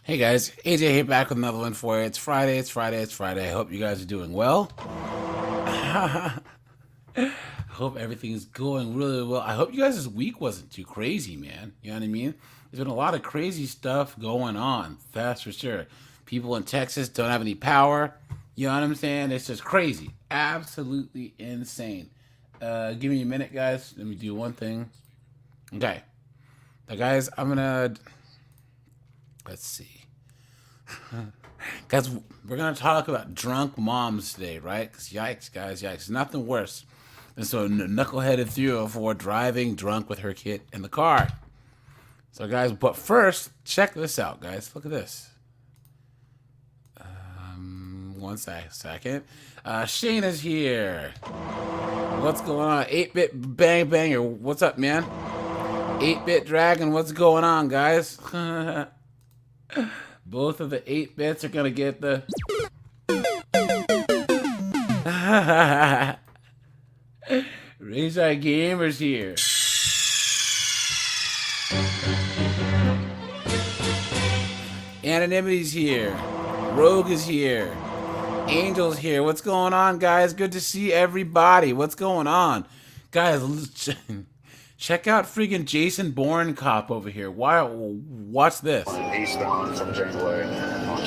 Hey guys, AJ here back with another one for you. It's Friday, it's Friday, it's Friday. I hope you guys are doing well. I hope everything's going really well. I hope you guys' week wasn't too crazy, man. You know what I mean? There's been a lot of crazy stuff going on, that's for sure. People in Texas don't have any power. You know what I'm saying? It's just crazy. Absolutely insane. Give me a minute, guys. Let me do one thing. Okay. Now, guys, let's see. Guys, we're going to talk about drunk moms today, right? Because yikes, guys, yikes. Nothing worse than some knuckleheaded 304 driving drunk with her kid in the car. So, guys, but first, check this out, guys. Look at this. One second. Shane is here. What's going on? 8-Bit Bang Banger. What's up, man? 8-Bit Dragon. What's going on, guys? Both of the 8-bits are going to get the... Raise Our Gamers here. Anonymity's here. Rogue is here. Angel's here. What's going on, guys? Good to see everybody. What's going on? Guys, check out freaking Jason Bourne Cop over here. Watch this. Eastbound from Janeway on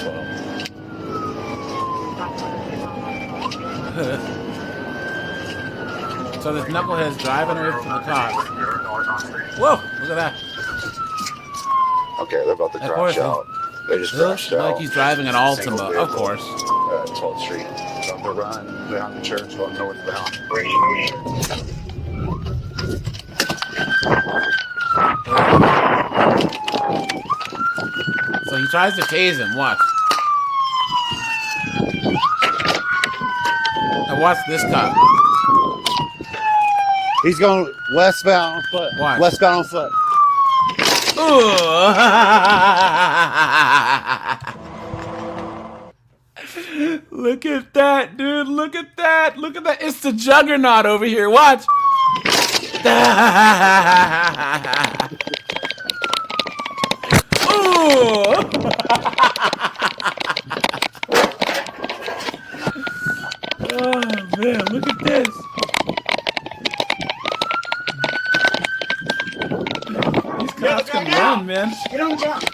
12. So this knucklehead's driving away from the cops. Whoa, look at that. Okay, they're about to crash out. They just crashed out. Like he's driving an Altima, of course. 12th Street. So they're running behind the church going northbound. So he tries to tase him. Watch. Now watch this cop. He's going westbound on foot. Watch. Westbound on foot. Look at that, dude. Look at that. Look at that. It's the juggernaut over here. Watch. Oh, man. Look at this. These cops can run, man. Get on jump.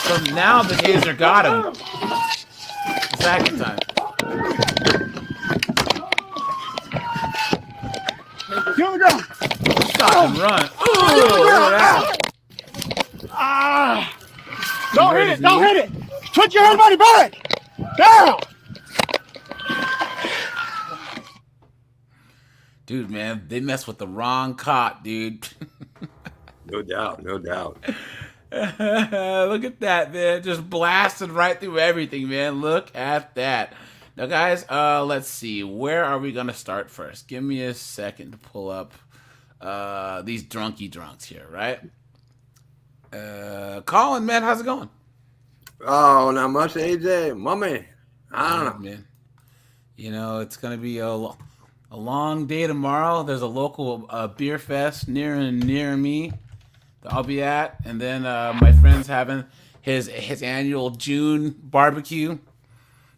So now the taser got him. Second time. Get on the ground. Stop and run. Ooh, look at that. Don't hit it. Don't hit it. Put your everybody back. Down. Dude, man, they messed with the wrong cop, dude. No doubt, no doubt. Look at that, man. Just blasted right through everything, man. Look at that. Now, guys, let's see. Where are we going to start first? Give me a second to pull up these drunks here, right? Colin, man, how's it going? Oh, not much, AJ. Mommy. I don't know. Man. You know, it's going to be a long day tomorrow. There's a local beer fest near me that I'll be at, and then my friend's having his annual June barbecue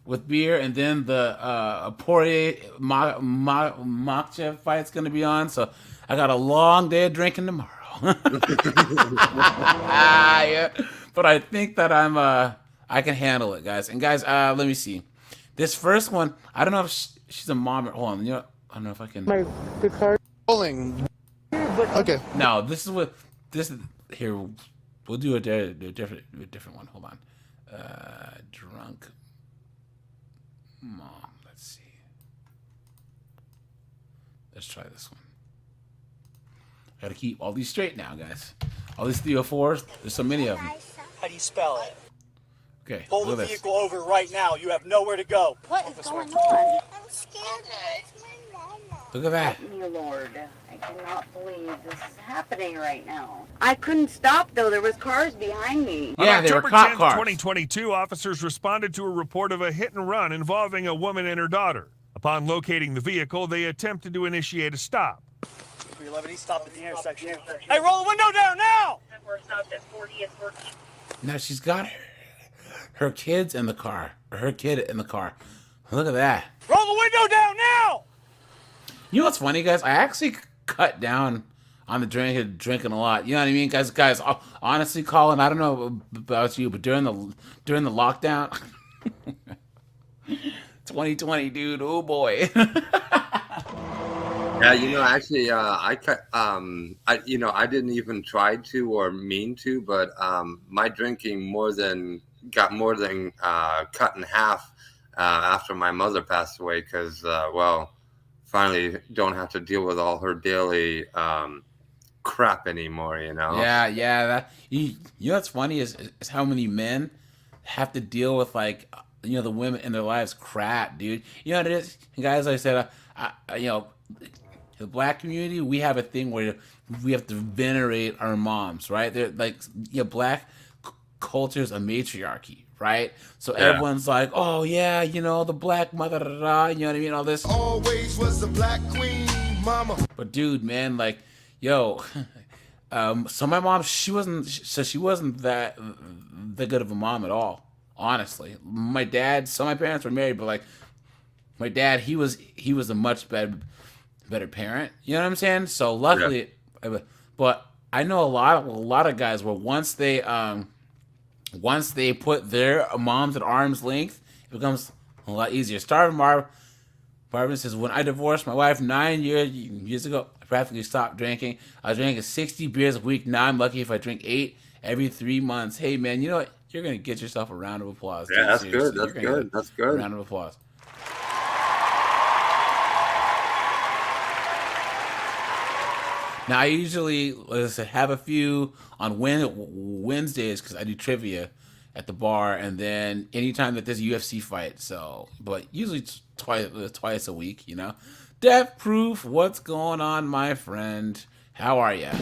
with beer, and then the Poirier Makhachev fight's gonna be on. So I got a long day of drinking tomorrow. Yeah. But I think that I can handle it, guys. And guys, let me see. This first one, I don't know if she's a mom or hold on. You know, I don't know if I can. The car rolling. Okay. No, this is what this here. We'll do a different one. Hold on. Drunk mom. Let's see. Let's try this one. Got to keep all these straight now, guys. All these 304s. There's so many of them. How do you spell it? Okay. Pull the vehicle over right now. You have nowhere to go. What is going on? I'm scared. Look at that. Dear Lord, I cannot believe this is happening right now. I couldn't stop though. There was cars behind me. Yeah, they were October cop 10th, cars. 2022, officers responded to a report of a hit and run involving a woman and her daughter. Upon locating the vehicle, they attempted to initiate a stop. 311, stop at the intersection. Hey, roll the window down now! We're stopped at 40th. Now she's got her kids in the car. Her kid in the car. Look at that. Roll the window down now! You know what's funny, guys? I actually cut down on the drinking a lot. You know what I mean, guys. Honestly, Colin, I don't know about you, but during the lockdown, 2020, dude. Oh boy. Yeah, actually, I cut. I didn't even try to or mean to, but my drinking got more than cut in half after my mother passed away because, finally don't have to deal with all her daily crap anymore. Yeah. That you know what's funny is how many men have to deal with the women in their lives crap, dude. You know what it is, guys. Like I said, the black community, we have a thing where we have to venerate our moms, right? They're black culture is a matriarchy, right? So everyone's like, oh yeah, the black mother, you know what I mean? All this. Always was the black queen, mama. But dude, man, so my mom, she wasn't that good of a mom at all, honestly. My dad, so my parents were married, but my dad, he was a much better parent. You know what I'm saying? So luckily, but I know a lot of guys where once they put their moms at arm's length, it becomes a lot easier. Marvin says, when I divorced my wife 9 years ago, I practically stopped drinking. I was drinking 60 beers a week. Now I'm lucky if I drink 8 every 3 months. Hey man, you know what? You're gonna get yourself a round of applause. Yeah, that's good. That's good. That's good. Round of applause. Now, I usually, like I said, have a few on Wednesdays because I do trivia at the bar, and then anytime that there's a UFC fight. So, but usually twice a week, Death Proof, what's going on, my friend? How are ya?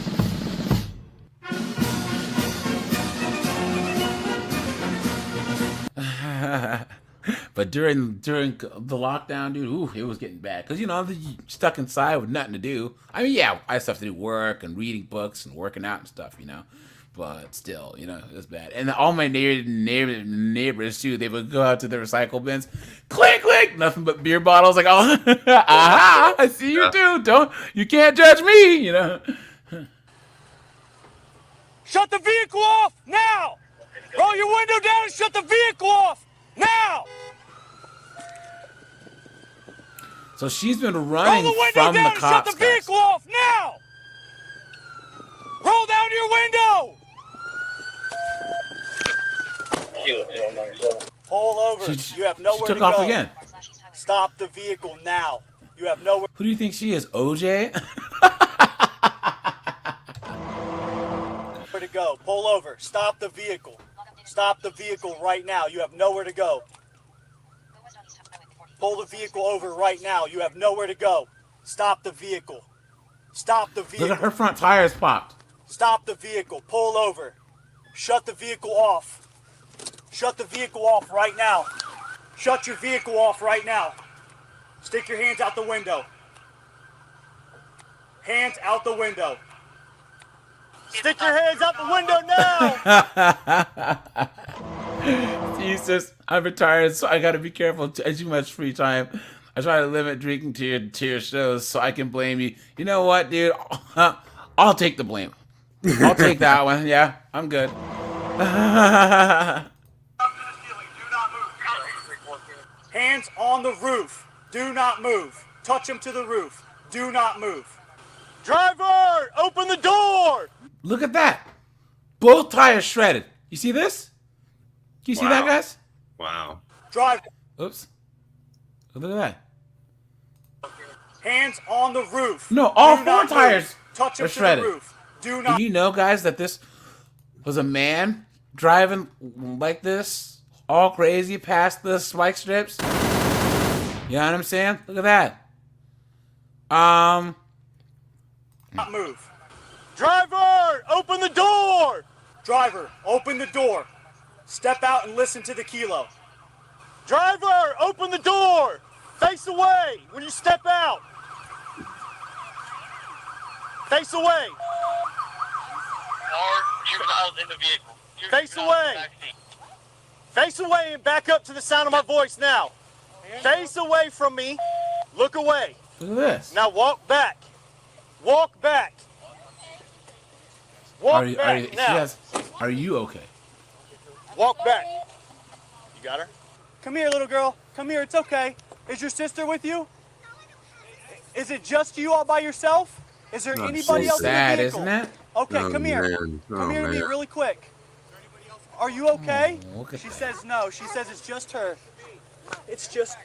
But during the lockdown, dude, it was getting bad because you're stuck inside with nothing to do. I mean, yeah, I have stuff to do, work and reading books and working out and stuff, But still, it was bad. And all my neighbors too, they would go out to the recycle bins, click, click, nothing but beer bottles. Like, oh, aha, I see you too. You can't judge me, Shut the vehicle off now! Roll your window down and shut the vehicle off now! So she's been Roll running the window from down the and cops. shut the vehicle off now! Roll down your window! Pull over. You have nowhere to go. She took off again. Stop the vehicle now. You have nowhere. Who do you think she is, OJ? to go. Pull over. Stop the vehicle. Stop the vehicle right now. You have nowhere to go. Pull the vehicle over right now. You have nowhere to go. Stop the vehicle. Stop the vehicle. Look at her front tires popped. Stop the vehicle. Pull over. Shut the vehicle off. Shut the vehicle off right now. Shut your vehicle off right now. Stick your hands out the window. Hands out the window. Stick your hands out the window now! Jesus, I'm retired, so I gotta be careful. Too much free time. I try to limit drinking to your shows so I can blame you. You know what, dude? I'll take the blame. I'll take that one. Yeah, I'm good. Hands on the roof. Do not move. Touch them to the roof. Do not move. Driver, open the door! Look at that. Both tires shredded. You see this? You see that, guys? Wow. Driver. Oops. Look at that. Hands on the roof. No, all Do four not tires move. Touch them are to shredded. the roof. Do not. Do you know, guys, that this was a man driving like this, all crazy past the spike strips? You know what I'm saying? Look at that. Not move. Driver, open the door! Driver, open the door. Step out and listen to the kilo. Driver, open the door! Face away when you step out. Face away. Or juveniles in the vehicle. Face away. Face away and back up to the sound of my voice now. Face away from me. Look away. Look at this. Now walk back. Walk back. Walk back now. Are you okay? Walk back. You got her? Come here, little girl. Come here. It's okay. Is your sister with you? Is it just you all by yourself? Is there anybody else sad, in the vehicle? isn't it? Okay, Oh, come here. man. Come here to me man. really quick. Are you okay? Oh, look at She that. says no. She says it's just her. It's just...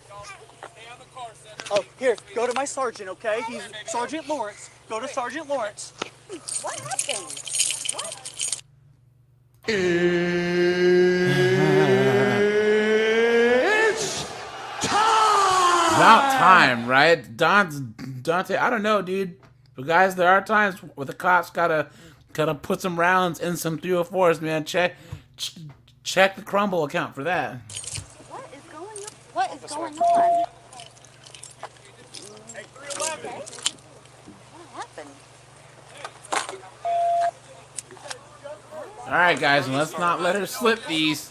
Oh, here. Go to my sergeant, okay? He's Sergeant Lawrence. Go to Sergeant Lawrence. What happened? What? About time, right? Dante, I don't know, dude. But guys, there are times where the cops gotta put some rounds in some 304s, man. Check the Crumble account for that. What is going on? What is going on? Hey, 311. Okay. What happened? All right, guys, and let's not let her slip these.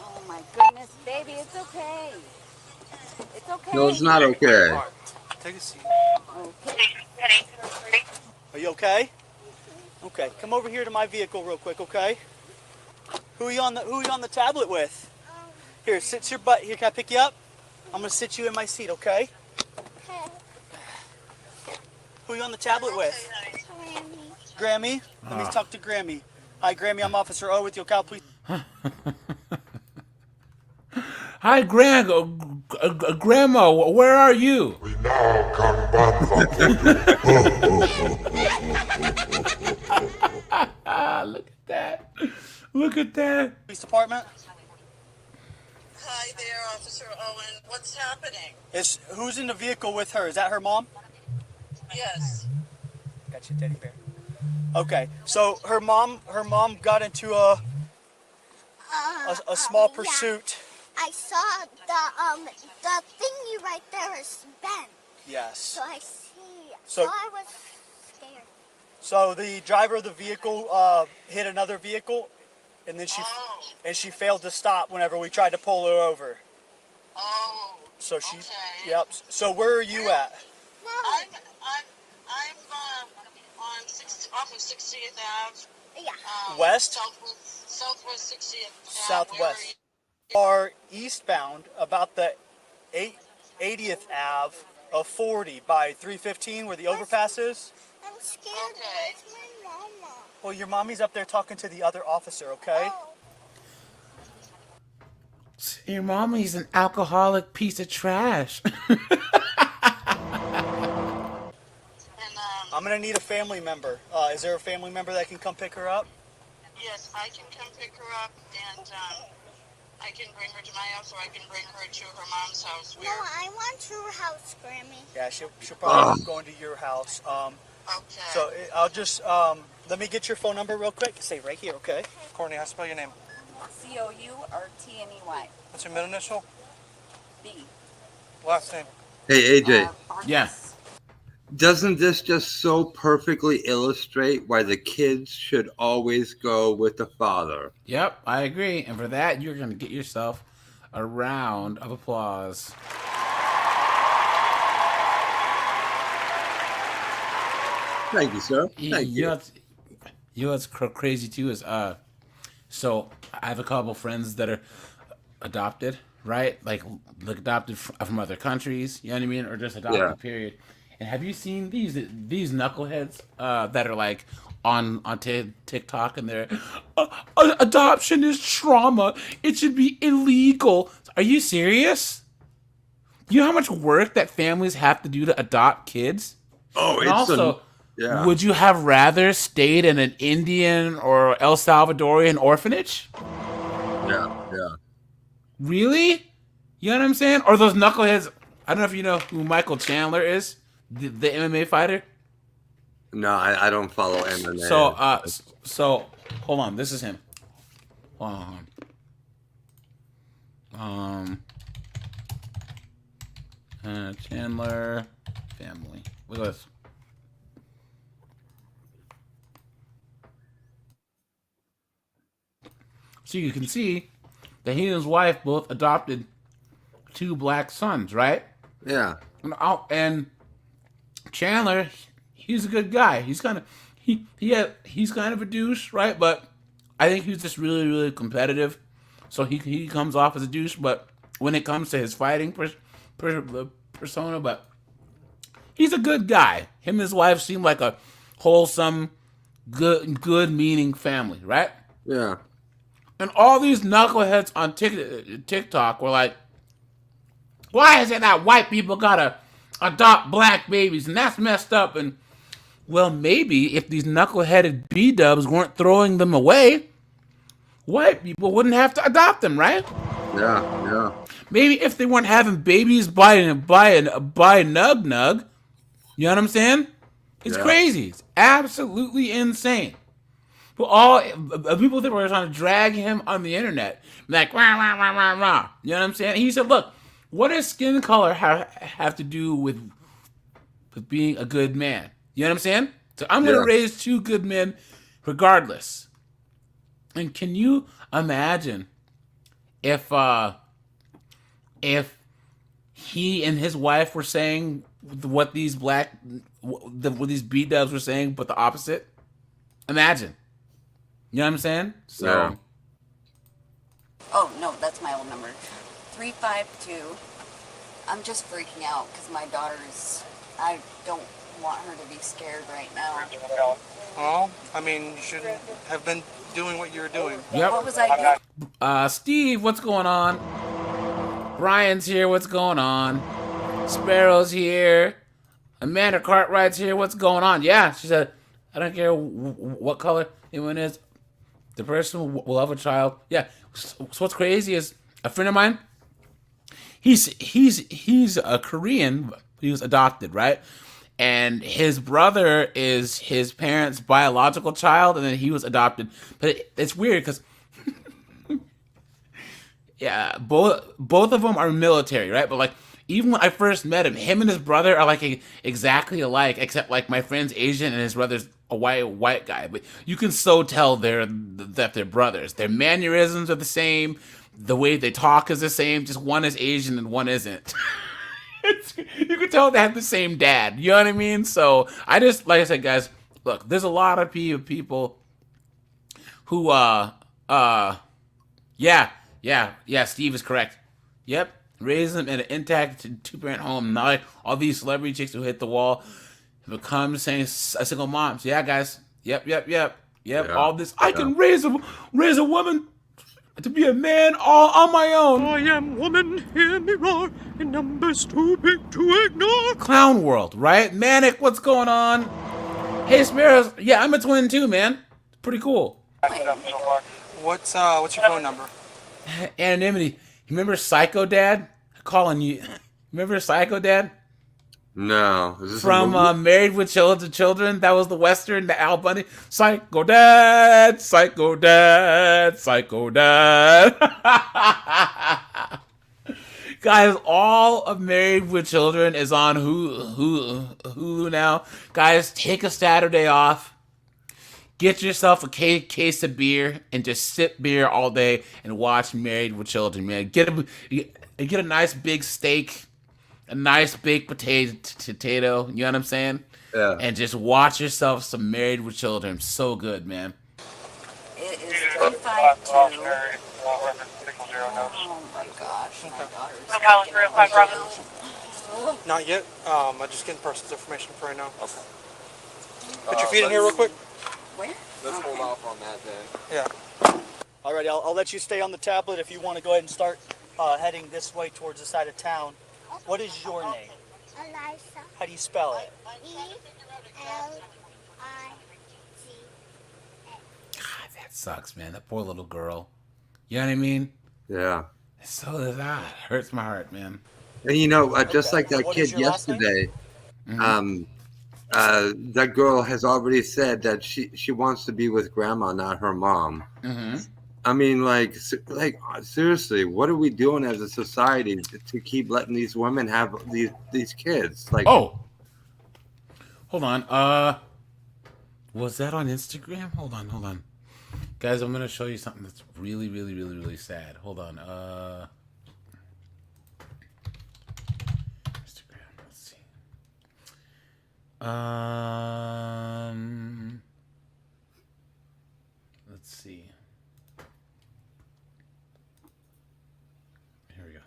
Oh my goodness, baby, it's okay. It's okay. No, it's not okay. Take a seat. Okay. Are you okay? Okay, come over here to my vehicle real quick, okay? Who are you on the tablet with? Here, sit your butt. Here, can I pick you up? I'm gonna sit you in my seat, okay? Who are you on the tablet with? Grammy. Let me talk to Grammy. Hi, Grammy. I'm Officer O with your Cal Police. Hi, Grandma. Where are you? We now come back Look at that. Look at that. Police Department. Hi there, Officer Owen. What's happening? Who's in the vehicle with her? Is that her mom? Yes. Got you, teddy bear. Okay, so her mom got into a small pursuit. I saw the thingy right there is bent. Yes. So I see. So- So I was scared. So the driver of the vehicle hit another vehicle, and then she failed to stop whenever we tried to pull her over. Oh. So she, Okay. yep. So where are you at? I'm on off of 60th Ave. Yeah. West? Southwest 60th Ave. Southwest. Are eastbound about the 80th Ave of 40 by 315 where the overpass is. I'm scared. Okay. Where's my mama? Well, your mommy's up there talking to the other officer, okay? Oh. Your mommy's an alcoholic piece of trash. And I'm gonna need a family member. Is there a family member that can come pick her up? yes, I can come pick her up, and I can bring her to my house, or I can bring her to her mom's house. No, I want your house, Grammy. Yeah, she'll probably be going to your house. Okay. So I'll just let me get your phone number real quick. Say right here, okay? Courtney, how spell your name? Courtney. What's your middle initial? B. Last name. Hey, AJ. Yeah. Doesn't this just so perfectly illustrate why the kids should always go with the father? Yep, I agree. And for that, you're going to get yourself a round of applause. Thank you, sir. Thank You know what's crazy too is so I have a couple friends that are adopted, right? Like adopted from other countries, you know what I mean, or just adopted. Yeah. Period. And have you seen these knuckleheads that are like on TikTok and they're adoption is trauma. It should be illegal. Are you serious? You know how much work that families have to do to adopt kids? Oh, And also, yeah. would you have rather stayed in an Indian or El Salvadorian orphanage? Yeah. Really? You know what I'm saying? Or those knuckleheads. I don't know if you know who Michael Chandler is, the MMA fighter. No, I don't follow MMA. So hold on. This is him. Chandler family. Look at this. So you can see that he and his wife both adopted 2 black sons, right? Yeah. And Chandler, he's a good guy. He's kind of he's kind of a douche, right? But I think he's just really, really competitive. So he comes off as a douche, but when it comes to his fighting persona, but he's a good guy. Him and his wife seem like a wholesome, good meaning family, right? Yeah. And all these knuckleheads on TikTok were like, why is it that white people gotta adopt black babies? And that's messed up. And, well, maybe if these knuckleheaded B-dubs weren't throwing them away, white people wouldn't have to adopt them, right? Yeah. Maybe if they weren't having babies by nug, you know what I'm saying? It's crazy. It's absolutely insane. But all people that were trying to drag him on the internet, like, rah, rah, rah, rah, rah. You know what I'm saying? And he said, look, what does skin color have to do with being a good man? You know what I'm saying? So I'm going to raise 2 good men regardless. And can you imagine if he and his wife were saying what these what these B-dubs were saying, but the opposite? Imagine. You know what I'm saying? So. Yeah. Oh, no, that's my old number. 352. I'm just freaking out because my daughter's... I don't want her to be scared right now. Oh, I mean, you shouldn't have been doing what you were doing. Yep. What was I doing? Steve, what's going on? Brian's here, what's going on? Sparrow's here. Amanda Cartwright's here, what's going on? Yeah, she said, I don't care what color anyone is. The person will have a child. Yeah. So what's crazy is a friend of mine, he's a Korean. He was adopted, right? And his brother is his parents' biological child, and then he was adopted. But it's weird because, yeah, both of them are military, right? But like, even when I first met him and his brother are like exactly alike, except like my friend's Asian and his brother's a white guy. But you can so tell that they're brothers. Their mannerisms are the same. The way they talk is the same. Just one is Asian and one isn't. You can tell they have the same dad. You know what I mean? So I just, like I said, guys, look, there's a lot of people who, yeah, Steve is correct. Yep. Raise them in an intact 2-parent home. Not like all these celebrity chicks who hit the wall become saying single moms. Yeah, guys. Yep. Yeah. All this. I can raise a woman to be a man all on my own. I am woman, hear me roar, in numbers too big to ignore. Clown world, right? Manic, what's going on? Hey, Sparrows. Yeah, I'm a twin too, man. It's pretty cool. What's your phone number? Anonymity. You remember Psycho Dad? Calling you. Remember Psycho Dad? No. Is this from Married with Children? That was the Western, the Al Bundy. Psycho Dad, Psycho Dad, Psycho Dad. Guys, all of Married with Children is on Hulu now. Guys, take a Saturday off. Get yourself a case of beer and just sip beer all day and watch Married with Children, man. Get a nice big steak, a nice baked potato, you know what I'm saying? Yeah. And just watch yourself some Married with Children. So good, man. It is 352. Oh my gosh, my daughter's Not yet. I'm just getting person's information for right now. Okay. Put your feet in here real quick. Where? Let's hold off on that then. Yeah. Alrighty, I'll let you stay on the tablet if you want to go ahead and start heading this way towards the side of town. What is your name? Eliza. How do you spell it? E-L-I-Z. God, that sucks, man. That poor little girl. You know what I mean? Yeah. So does that. Hurts my heart, man. And you know, just like that What kid is your last name? yesterday, that girl has already said that she wants to be with grandma, not her mom. Mm-hmm. I mean, like seriously, what are we doing as a society to keep letting these women have these kids? Like, oh, hold on. Was that on Instagram? Hold on. Guys, I'm gonna show you something that's really, really, really, really sad. Hold on. Instagram. Let's see. Let's see. Here we go.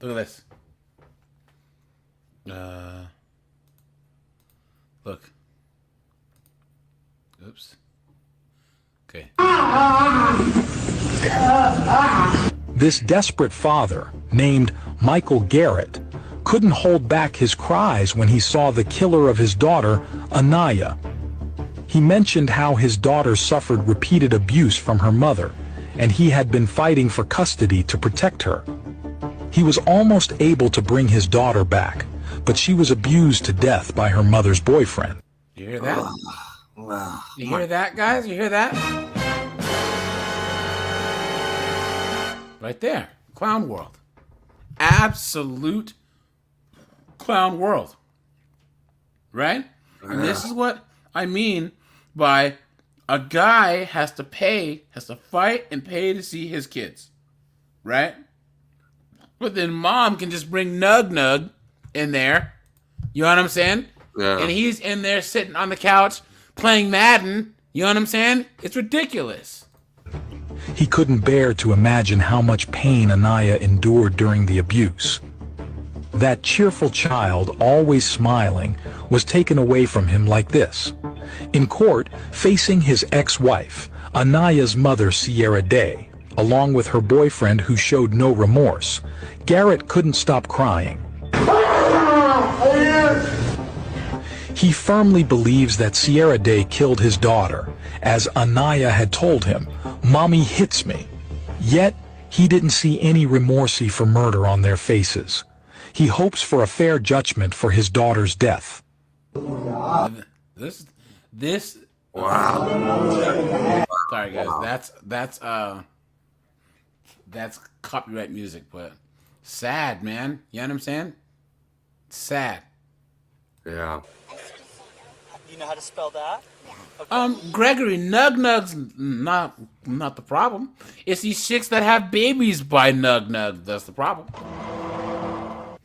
Look at this. Look. Oops. Okay. This desperate father, named Michael Garrett, couldn't hold back his cries when he saw the killer of his daughter, Anaya. He mentioned how his daughter suffered repeated abuse from her mother, and he had been fighting for custody to protect her. He was almost able to bring his daughter back, but she was abused to death by her mother's boyfriend. You hear that? You hear that, guys? You hear that? Right there. Clown world. Absolute clown world. Right? And this is what I mean by a guy has to fight and pay to see his kids. Right? But then mom can just bring Nug Nug in there. You know what I'm saying? Yeah. And he's in there sitting on the couch playing Madden. You know what I'm saying? It's ridiculous. He couldn't bear to imagine how much pain Anaya endured during the abuse. That cheerful child, always smiling, was taken away from him like this. In court, facing his ex-wife, Anaya's mother, Sierra Day, along with her boyfriend who showed no remorse, Garrett couldn't stop crying. He firmly believes that Sierra Day killed his daughter, as Anaya had told him, "Mommy hits me." Yet, he didn't see any remorse for murder on their faces. He hopes for a fair judgment for his daughter's death. This Wow. sorry guys, that's copyright music, but sad, man. You know what I'm saying? Sad. Yeah. You know how to spell that? Okay. Gregory, Nug Nug's not the problem. It's these chicks that have babies by Nug Nug that's the problem.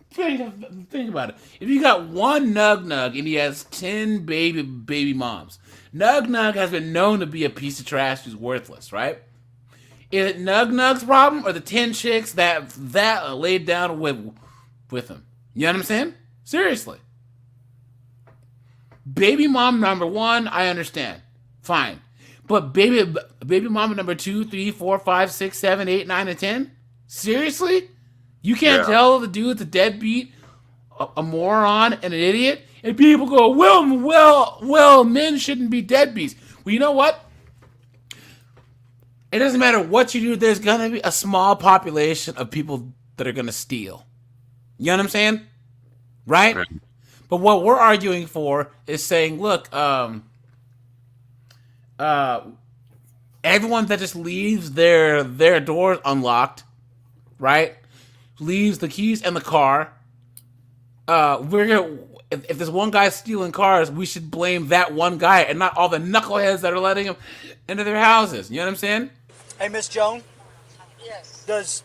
Think about it. If you got one Nug Nug and he has 10 baby moms, Nug Nug has been known to be a piece of trash who's worthless, right? Is it Nug Nug's problem or the 10 chicks that laid down with him? You know what I'm saying? Seriously. Baby mom number 1, I understand. Fine. But baby mama number 2, 3, 4, 5, 6, 7, 8, 9, and 10? Seriously? You can't tell the dude's a deadbeat, a moron, and an idiot? And people go, well, men shouldn't be deadbeats. Well, you know what? It doesn't matter what you do, there's going to be a small population of people that are going to steal. You know what I'm saying? Right? But what we're arguing for is saying, look, everyone that just leaves their doors unlocked, right? Leaves the keys in the car. If there's one guy stealing cars, we should blame that one guy and not all the knuckleheads that are letting him into their houses. You know what I'm saying? Hey, Miss Joan. Yes. Does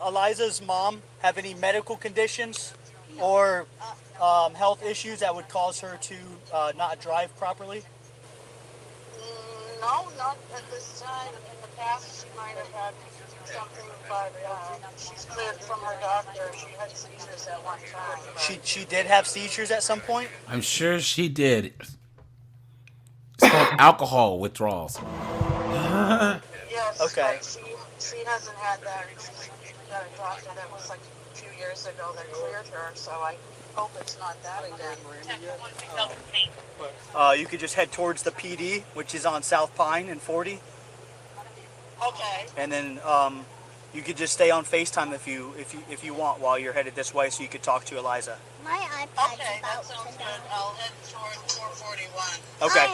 Eliza's mom have any medical conditions or health issues that would cause her to not drive properly? No, not at this time. In the past, she might have had something, but she's cleared from her doctor. She had seizures at one time. She did have seizures at some point? I'm sure she did. It's called alcohol withdrawals. Yes. Okay. But she hasn't had that. She's got a doctor that was like a few years ago that cleared her, so I hope it's not that again. You could just head towards the PD, which is on South Pine and 40. Okay. And then you could just stay on FaceTime if you want while you're headed this way, so you could talk to Eliza. My iPad's Okay, that about sounds to good. die. I'll head toward 441. Okay.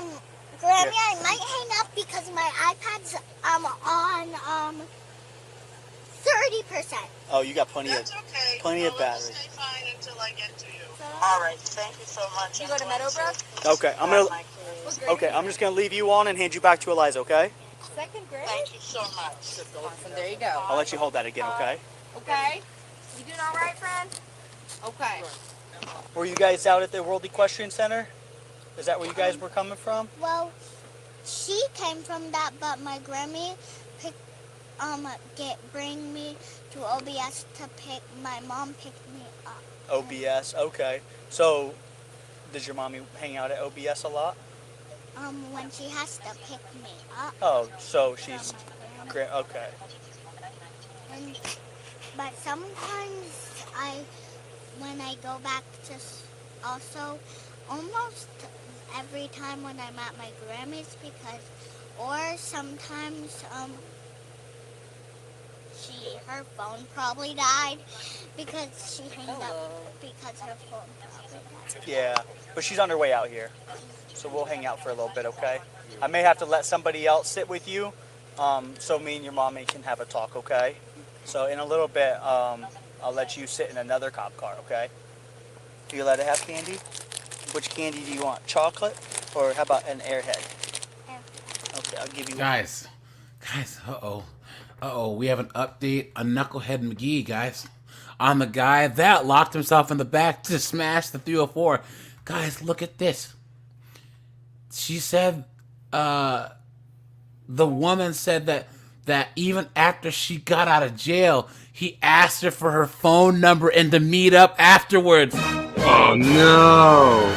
Grammy, Yeah. I might hang up because my iPad's on 30%. Oh, you got plenty That's of okay. plenty of Let me battery. stay fine until I get to you. All right. Thank you so much. You go to Meadowbrook? Okay, I'm gonna. Okay, I'm just gonna leave you on and hand you back to Eliza. Okay? Second grade? Thank you so much. Awesome. There you go. I'll let you hold that again. Okay? Okay. You doing all right, friend? Okay. Were you guys out at the World Equestrian Center? Is that where you guys were coming from? Well, she came from that, but my Grammy bring me to OBS to pick. My mom picked me up. OBS. Okay. So, does your mommy hang out at OBS a lot? When she has to pick me up. Oh, so she's great. Okay. But sometimes when I go back to also almost every time when I'm at my Grammy's or sometimes her phone probably died because she hung up because her phone probably died. Yeah, but she's on her way out here, so we'll hang out for a little bit, okay? I may have to let somebody else sit with you, so me and your mommy can have a talk, okay? So in a little bit, I'll let you sit in another cop car, okay? Do you let it have candy? Which candy do you want? Chocolate, or how about an Airhead? Okay, I'll give you. Guys, we have an update on Knucklehead McGee, guys. On the guy that locked himself in the back to smash the 304. Guys, look at this. She said, the woman said that even after she got out of jail, he asked her for her phone number and to meet up afterwards. Oh no,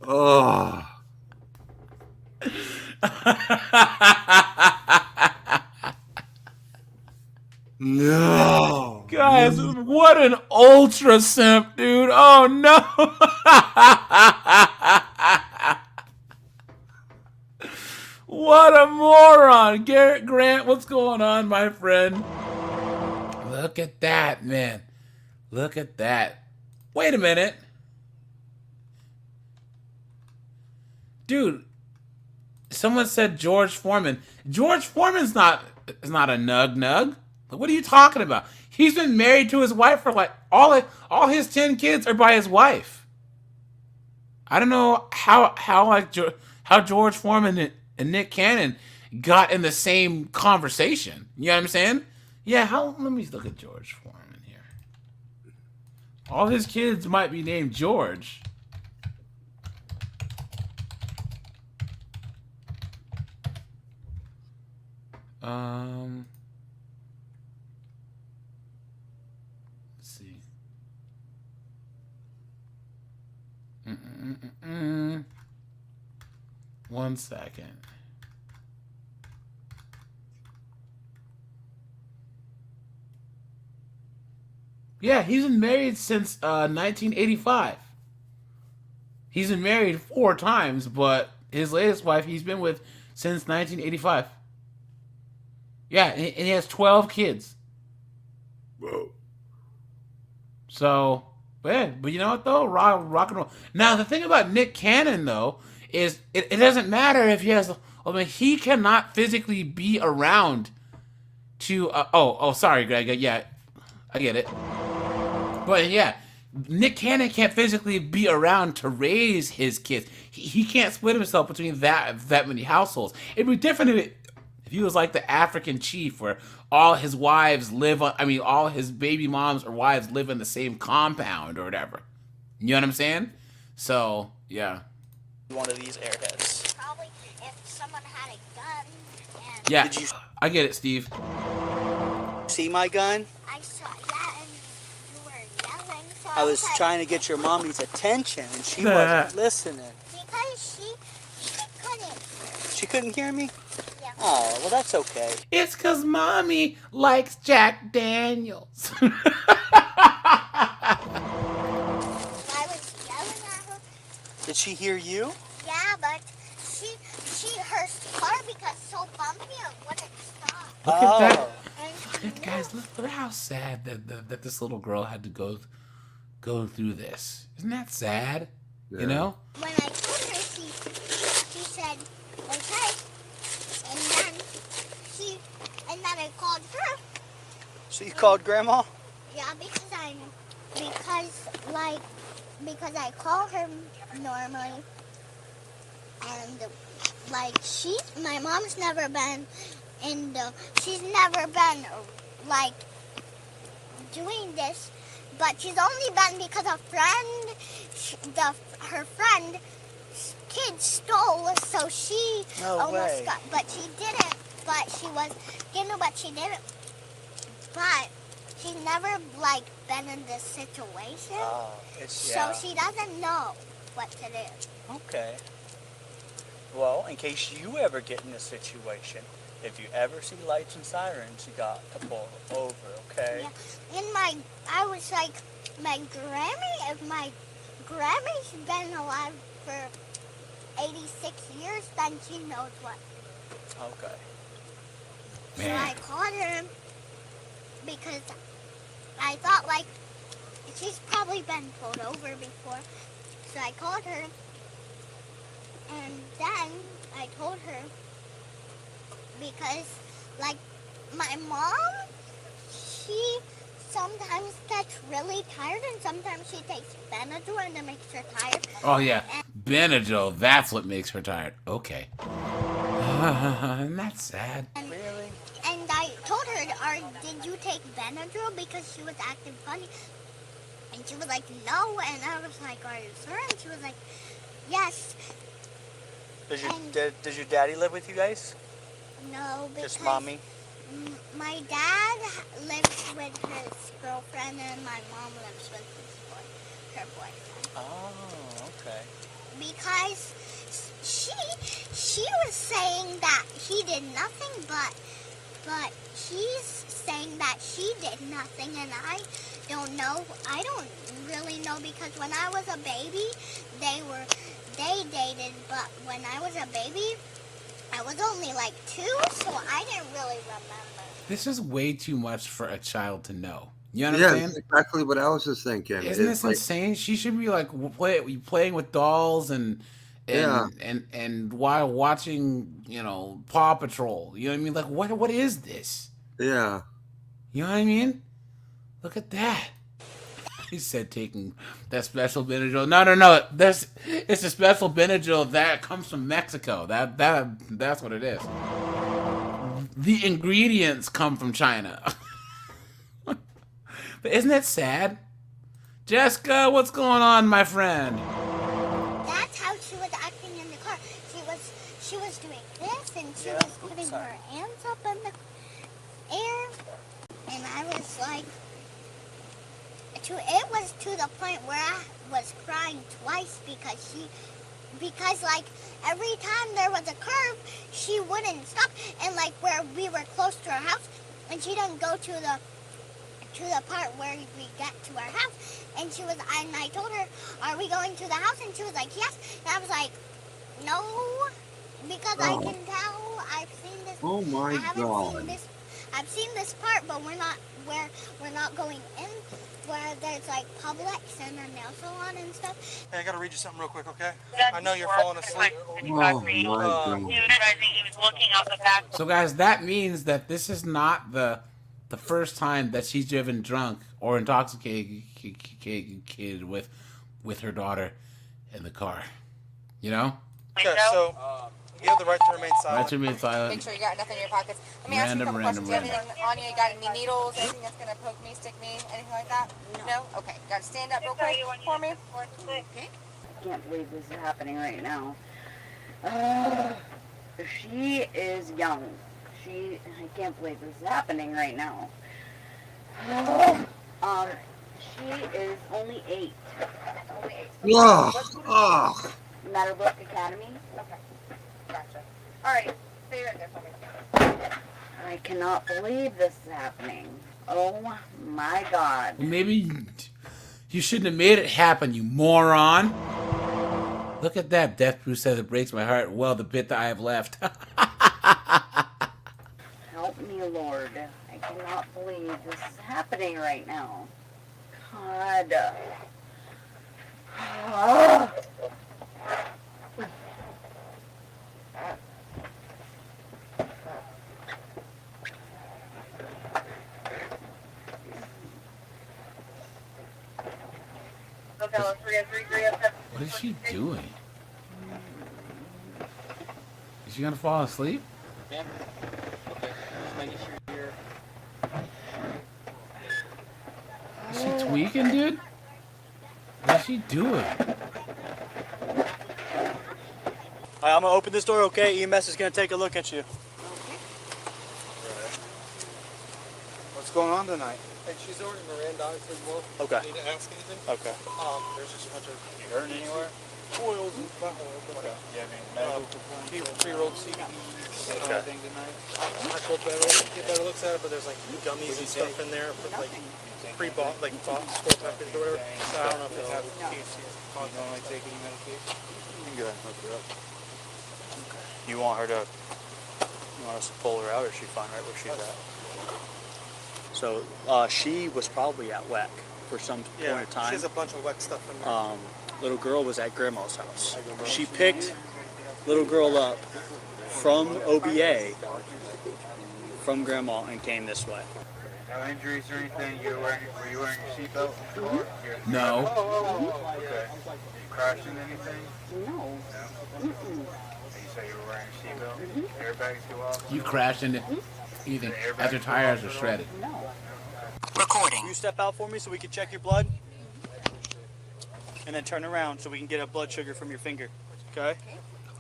oh. No. Guys, what an ultra simp, dude. Oh no. What a moron. Garrett Grant, what's going on, my friend? Look at that, man. Look at that. Wait a minute. Dude, someone said George Foreman. George Foreman's not a nug. What are you talking about? He's been married to his wife for like all his 10 kids are by his wife. I don't know how George Foreman and Nick Cannon got in the same conversation. You know what I'm saying? Yeah, let me look at George Foreman here. All his kids might be named George. Let's see. 1 second. Yeah, he's been married since 1985. He's been married 4 times, but his latest wife he's been with since 1985. Yeah, and he has 12 kids. Whoa. So, but you know what though? Rock and roll. Now the thing about Nick Cannon though is it doesn't matter if he has. I mean, he cannot physically be around to. Sorry, Greg. Yeah, I get it. But yeah, Nick Cannon can't physically be around to raise his kids. He can't split himself between that many households. It'd be different if he was like the African chief where all his wives all his baby moms or wives live in the same compound or whatever. You know what I'm saying? So, yeah. One of these Airheads. Probably if someone had a gun. Yeah, I get it, Steve. See my gun? I saw that and you were yelling. So I was trying to get your mommy's attention and she Nah. wasn't listening. Because she couldn't. She couldn't hear me? Yeah. Oh, well that's okay. It's because Mommy likes Jack Daniels. I was yelling at her. Did she hear you? Yeah, but her car because so bumpy it wouldn't stop. Look at that. And Guys, look how sad that this little girl had to go through this. Isn't that sad? Yeah. You know? when I told her, she said, okay. And then I called her. So you called Grandma? Yeah, because I call her normally, and like my mom's never been she's never been like doing this, but she's only been because a friend, her friend kid stole, so she almost got, but she didn't, but she was, but she didn't, but she's never like been in this situation, so she doesn't know what to do. Okay. Well, in case you ever get in a situation, if you ever see lights and sirens, you got to pull over, okay? Yeah. I was like, my Grammy's been alive for 86 years, then she knows what. Okay. So I called her because I thought like, she's probably been pulled over before. So I called her, and then I told her, because like my mom, she sometimes gets really tired, and sometimes she takes Benadryl and it makes her tired. Oh yeah, Benadryl, that's what makes her tired. Okay. That's sad. Really? And I told her, did you take Benadryl? Because she was acting funny. And she was like, no. And I was like, are you sure? And she was like, yes. Does your daddy live with you guys? No, because just mommy? My dad lives with his girlfriend, and my mom lives with her boyfriend. Oh, okay. Because she was saying that he did nothing, but she's saying that she did nothing, and I don't know. I don't really know, because when I was a baby, they dated, but when I was a baby, I was only like 2, so I didn't really remember. This is way too much for a child to know. You understand? Yeah, that's exactly what I was just thinking. Isn't this insane? She should be like playing with dolls and while watching, Paw Patrol. You know what I mean? Like, what is this? Yeah. You know what I mean? Look at that. He said taking that special Benadryl. No. It's a special Benadryl that comes from Mexico. That's what it is. The ingredients come from China. But isn't that sad? Jessica, what's going on, my friend? That's how she was acting in the car. She was doing this, and she was putting her hands up in the air, and I was like, it was to the point where I was crying twice, because like every time there was a curve, she wouldn't stop, and like where we were close to our house, and she didn't go to the part where we get to our house, and I told her, are we going to the house? And she was like, yes. And I was like, no, because I can tell. I've seen this. Oh my God. I've seen this part, but we're not going in where there's like Publix and a nail salon and stuff. Hey, I gotta read you something real quick, okay? I know you're falling asleep. So guys, that means that this is not the first time that she's driven drunk or intoxicated with her daughter in the car. You know? Okay, so you have the right to remain silent. Right to remain silent. Make sure you got nothing in your pockets. Let me ask you a couple questions. Do you have anything on you? You got any needles? Anything that's gonna poke me, stick me, anything like that? No? Okay. Got to stand up real quick for me. Okay. I can't believe this is happening right now. She is young. I can't believe this is happening right now. She is only 8. Meadowbrook Academy. Okay. Gotcha. All right. Stay right there for me. I cannot believe this is happening. Oh my God. Maybe you shouldn't have made it happen, you moron. Look at that. Death Brew says it breaks my heart. Well, the bit that I have left. Help me, Lord. I cannot believe this is happening right now. God. What is she doing? Is she gonna fall asleep? Yeah. Okay. Just making sure you're... Is she tweaking, dude? What is she doing? Alright, I'm gonna open this door, okay? EMS is gonna take a look at you. What's going on tonight? Hey, she's already Miranda as well. Okay. Need to ask anything? Okay. There's just a bunch of... You hurting anywhere? Oils and not oils, but Yeah, I mean, pre-rolled CBD thing tonight. I feel better, get better looks at it, but there's like gummies and stuff in there, for like pre-bought, like bought store package or whatever. So I don't know if it has THC. You don't like take any medication? You can go ahead and hook her up. Okay. You want us to pull her out, or is she fine right where she's at? So she was probably at WEC for some point of time. She has a bunch of wet stuff in there. Little girl was at grandma's house. She picked little girl up from OBA from grandma and came this way. No injuries or anything? Were you wearing your seatbelt? No. Okay. You crashed into anything? No. You say you were wearing your seatbelt? Airbags go off? You crashed into anything as your tires are shredded. Recording. You step out for me so we can check your blood? And then turn around so we can get a blood sugar from your finger. Okay?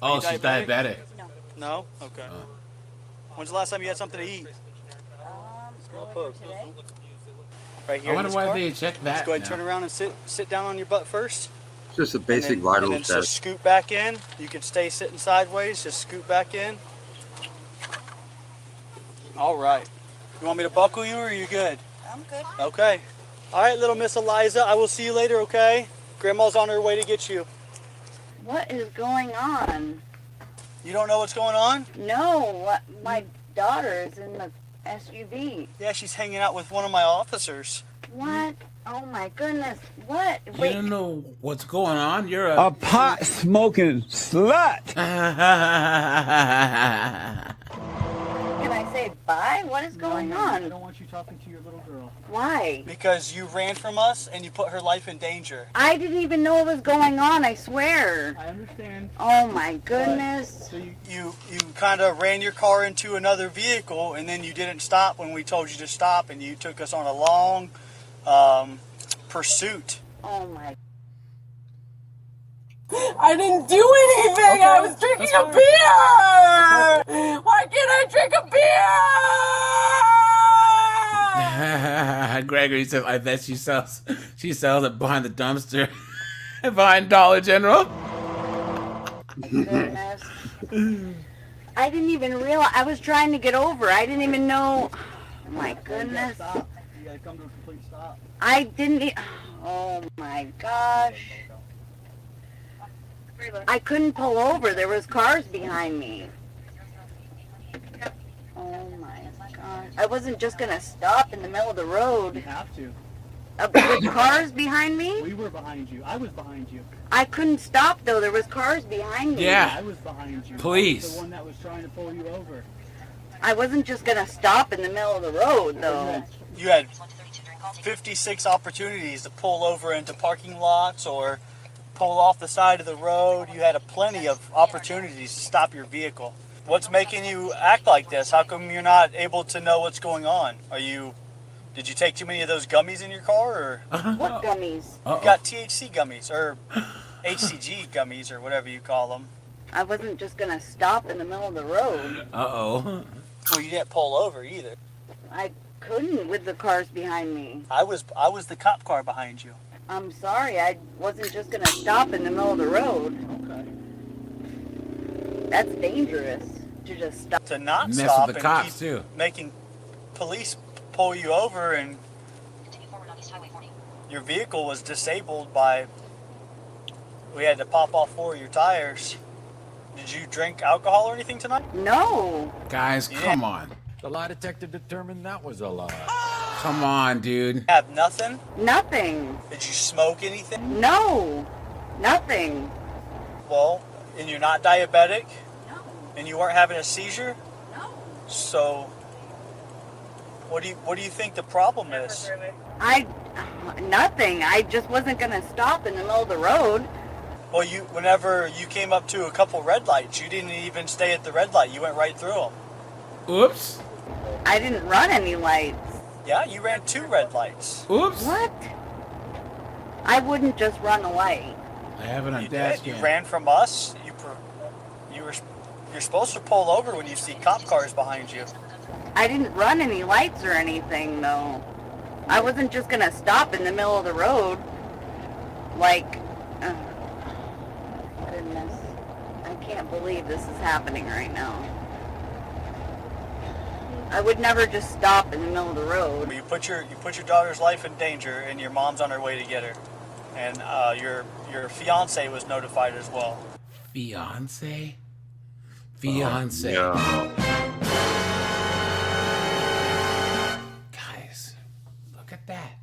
Oh, she's diabetic. No? Okay. When's the last time you had something to eat? Today. Right here. I wonder why they check that. Let's go ahead and turn around and sit down on your butt first. Just a basic and vital then test. Just scoot back in. You can stay sitting sideways. Just scoot back in. All right. You want me to buckle you or are you good? I'm good. Okay. All right, little Miss Eliza. I will see you later, okay? Grandma's on her way to get you. What is going on? You don't know what's going on? No, my daughter is in the SUV. Yeah, she's hanging out with one of my officers. What? Oh my goodness. What? You Wait. don't know what's going on? You're a pot smoking slut. Can I say bye? What is going on? I don't want you talking to your little girl. Why? Because you ran from us and you put her life in danger. I didn't even know what was going on, I swear. I understand. Oh my goodness. So you kind of ran your car into another vehicle and then you didn't stop when we told you to stop and you took us on a long pursuit. Oh my. I didn't do anything. Okay, I was drinking a beer. Why can't I drink a beer? Gregory says, I bet she sells it behind the dumpster, behind Dollar General. Goodness. I didn't even realize. I was trying to get over. I didn't even know. Oh my goodness. You gotta come to a complete stop. I didn't. Oh my gosh. I couldn't pull over. There was cars behind me. Oh my gosh. I wasn't just going to stop in the middle of the road. You have to. With cars behind me? We were behind you. I was behind you. I couldn't stop though. There was cars behind me. Yeah. I was behind you. Police. I was the one that was trying to pull you over. I wasn't just going to stop in the middle of the road though. You had 56 opportunities to pull over into parking lots or pull off the side of the road. You had plenty of opportunities to stop your vehicle. What's making you act like this? How come you're not able to know what's going on? Did you take too many of those gummies in your car? Or? What gummies? You got THC gummies or HCG gummies or whatever you call them. I wasn't just going to stop in the middle of the road. Uh-oh. Well, you didn't pull over either. I couldn't with the cars behind me. I was the cop car behind you. I'm sorry, I wasn't just going to stop in the middle of the road. Okay. That's dangerous to just stop. To not Mess stop with the and cops, keep too. making police pull you over, and your vehicle was disabled by. We had to pop off 4 of your tires. Did you drink alcohol or anything tonight? No. Guys, come on. The lie detector determined that was a lie. Come on, dude. Have nothing? Nothing. Did you smoke anything? No. Nothing. Well, and you're not diabetic? No. And you weren't having a seizure? No. So, what do you think the problem is? I Nothing. I just wasn't going to stop in the middle of the road. Well, whenever you came up to a couple red lights, you didn't even stay at the red light. You went right through them. Oops. I didn't run any lights. Yeah, you ran 2 red lights. Oops. What? I wouldn't just run a light. I haven't on You dash did. You cam. ran from us. You're supposed to pull over when you see cop cars behind you. I didn't run any lights or anything, though. I wasn't just going to stop in the middle of the road. Like, goodness. I can't believe this is happening right now. I would never just stop in the middle of the road. You put your daughter's life in danger, and your mom's on her way to get her. And your fiance was notified as well. Fiance? Fiance. No. Guys, look at that.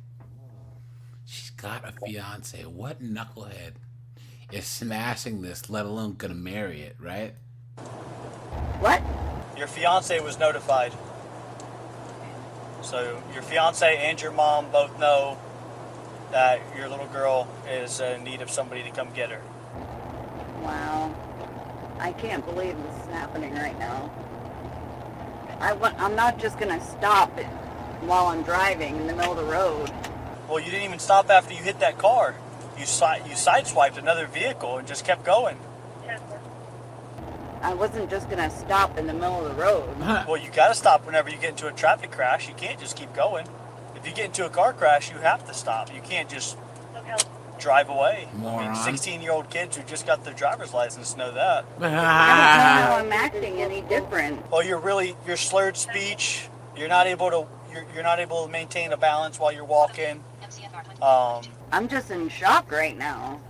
She's got a fiance. What knucklehead is smashing this, let alone gonna marry it, right? What? Your fiance was notified. So your fiance and your mom both know that your little girl is in need of somebody to come get her. Wow. I can't believe this is happening right now. I'm not just going to stop it while I'm driving in the middle of the road. Well, you didn't even stop after you hit that car. You sideswiped another vehicle and just kept going. I wasn't just going to stop in the middle of the road. Well, you got to stop whenever you get into a traffic crash. You can't just keep going. If you get into a car crash, you have to stop. You can't just drive away. Moron. I mean, 16-year-old kids who just got their driver's license know that. I don't know how I'm acting any different. Well, your slurred speech. You're not able to maintain a balance while you're walking. I'm just in shock right now.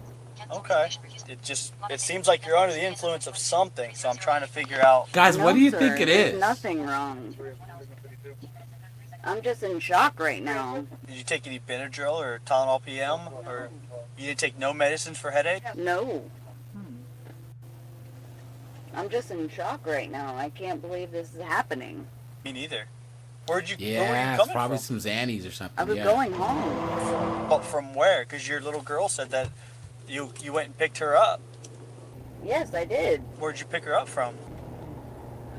Okay. It seems like you're under the influence of something, so I'm trying to figure out. Guys, what do you sir, think it there's is? Nothing wrong. I'm just in shock right now. Did you take any Benadryl or Tylenol PM, or you didn't take no medicines for headache? No. I'm just in shock right now. I can't believe this is happening. Me neither. Where were you Yeah, it's coming probably from? some Xannies or something. I was yeah. going home. But from where? Because your little girl said that you went and picked her up. Yes, I did. Where'd you pick her up from?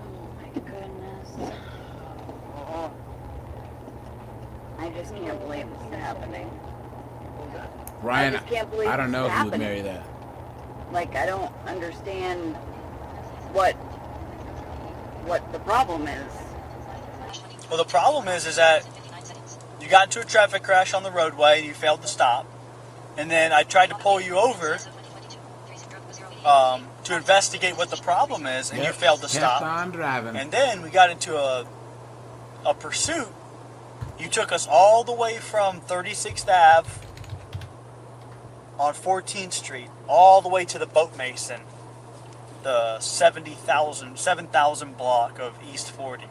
Oh my goodness. I just can't believe this is happening. Ryan, I just can't believe I don't this know is who would happening. marry that. Like, I don't understand what the problem is. Well, the problem is that you got into a traffic crash on the roadway and you failed to stop. And then I tried to pull you over to investigate what the problem is, and you failed to stop. Kept on driving. And then we got into a pursuit. You took us all the way from 36th Ave on 14th Street, all the way to the Boat Mason, the 7,000 block of East 40.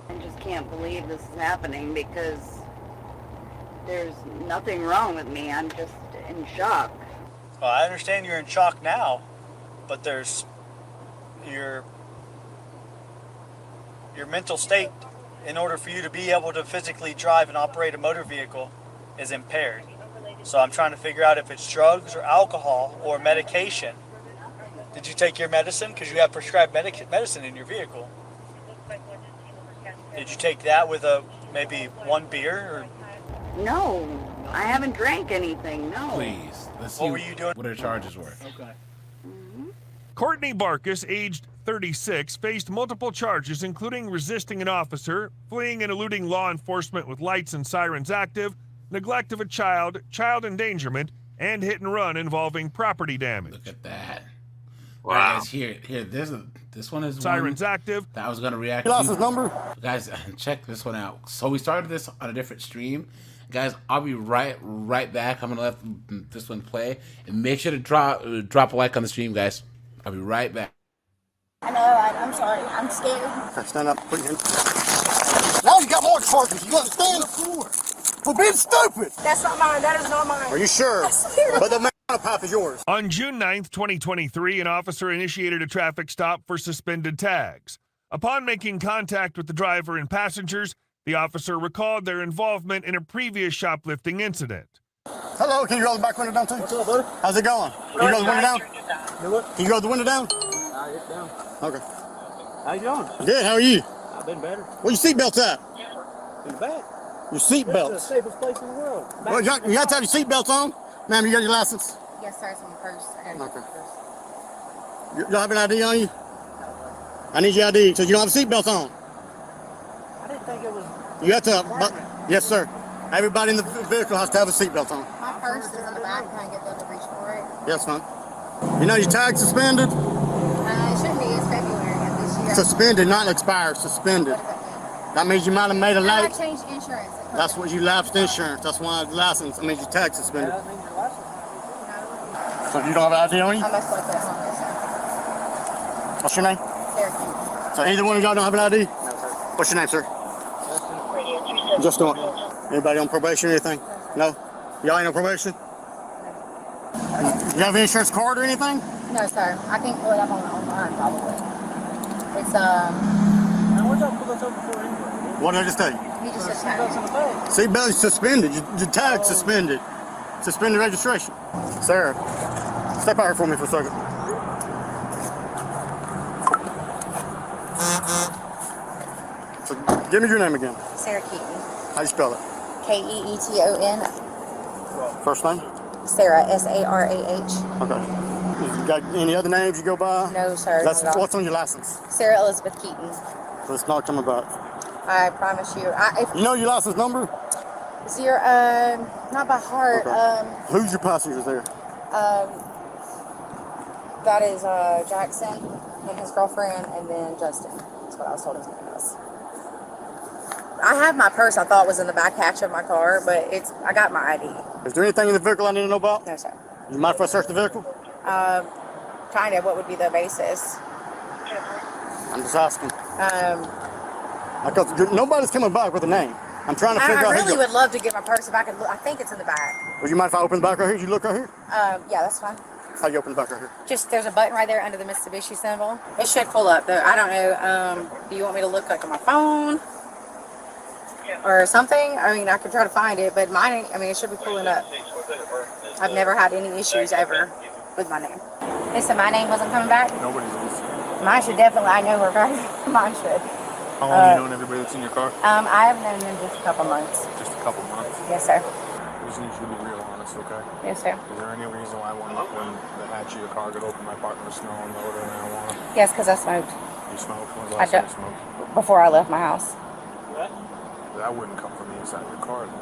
I just can't believe this is happening because there's nothing wrong with me. I'm just in shock. Well, I understand you're in shock now, but there's your mental state, in order for you to be able to physically drive and operate a motor vehicle, is impaired. So I'm trying to figure out if it's drugs or alcohol or medication. Did you take your medicine? Because you have prescribed medicine in your vehicle. Did you take that with maybe one beer? Or? No, I haven't drank anything, no. Please, let's see What were you doing? what her charges were. Okay. Courtney Barkus, aged 36, faced multiple charges, including resisting an officer, fleeing and eluding law enforcement with lights and sirens active, neglect of a child, child endangerment, and hit and run involving property damage. Look at that. Wow. All right, guys, here. This one is Sirens one active. that I was gonna react He lost to. his number. Guys, check this one out. So we started this on a different stream. Guys, I'll be right back. I'm gonna let this one play, and make sure to drop a like on the stream, guys. I'll be right back. I know, I'm sorry. I'm scared. Okay, stand up. Put your hand. Now you got more charges. You understand? For being stupid. That's not mine. That is not mine. Are you sure? But the amount path is yours. On June 9th, 2023, an officer initiated a traffic stop for suspended tags. Upon making contact with the driver and passengers, The officer recalled their involvement in a previous shoplifting incident. Hello, can you roll the back window down too? What's up, buddy? How's it going? Can you roll the window down? Can you roll the window down? It's down. Okay. How you doing? Good, how are you? I've been better. Where your seatbelts at? In the back. Your seatbelts? It's the safest place in the world. Well, you got to have your seatbelts on? Ma'am, you got your license? Yes, sir. It's in my purse. I got Okay. Y'all have an ID on you? I need your ID, so you don't have a seatbelt on. I didn't think it was. You have to, yes, sir. Everybody in the vehicle has to have a seatbelt on. My purse is in the back. Can I get them to reach for it? Yes, ma'am. You know your tag's suspended? It shouldn't be. It's February of this year. Suspended, not expired, suspended. That means you might have made a I late. changed insurance. That's what you lapsed insurance. That's why the license, I mean your tag suspended. So you don't have an ID on you? I must like that. What's your name? Cherokee. So either one of y'all don't have an ID? No, sir. What's your name, sir? Just doing. Anybody on probation or anything? No? Y'all ain't on probation? You have an insurance card or anything? No, sir. I can pull it up online probably. It's Now, where'd y'all pull this up before anyway? What did I just tell you? He just said Seatbelts in the back. Seatbelt is suspended. Your tag's suspended. Suspended registration. Sarah, step out here for me for a second. So give me your name again. Sarah Keaton. How you spell it? Keeton. First name? Sarah, Sarah. Okay. You got any other names you go by? No, sir. That's not at all. what's on your license. Sarah Elizabeth Keaton. So it's not coming back. I promise you. You know your license number? Not by heart. Okay. Who's your passengers there? That is Jackson and his girlfriend, and then Justin. That's what I was told his name was. I have my purse. I thought was in the back hatch of my car, but I got my ID. Is there anything in the vehicle I need to know about? No, sir. You mind if I search the vehicle? Kind of. What would be the basis? I'm just asking. Because nobody's coming back with a name. I'm trying to figure out. I really would love to get my purse if I could. I think it's in the back. Would you mind if I open the back right here? You look right here? Yeah, that's fine. How you open the back right here? Just there's a button right there under the Mitsubishi symbol. It should pull up though. I don't know. Do you want me to look like on my phone or something? I mean, I could try to find it, but mine. I mean, it should be pulling up. I've never had any issues ever with my name. They said my name wasn't coming back. Nobody's is. Mine should definitely. I know where mine should. How long have you known everybody that's in your car? I have known them just a couple months. Just a couple months? Yes, sir. We just need you to be real honest, okay? Yes, sir. Is there any reason why when the hatch of your car got open, my partner was smelling the odor of marijuana? Yes, because I smoked. You smoked? When was the last time you smoked? Before I left my house. That wouldn't come from the inside of your car, then.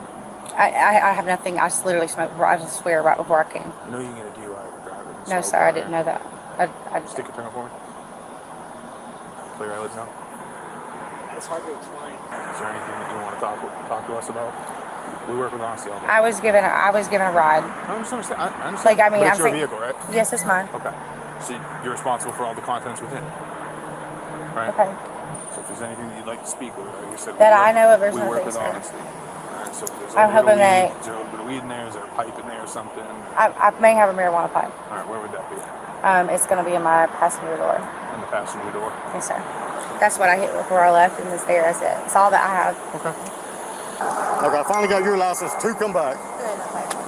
I have nothing. I just literally smoked. I just swear right before I came. You know you can get a DUI for driving. No, sir. I didn't know that. I just. Stick your finger for me. Play your eyelids now. It's hard to explain. Is there anything that you want to talk to us about? We work with honesty all day. I was given a ride. I understand. I understand. Like, I mean, but it's I'm your saying, vehicle, right? Yes, it's mine. Okay. So you're responsible for all the contents within, right? Okay. So if there's anything that you'd like to speak with, like you said, That I know of, there's we work nothing, with sir. honesty. All right. So if there's I'm hoping that. is there a little bit of weed in there? Is there a pipe in there or something? I may have a marijuana pipe. All right. Where would that be? It's going to be in my passenger door. In the passenger door. Yes, sir. That's what I hit before I left, and it's there. That's it. It's all that I have. Okay. Okay, I finally got your license to come back,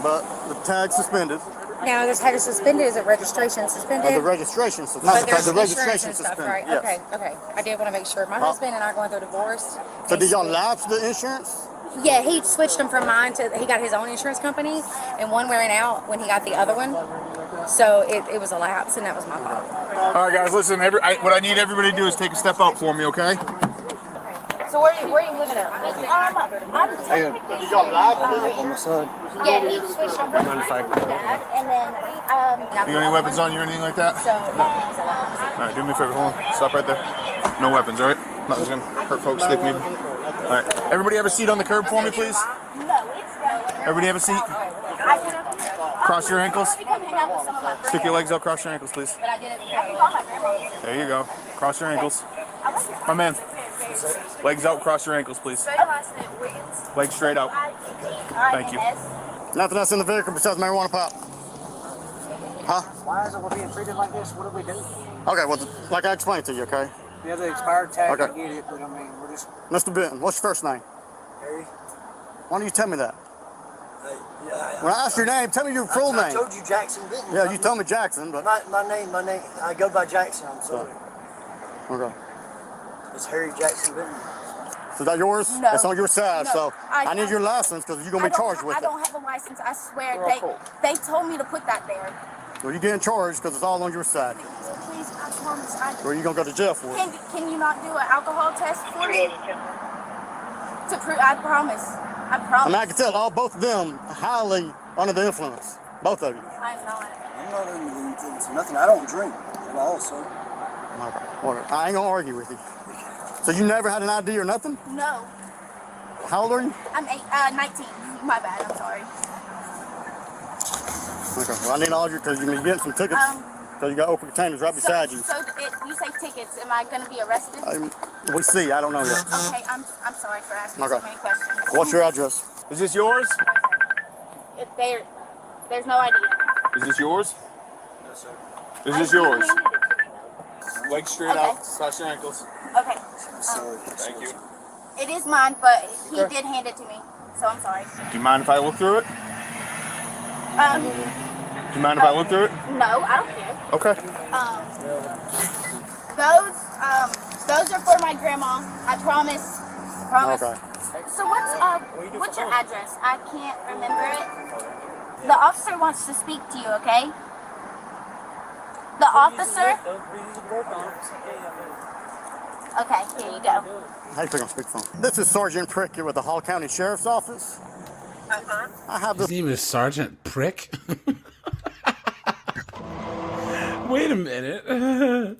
but the tag's suspended. Now, this tag is suspended. Is it registration suspended? The registration suspended. But Not there's the insurance registration and stuff, suspended. right? Yes. Okay. I did want to make sure. My husband and I are going through a divorce. So did y'all lapse the insurance? Yeah, he switched them from mine to, he got his own insurance company, and one ran out when he got the other one. So it was a lapse, and that was my fault. All right, guys, listen. What I need everybody to do is take a step out for me, okay? So where are you living at? I'm You got live on the side. Yeah, he switched them from mine to that, and then You got any weapons on you or anything like that? So, All right, do me a favor. Hold on. Stop right there. No weapons, all right? Nothing's going to hurt folks. Stick me. All right. Everybody have a seat on the curb for me, please. Everybody have a seat. Cross your ankles. Stick your legs out. Cross your ankles, please. There you go. Cross your ankles. My man. Legs out. Cross your ankles, please. Legs straight out. Thank you. Nothing else in the vehicle besides marijuana pop. Huh? Why is it we're being treated like this? What do we do? Okay, well, like I explained to you, okay? Yeah, the expired tag, Okay. I get it, but I mean, we're just... Mr. Benton, what's your first name? Harry. Why don't you tell me that? When I asked your name, tell me your full name. I told you Jackson Benton. Yeah, you told me Jackson, but... My name, I go by Jackson, I'm sorry. Okay. It's Harry Jackson Benton. So is that yours? No. It's on your side, No. so I need your license because you're going to be charged with I it. don't have a license, I swear. You're all cool. They told me to put that there. Well, you're getting charged because it's all on your side. Please, I promise. Or you're going to go to jail for it. Can you not do an alcohol test for me? To prove, I promise. I promise. I mean, I can tell both of them highly under the influence. Both of you. I'm not. I'm not under the influence of nothing. I don't drink at all, so. Okay. Well, I ain't going to argue with you. So you never had an ID or nothing? No. How old are you? I'm 19. My bad, I'm sorry. Okay. Well, I need all your, because you're going to be getting some tickets. Because you got open containers right beside you. So you say tickets. Am I going to be arrested? We see. I don't know yet. Okay, I'm sorry for asking so many questions. What's your address? Is this yours? There's no idea. Is this yours? No, sir. Is this yours? Legs straight out, cross your ankles. Okay. Sorry. Thank you. It is mine, but he did hand it to me, so I'm sorry. Do you mind if I look through it? Do you mind if I look through it? No, I don't care. Okay. Those are for my grandma. I promise. Promise. Okay. So what's your address? I can't remember it. The officer wants to speak to you, okay? The officer? Okay, here you go. How you pick on speakerphone? This is Sergeant Prickett with the Hall County Sheriff's Office. I have this. His name is Sergeant Prick. Wait a minute.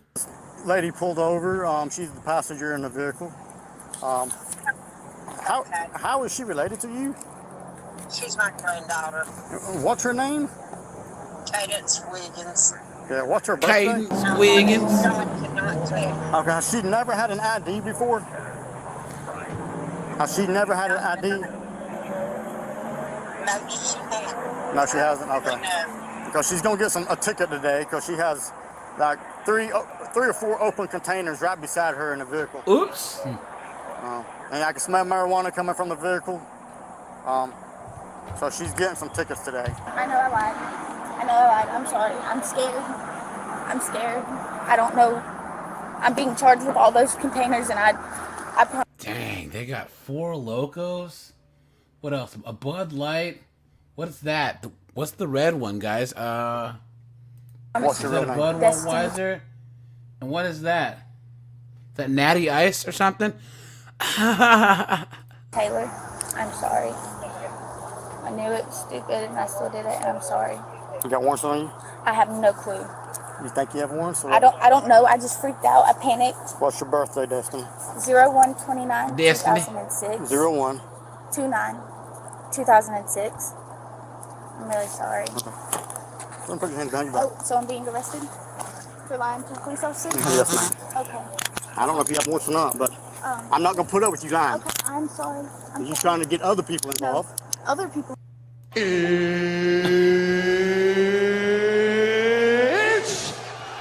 Lady pulled over. She's the passenger in the vehicle. How is she related to you? She's my granddaughter. What's her name? Cadence Wiggins. Yeah, what's her birthday? Cadence Wiggins. Okay, has she never had an ID before? Has she never had an ID? No, she hasn't. No, she hasn't? Okay. No. Because she's going to get a ticket today because she has like three or four open containers right beside her in the vehicle. Oops. And I can smell marijuana coming from the vehicle. So she's getting some tickets today. I know I lied. I'm sorry. I'm scared. I don't know. I'm being charged with all those containers, and I Dang, they got 4 Locos. What else? A Bud Light. What is that? What's the red one, guys? What's the red one? Budweiser. And what is that? Is that Natty Ice or something? Taylor, I'm sorry. I knew it was stupid, and I still did it, and I'm sorry. You got warrants on you? I have no clue. You think you have warrants? I don't know. I just freaked out. I panicked. What's your birthday, Destiny? 01/29 Destiny. 2006. 01. 29 2006. I'm really sorry. Okay. Don't put your hands behind your back. Oh, so I'm being arrested for lying to a police officer? Yes, ma'am. Okay. I don't know if you have warrants or not, but I'm not going to put up with you lying. Okay, I'm sorry. You're trying to get other people involved. Other people. It's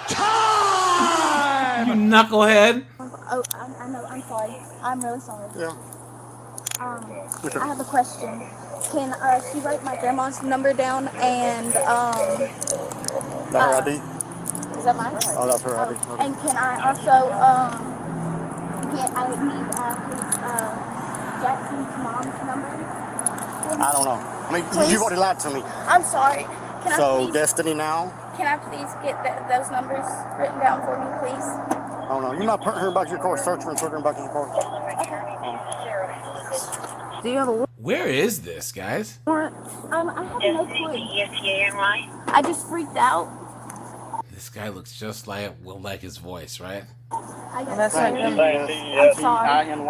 time! You knucklehead. Oh, I know. I'm sorry. I'm really sorry. Yeah. I have a question. Can she write my grandma's number down and That's her ID? Is that mine? Oh, that's her ID. Okay. And can I also Jackson's mom's number? I don't know. I mean, Please? you've already lied to me. I'm sorry. Can So, I please, Destiny now? can I please get those numbers written down for me, please? Oh, no. You're not putting her back to your car. Search her and put her back in your car. Do you have a Where is this, guys? warrant? I have no clue. I just freaked out. This guy looks just like his voice, right? I got That's scared. right. I'm sorry. I'm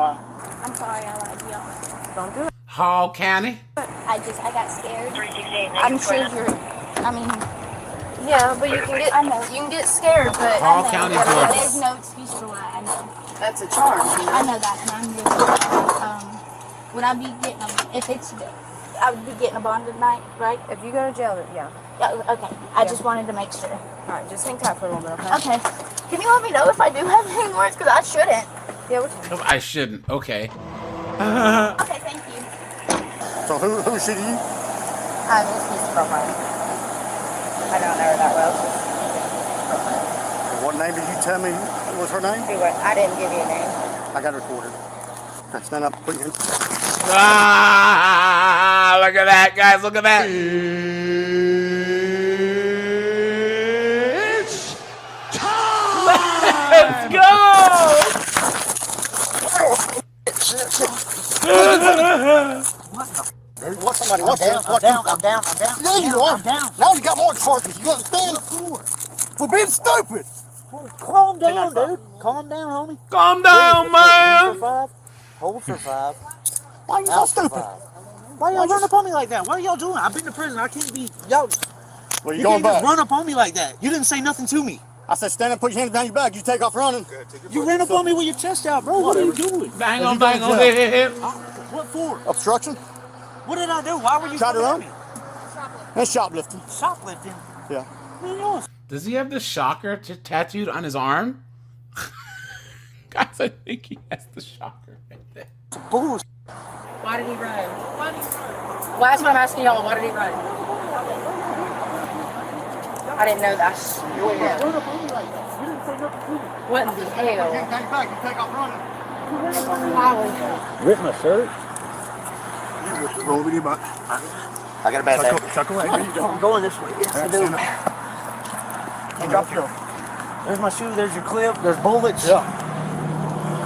sorry I lied to y'all. Don't do it. Hall County. I got scared. I'm sure Yeah, but you can get scared, but Hall County, Georgia. There's no excuse for why. I know. that's a charge. I know that, and I'm really, would I be getting I would be getting a bond tonight, right? If you go to jail, yeah. Yeah, okay. I just wanted to make sure. All right, just hang tight for a little bit, okay? Okay. Can you let me know if I do have any warrants? Because I shouldn't. Yeah, we're I shouldn't. Okay. Okay, thank you. Who's she to you? I'm just his girlfriend. I don't know her that well. What name did you tell me was her name? I didn't give you a name. I got it recorded. Okay, stand up, put your hands. Ah, look at that, guys. Look at that. It's time! Let's go! What somebody? What down? I'm down. Yeah, you are. Now you got more charges. You understand? For being stupid. Calm down, dude. Calm down, homie. Calm down, man. Hold for 5. Why are you so stupid? Why y'all run up on me like that? What are y'all doing? I've been to prison. I can't be y'all. Well, You can't just run up on me like that. You didn't say nothing to me. I said stand up, put your hands behind your back. You take off running. You ran up on me with your chest out, bro. What are you doing? Bang on, hit him. What for? Obstruction. What did I do? Why were you Try to coming at run. me? And shoplifting. Shoplifting? Yeah. What are you doing? Does he have the shocker tattooed on his arm? Guys, I think he has the shocker right there. Bullshit. Why did he run? Well, that's what I'm asking y'all. Why did he run? I didn't know that. What in the hell? You take back. You take off running. Rip my shirt? Roll over your butt. I got a bad habit. Tuck away. I'm going this way. Yes, I do. Hey, drop your. There's my shoe. There's your clip. There's bullets. Yeah.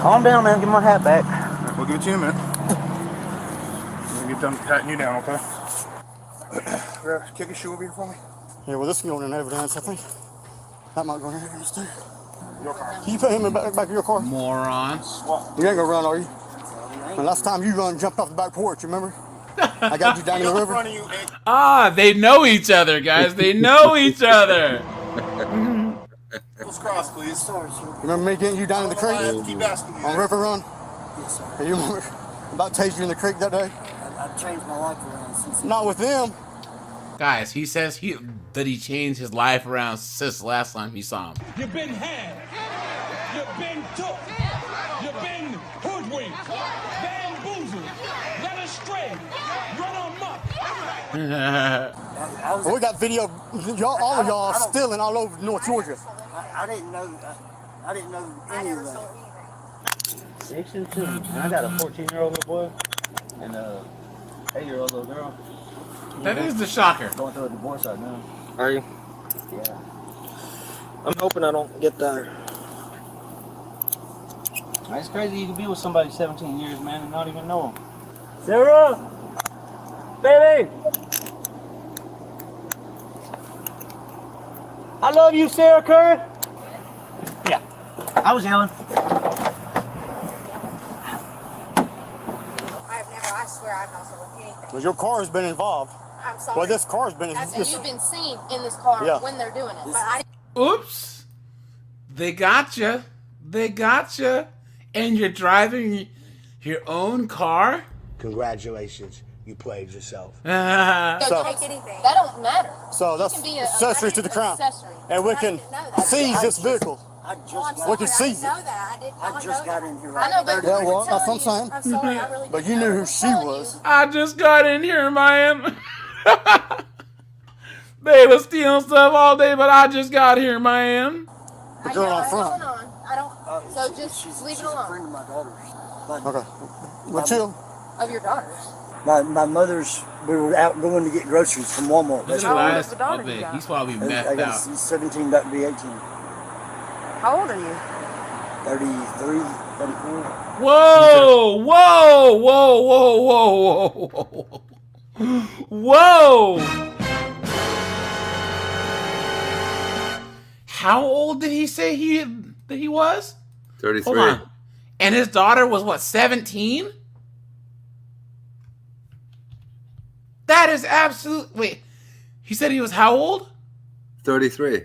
Calm down, man. Give my hat back. Right, we'll give it to you in a minute. We'll get done patting you down, okay? Kick your shoe over here for me. Yeah, well, this can go in evidence, I think. That might go in evidence, too. Can you put him in the back of your car? Moron. You ain't gonna run, are you? The last time you run, jumped off the back porch, remember? I got you down in the river. Ah, they know each other, guys. They know each other. Let's cross, please. Sorry, sir. Remember me getting you down in the creek? Keep asking you. On River Run? Yes, sir. Hey, you remember about tasing you in the creek that day? I've changed my life around since. Not with them. Guys, he says that he changed his life around since the last time he saw him. You've been had. You've been took. You've been hoodwinked. Bamboozled. Led astray. Run amok. Well, we got video, all of y'all stealing all over North Georgia. I didn't know. I didn't know any of that. 6 and 2. And I got a 14-year-old little boy and a 8-year-old little girl. That is the shocker. Going through a divorce right now. Are you? Yeah. I'm hoping I don't get there. It's crazy you can be with somebody 17 years, man, and not even know them. Sarah! Baby! I love you, Sarah Curry! Yeah. I was yelling. I swear I've not sold anything. Well, your car has been involved. I'm sorry. Well, this car's been And you've been seen in this car when they're doing it. But I Oops. They gotcha. They gotcha. And you're driving your own car? Congratulations. You played yourself. don't take anything. That don't matter. So that's be accessory to the crime. And we can seize this vehicle. We can seize it. I just got in here. I know, but Yeah, well, that's what I'm saying. I'm sorry, I really But you knew who she was. I just got in here, man. They was stealing stuff all day, but I just got here, man. The girl on front. I don't. So just leave it alone. A friend of my daughter's. Okay. Well, chill. Of your daughters. My mother's. We were out going to get groceries from Walmart. Look at the eyes of it. He's probably messed I got out. 17, about to be 18. How old are you? 33, 34. Whoa! Whoa! Whoa! Whoa! Whoa! Whoa! Whoa! How old did he say that he was? 33. Hold on. And his daughter was what, 17? That is absolute. Wait, he said he was how old? 33.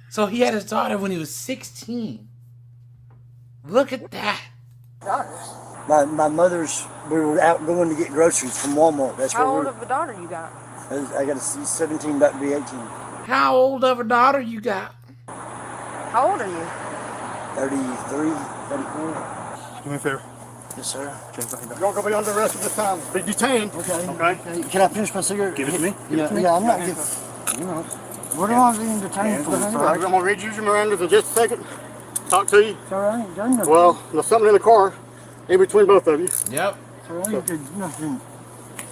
So he had his daughter when he was 16. Look at that. Daughters. My mother's. We were out going to get groceries from Walmart. That's How where old we of a daughter you got? I got a 17, about to be 18. How old of a daughter you got? How old are you? 33, 34. Do me a favor. Yes, sir. You're going to be under arrest at this time. Be detained. Okay. Can I finish my cigarette? Give it to me. Yeah, I'm not getting. You know. What am I being detained for? I'm going to read you your Miranda's in just a second. Talk to you. Sir, I ain't done nothing. Well, there's something in the car in between both of you. Yep. Sir, I ain't did nothing.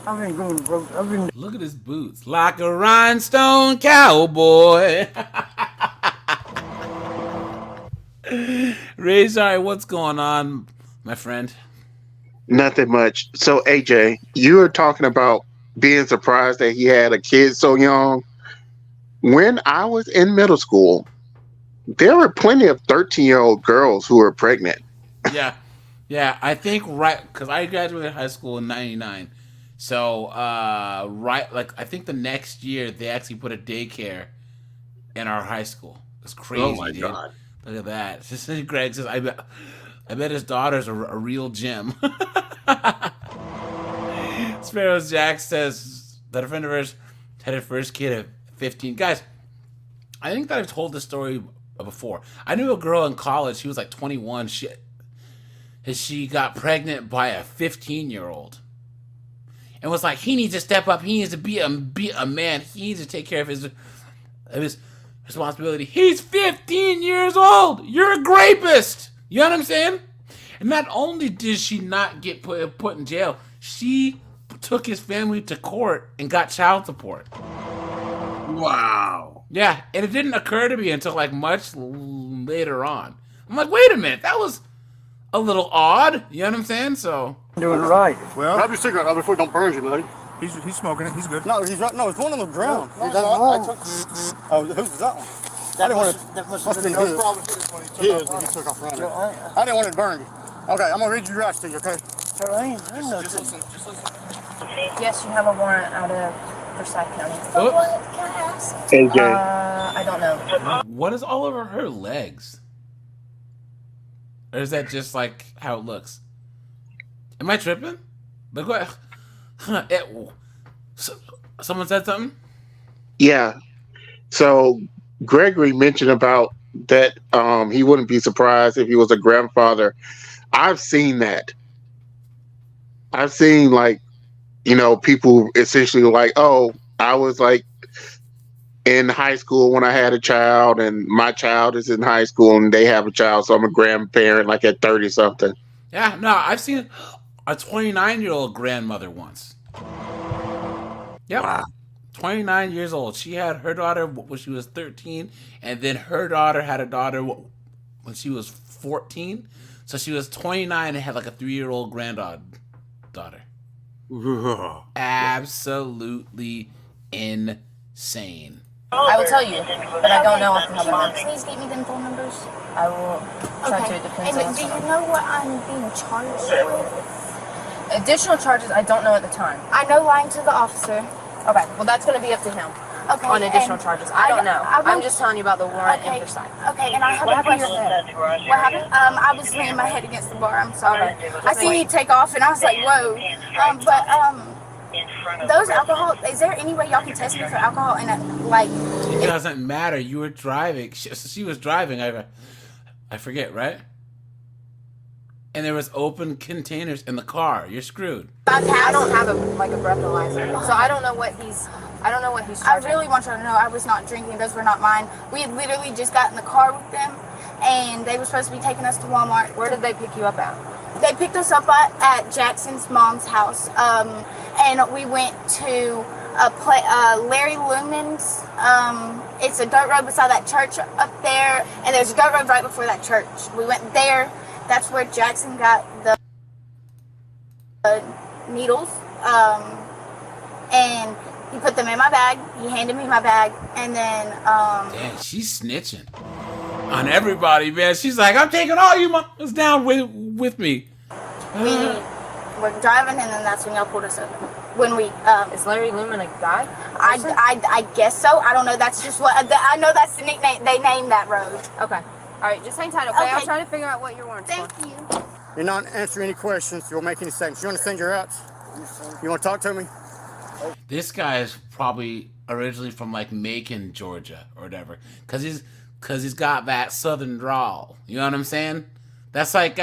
I've been going broke. I've been. Look at his boots. Like a rhinestone cowboy. Ray, sorry, what's going on, my friend? Nothing much. So, AJ, you were talking about being surprised that he had a kid so young. When I was in middle school, there were plenty of 13-year-old girls who were pregnant. Yeah. Yeah, I think because I graduated high school in 99. So, I think the next year they actually put a daycare in our high school. It's crazy. Oh my dude. God. Look at that. Greg says, I bet his daughter's a real gem. Sparrows Jack says that a friend of hers had her first kid at 15. Guys, I think that I've told this story before. I knew a girl in college. She was like 21. She got pregnant by a 15-year-old. And was like, he needs to step up. He needs to be a man. He needs to take care of his responsibility. He's 15 years old. You're a rapist. You know what I'm saying? And not only did she not get put in jail, she took his family to court and got child support. Wow. Yeah, and it didn't occur to me until like much later on. I'm like, wait a minute, that was a little odd. You know what I'm saying? So doing it right. Well, grab your cigarette out before it don't burn you, buddy. He's smoking it. He's good. No, he's not. No, it's one on the ground. No, I took. Oh, whose was that one? I didn't want it. That must Must have have been been his. his. He took off running. I didn't want it burned. Okay, I'm gonna read you rights to you. Okay. Sir, I ain't done nothing. Just listen. Yes, you have a warrant out of Forsyth County. Oops. AJ. I don't know. What is all over her legs? Or is that just like how it looks? Am I tripping? Like what? Someone said something? Yeah. So Gregory mentioned about that he wouldn't be surprised if he was a grandfather. I've seen that. I've seen people essentially like, oh, I was like in high school when I had a child and my child is in high school and they have a child. So I'm a grandparent like at 30 something. Yeah, no, I've seen a 29-year-old grandmother once. Yep. Wow. 29 years old. She had her daughter when she was 13, and then her daughter had a daughter when she was 14. So she was 29 and had like a 3-year-old granddaughter. Absolutely insane. I will tell you, but I don't know off the top of my head. Please give me them phone numbers. I will try to. It depends on And do you know what I'm being charged with? Additional charges, I don't know at the time. I know lying to the officer. Okay, well that's going to be up to him. Okay. On additional charges. I don't know. I'm won't- just telling you about the warrant Okay. in Forsyth. Okay, and I have What a happened to question. your head? What happened? I was leaning my head against the bar. I'm sorry. Okay. I seen you take off, and I was like, whoa. Those alcohol. Is there any way y'all can test me for alcohol? And It doesn't matter. You were driving. She was driving. I forget, right? And there was open containers in the car. You're screwed. I don't have a breathalyzer, so I don't know what he's. I don't know what he's I charging. really want you to know I was not drinking. Those were not mine. We had literally just got in the car with them, and they were supposed to be taking us to Walmart. Where did they pick you up at? They picked us up at Jackson's mom's house, and we went to Larry Lumen's. It's a dirt road beside that church up there, and there's a dirt road right before that church. We went there. That's where Jackson got the needles, and he put them in my bag. He handed me my bag, and then Damn, she's snitching on everybody, man. She's like, I'm taking all you mothers down with me. we were driving, and then that's when y'all pulled us over. When we Is Larry Lumen a guy? I guess so. I don't know. That's just what I know. That's the nickname they named that road. Okay. All right, just hang tight, okay? I'm trying to figure out what your warrant's for. Thank you. You're not answering any questions. You won't make any statements. You want to send your outs? You want to talk to me? This guy is probably originally from like Macon, Georgia, or whatever, cause he's got that southern drawl. You know what I'm saying? That's like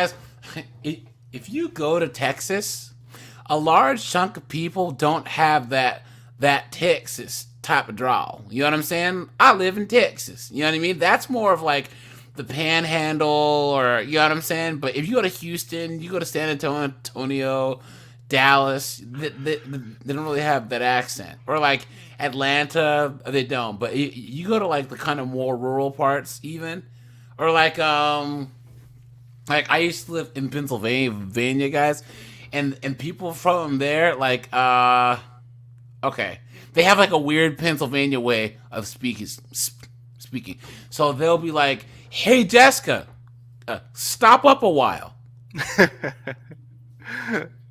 if you go to Texas, a large chunk of people don't have that Texas type of drawl. You know what I'm saying? I live in Texas. You know what I mean? That's more of like the Panhandle, or you know what I'm saying. But if you go to Houston, you go to San Antonio, Dallas, they don't really have that accent. Or like Atlanta, they don't. But you go to like the kind of more rural parts, even, or like I used to live in Pennsylvania, guys, and people from there, like okay, they have like a weird Pennsylvania way of speaking. So they'll be like, "Hey, Jessica, stop up a while."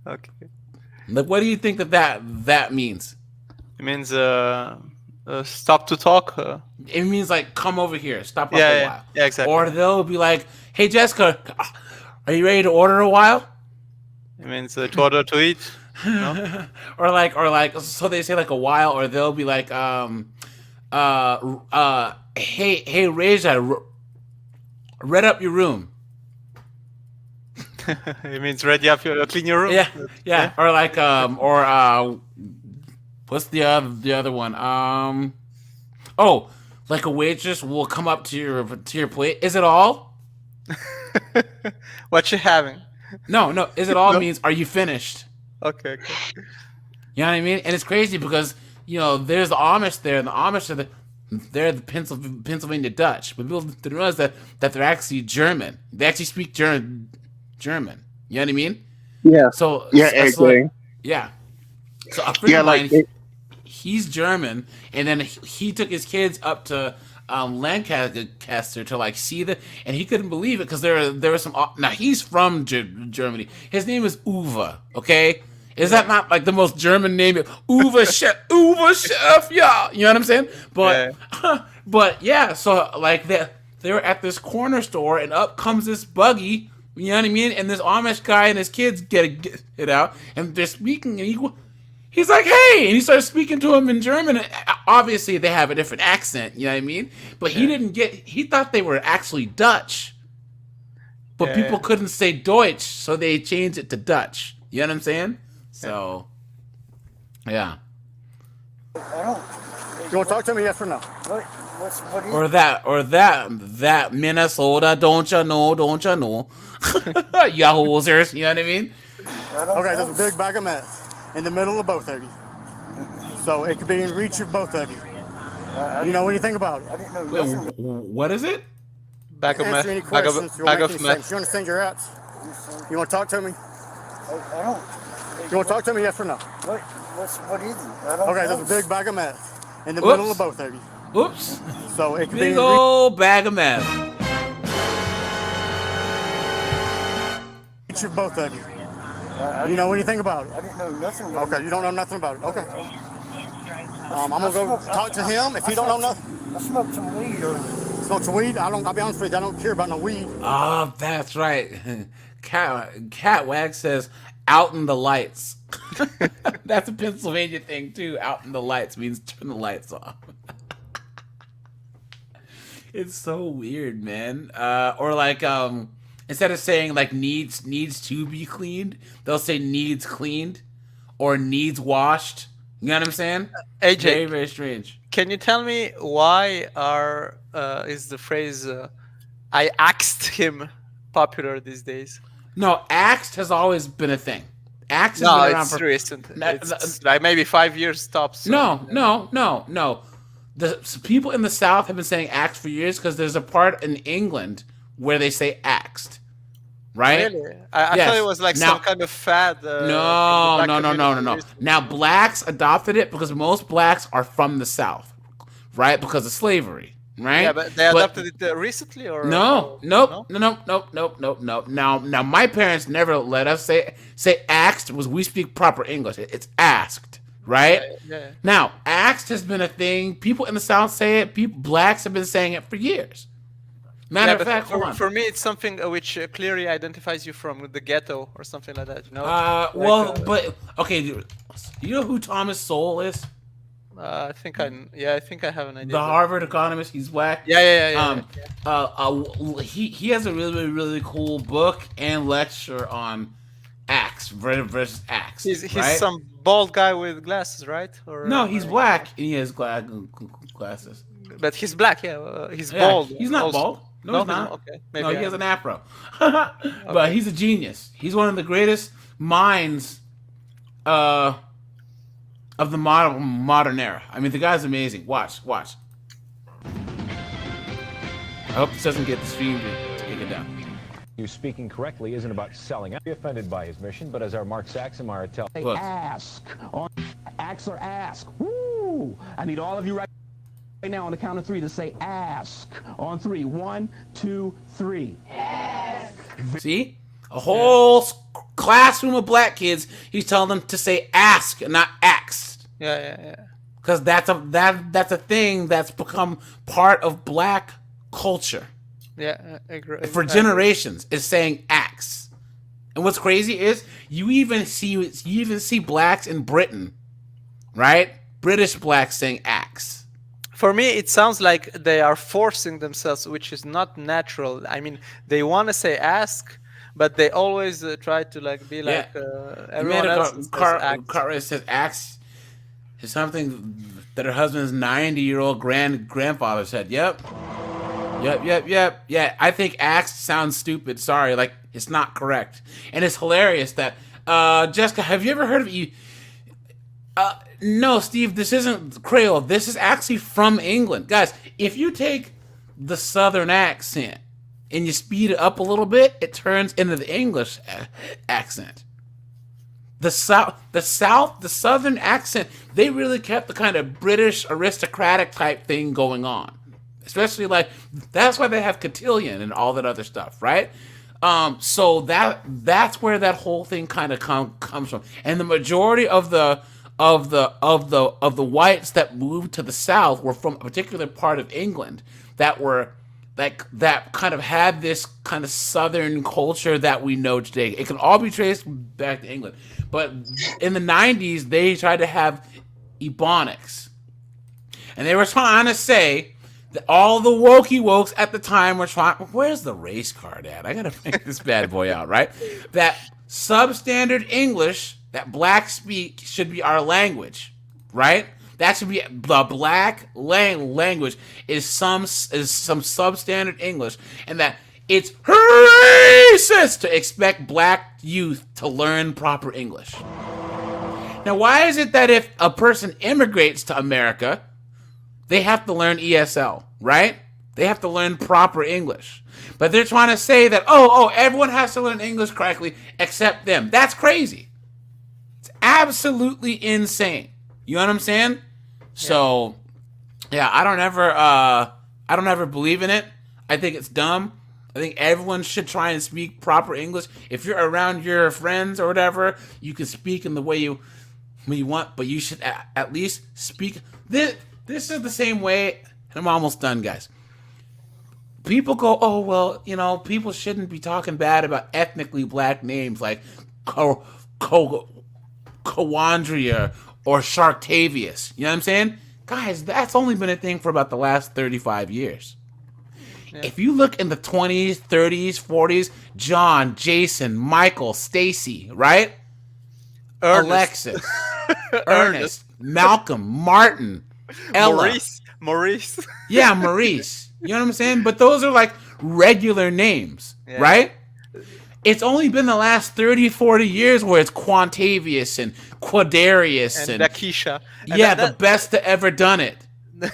Okay. Like, what do you think that means? It means stop to talk. It means like, come over here, stop up Yeah, a yeah. while. Yeah, exactly. Or they'll be like, "Hey, Jessica, are you ready to order a while?" It means to order to eat. No? or like, so they say like a while, or they'll be like, hey, Reza, red up your room. It means ready up clean your room. Yeah. Or like, what's the other one? Oh, like a waitress will come up to your plate. Is it all? What you having? No. Is it all No? means, are you finished? Okay. You know what I mean? And it's crazy because, you know, there's the Amish there, and the Amish are they're the Pennsylvania Dutch. But people didn't realize that they're actually German. They actually speak German. You know what I mean? Yeah. So AJ. yeah. So a friend of mine, he's German, and then he took his kids up to Lancaster to like see and he couldn't believe it because there were some. Now he's from Germany. His name is Uwe. Okay, is that not like the most German name? Uwe Chef, yeah. You know what I'm saying? But but yeah. So like they were at this corner store, and up comes this buggy. You know what I mean? And this Amish guy and his kids get it out, and they're speaking, and he's like, "Hey!" And he starts speaking to him in German. And obviously, they have a different accent. You know what I mean? But he didn't get. He thought they were actually Dutch, but people couldn't say Deutsch, so they changed it to Dutch. You know what I'm saying? So, yeah. You want to talk to me? Yes or no? What is Or that Minnesota, don't you know? You hosers, you know what I mean? Okay, there's a big bag of meth in the middle of both of you. So it could be in reach of both of you. You know anything about it? I didn't know nothing. Wait, what is it? Bag of Answer meth. any Bag questions. of meth. You understand your outs? You want to talk to me? I don't. You want to talk to me? Yes or no? What is it? Okay, there's a big bag of meth in the middle of both of you. Oops. So it could Big be old bag of meth. Reach of both of you. You know anything about it? I didn't know nothing about it. Okay, you don't know nothing about it. Okay. I'm gonna go talk to him. If he don't know nothing, I smoked some weed. Smoked some weed? I'll be honest with you, I don't care about no weed. Oh, that's right. Cat Wag says, "Out in the lights." That's a Pennsylvania thing too. Out in the lights means turn the lights off. It's so weird, man. Or like instead of saying like needs to be cleaned, they'll say needs cleaned or needs washed. You know what I'm saying? AJ, very, very strange. Can you tell me why is the phrase "I axed him" popular these days? No, axed has always been a thing. Axed has No, been around it's for recent. It's like maybe 5 years tops. No. The people in the South have been saying axed for years because there's a part in England where they say axed, right? Really? I thought it was like some kind of fad. No. Now blacks adopted it because most blacks are from the South, right? Because of slavery, right? Yeah, but they adopted it recently, or Nope. Now my parents never let us say axed. Was we speak proper English? It's asked. Right? Yeah. Now, axed has been a thing. People in the South say it. Blacks have been saying it for years. Matter of fact, for me, it's something which clearly identifies you from the ghetto or something like that. You know? But okay, you know who Thomas Sowell is? I think I think I have an idea. The Harvard economist, he's black. Yeah. He has a really cool book and lecture on axe versus axe. He's right? some bald guy with glasses, right? Or No, he's black and he has glasses. But he's black, he's bald. He's not also. bald. No, he's not. Okay, no, he has an afro. But he's a genius. He's one of the greatest minds of the modern era. I mean, the guy's amazing. Watch. I hope this doesn't get the stream to take it down. You speaking correctly isn't about selling. I'd be offended by his mission, but as our Mark Saxemeyer tells Say ask. Ask or ask. Woo! I need all of you right now on the count of 3 to say ask. On 3. 1, 2, 3. Ask. See? A whole classroom of black kids, he's telling them to say ask, not asked. Yeah. Because that's a thing that's become part of black culture. Yeah, I agree. For generations, is saying axe. And what's crazy is you even see blacks in Britain, right? British blacks saying axe. For me, it sounds like they are forcing themselves, which is not natural. I mean, they want to say ask, but they always try to be like everyone else. Cartwright says axe is something that her husband's 90-year-old grandfather said. Yep. Yeah, I think axe sounds stupid. Sorry, it's not correct. And it's hilarious that Jessica, have you ever heard of no, Steve, this isn't Creole. This is actually from England. Guys, if you take the southern accent and you speed it up a little bit, it turns into the English accent. The southern accent, they really kept the kind of British aristocratic type thing going on. Especially that's why they have cotillion and all that other stuff, right? So that's where that whole thing kind of comes from. And the majority of the whites that moved to the South were from a particular part of England that were that kind of had this kind of Southern culture that we know today. It can all be traced back to England. But in the 90s, they tried to have Ebonics. And they were trying to say that all the wokes at the time were trying... Where's the race card at? I gotta figure this bad boy out, right? That substandard English that blacks speak should be our language, right? That should be the black language is some substandard English, and that it's racist to expect black youth to learn proper English. Now, why is it that if a person immigrates to America, they have to learn ESL, right? They have to learn proper English. But they're trying to say that, everyone has to learn English correctly except them. That's crazy. It's absolutely insane. You know what I'm saying? So, yeah, I don't ever believe in it. I think it's dumb. I think everyone should try and speak proper English. If you're around your friends or whatever, you can speak in the way you want, but you should at least speak. This is the same way, and I'm almost done, guys. People go, people shouldn't be talking bad about ethnically black names like Coandria or Sharktavius. You know what I'm saying? Guys, that's only been a thing for about the last 35 years. Yeah. If you look in the 20s, 30s, 40s, John, Jason, Michael, Stacy, right? Alexis, Ernest, Malcolm, Martin, Ella. Maurice. Yeah, Maurice. You know what I'm saying? But those are regular names, right? It's only been the last 30, 40 years where it's Quantavius and Quadarius and Nakisha. The best to ever done it.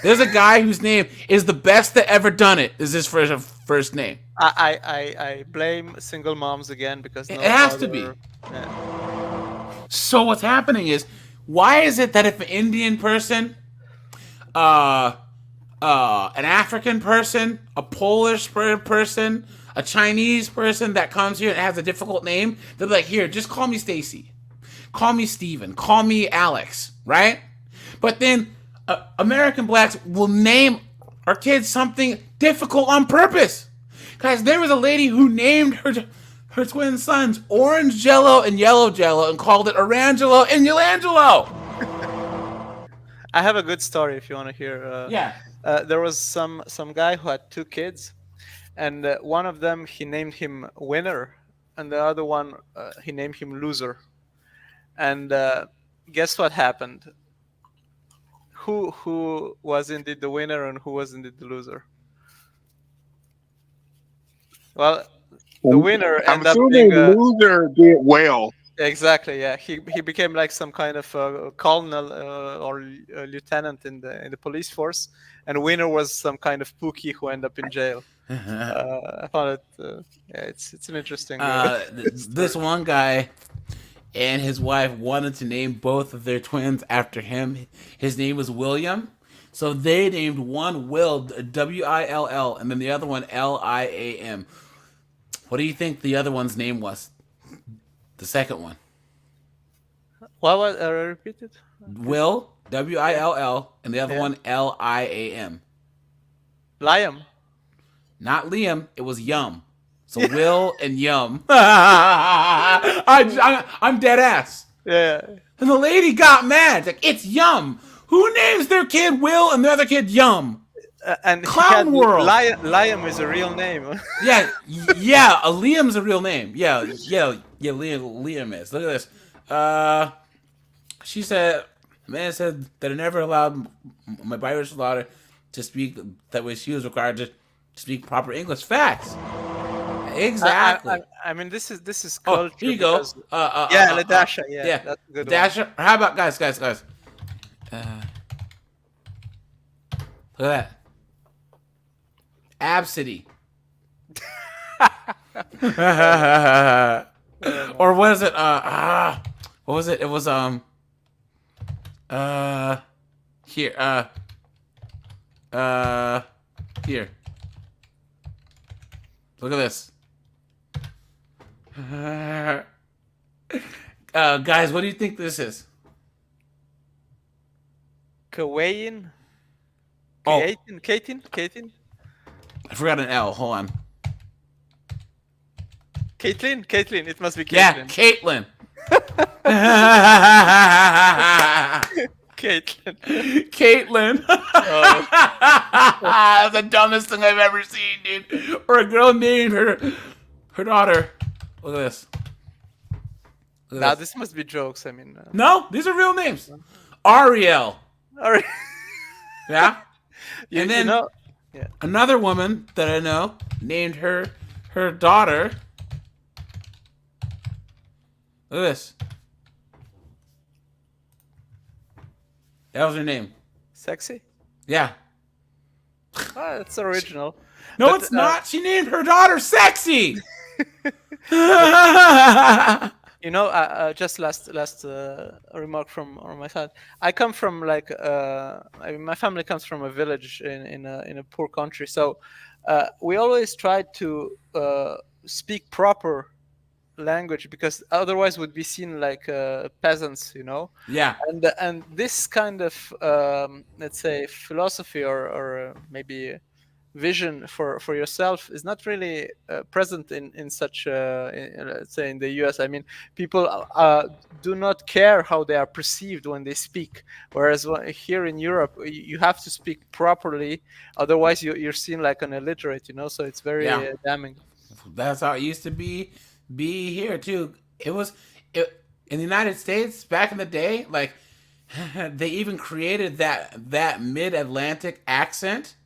There's a guy whose name is the best to ever done it. Is his first name? I blame single moms again because it has to be. Yeah. So what's happening is, why is it that if an Indian person, an African person, a Polish person, a Chinese person that comes here and has a difficult name, they're like, here, just call me Stacy. Call me Steven. Call me Alex, right? But then American blacks will name our kids something difficult on purpose. Guys, there was a lady who named her twin sons Orange Jello and Yellow Jello and called it Orangelo and Yolangelo. I have a good story if you want to hear. Yeah. There was some guy who had 2 kids, and one of them he named him Winner, and the other one he named him Loser. And guess what happened? Who was indeed the winner and who was indeed the loser? Well, the winner I'm ended up being assuming loser did well. exactly, yeah. He became like some kind of colonel or lieutenant in the police force, and winner was some kind of pookie who ended up in jail. I found it. Yeah, it's an interesting. This one guy and his wife wanted to name both of their twins after him. His name was William, so they named one Will, Will, and then the other one Liam. What do you think the other one's name was? The second one. What was repeat it? Will, Will, and the other one Liam. Liam. Not Liam. It was Yum. So Will and Yum. I'm dead ass. Yeah. And the lady got mad. Like, it's Yum. Who names their kid Will and the other kid Yum? And Clown World. Liam is a real name. yeah. Liam's a real name. Yeah. Liam is. Look at this. She said, man said that I never allowed my Irish daughter to speak that way. She was required to speak proper English. Facts. Exactly. I mean, this is culture. Here you go. Ladasha. Yeah, that's a good Dasha. one. How about guys? Look at that. Absidy. Or what is it? What was it? It was here. Here. Look at this. Guys, what do you think this is? Kawain? Katin? I forgot an L. Hold on. Caitlin? It must be Caitlin. Yeah, Caitlin. Caitlin. That's the dumbest thing I've ever seen, dude. Or a girl named her daughter. Look at this. Now this must be jokes. I mean, no, these are real names. Ariel. Yeah. And then another woman that I know named her daughter. Look at this. That was her name. Sexy? Yeah. Oh, it's original. No, it's not. She named her daughter Sexy. You know, just last remark from on my side. I come from like my family comes from a village in a poor country, so we always try to speak proper language because otherwise would be seen like peasants, you know. Yeah. And this kind of let's say philosophy or maybe vision for yourself is not really present in such let's say in the US. I mean, people do not care how they are perceived when they speak, whereas here in Europe you have to speak properly, otherwise you're seen like an illiterate, you know. So it's very damning. That's how it used to be here too. It was in the United States back in the day, like they even created that mid-Atlantic accent.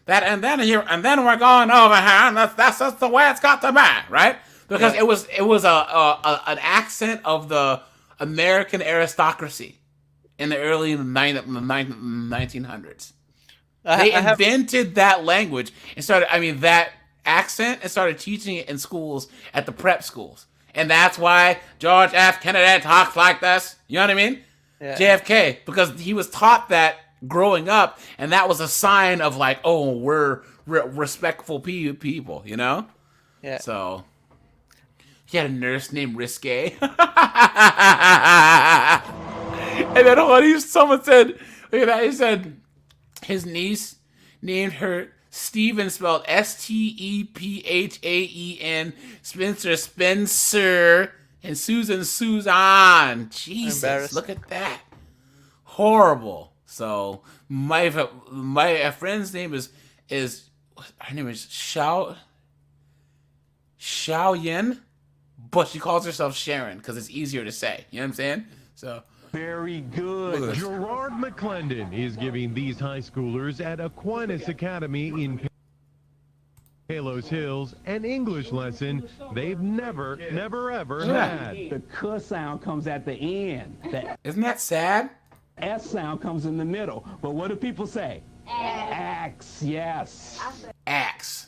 And then we're going over here, and that's just the way it's got to be, right? Because it was an accent of the American aristocracy in the early 1900s. They invented that language and that accent and started teaching it in schools at the prep schools. And that's why George F. Kennedy talks like this. You know what I mean? Yeah. JFK, because he was taught that growing up, and that was a sign of like, oh, we're respectful people, you know? Yeah. So he had a nurse named Risque. And then someone said, look at that, he said his niece named her Stephen, spelled Stephaen, Spencer, and Susan. Jesus, look at that. Horrible. So my friend's name is her name is Xiao Yin, but she calls herself Sharon because it's easier to say. You know what I'm saying? So very good. Gerard McClendon is giving these high schoolers at Aquinas Academy in Palos Hills an English lesson they've never ever had. The K sound comes at the end. Isn't that sad? S sound comes in the middle. But what do people say? Axe, yes. Axe.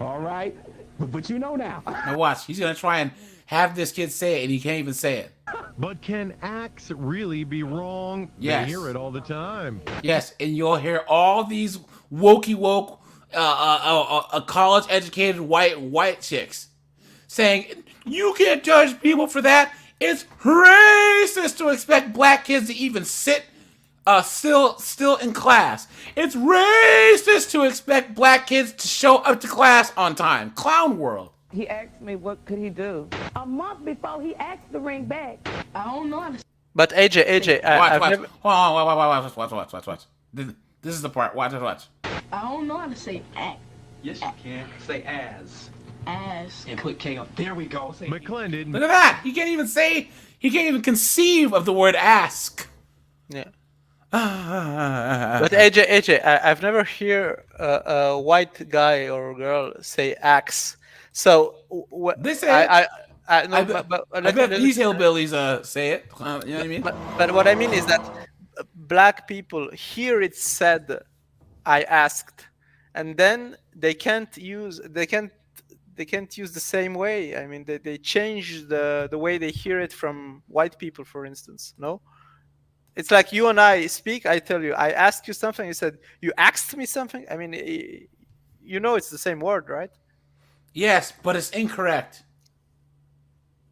All right. But you know now. Now watch. He's going to try and have this kid say it, and he can't even say it. But can axe really be wrong? Yes. They hear it all the time. Yes, and you'll hear all these woke, college-educated white chicks saying, you can't judge people for that. It's racist to expect black kids to even sit still in class. It's racist to expect black kids to show up to class on time. Clown world. He asked me what could he do. A month before he asked to ring back. I don't know. But AJ, Watch. This is the part. Watch. I don't know how to say act. Yes, you can. Say as. As. And put K on. There we go. Say McClendon. Look at that. He can't even conceive of the word ask. Yeah. But AJ, I've never hear a white guy or girl say axe. So they say I bet these hillbillies say it. You know what I mean? But what I mean is that black people hear it said, "I asked," and then they can't use the same way. I mean, they change the way they hear it from white people, for instance. No. It's like you and I speak. I tell you, I asked you something. You said, you asked me something. I mean, it's the same word, right? Yes, but it's incorrect.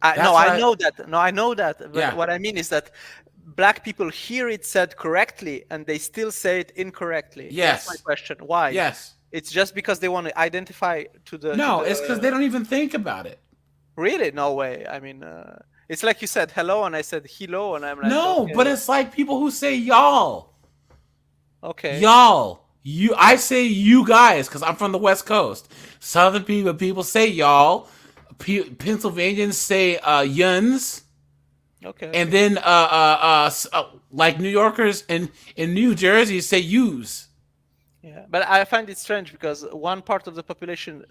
I know that. No, I know that. But yeah. What I mean is that black people hear it said correctly, and they still say it incorrectly. Yes. That's my question. Why? Yes. It's just because they want to identify to the... No, it's because they don't even think about it. Really? No way. I mean... it's like you said hello and I said hello and I'm like no, okay. But it's like people who say y'all. Okay. Y'all. I say you guys because I'm from the West Coast. Southern people say y'all. Pennsylvanians say yuns. Okay. And then like New Yorkers in New Jersey say yous. Yeah, but I find it strange because one part of the population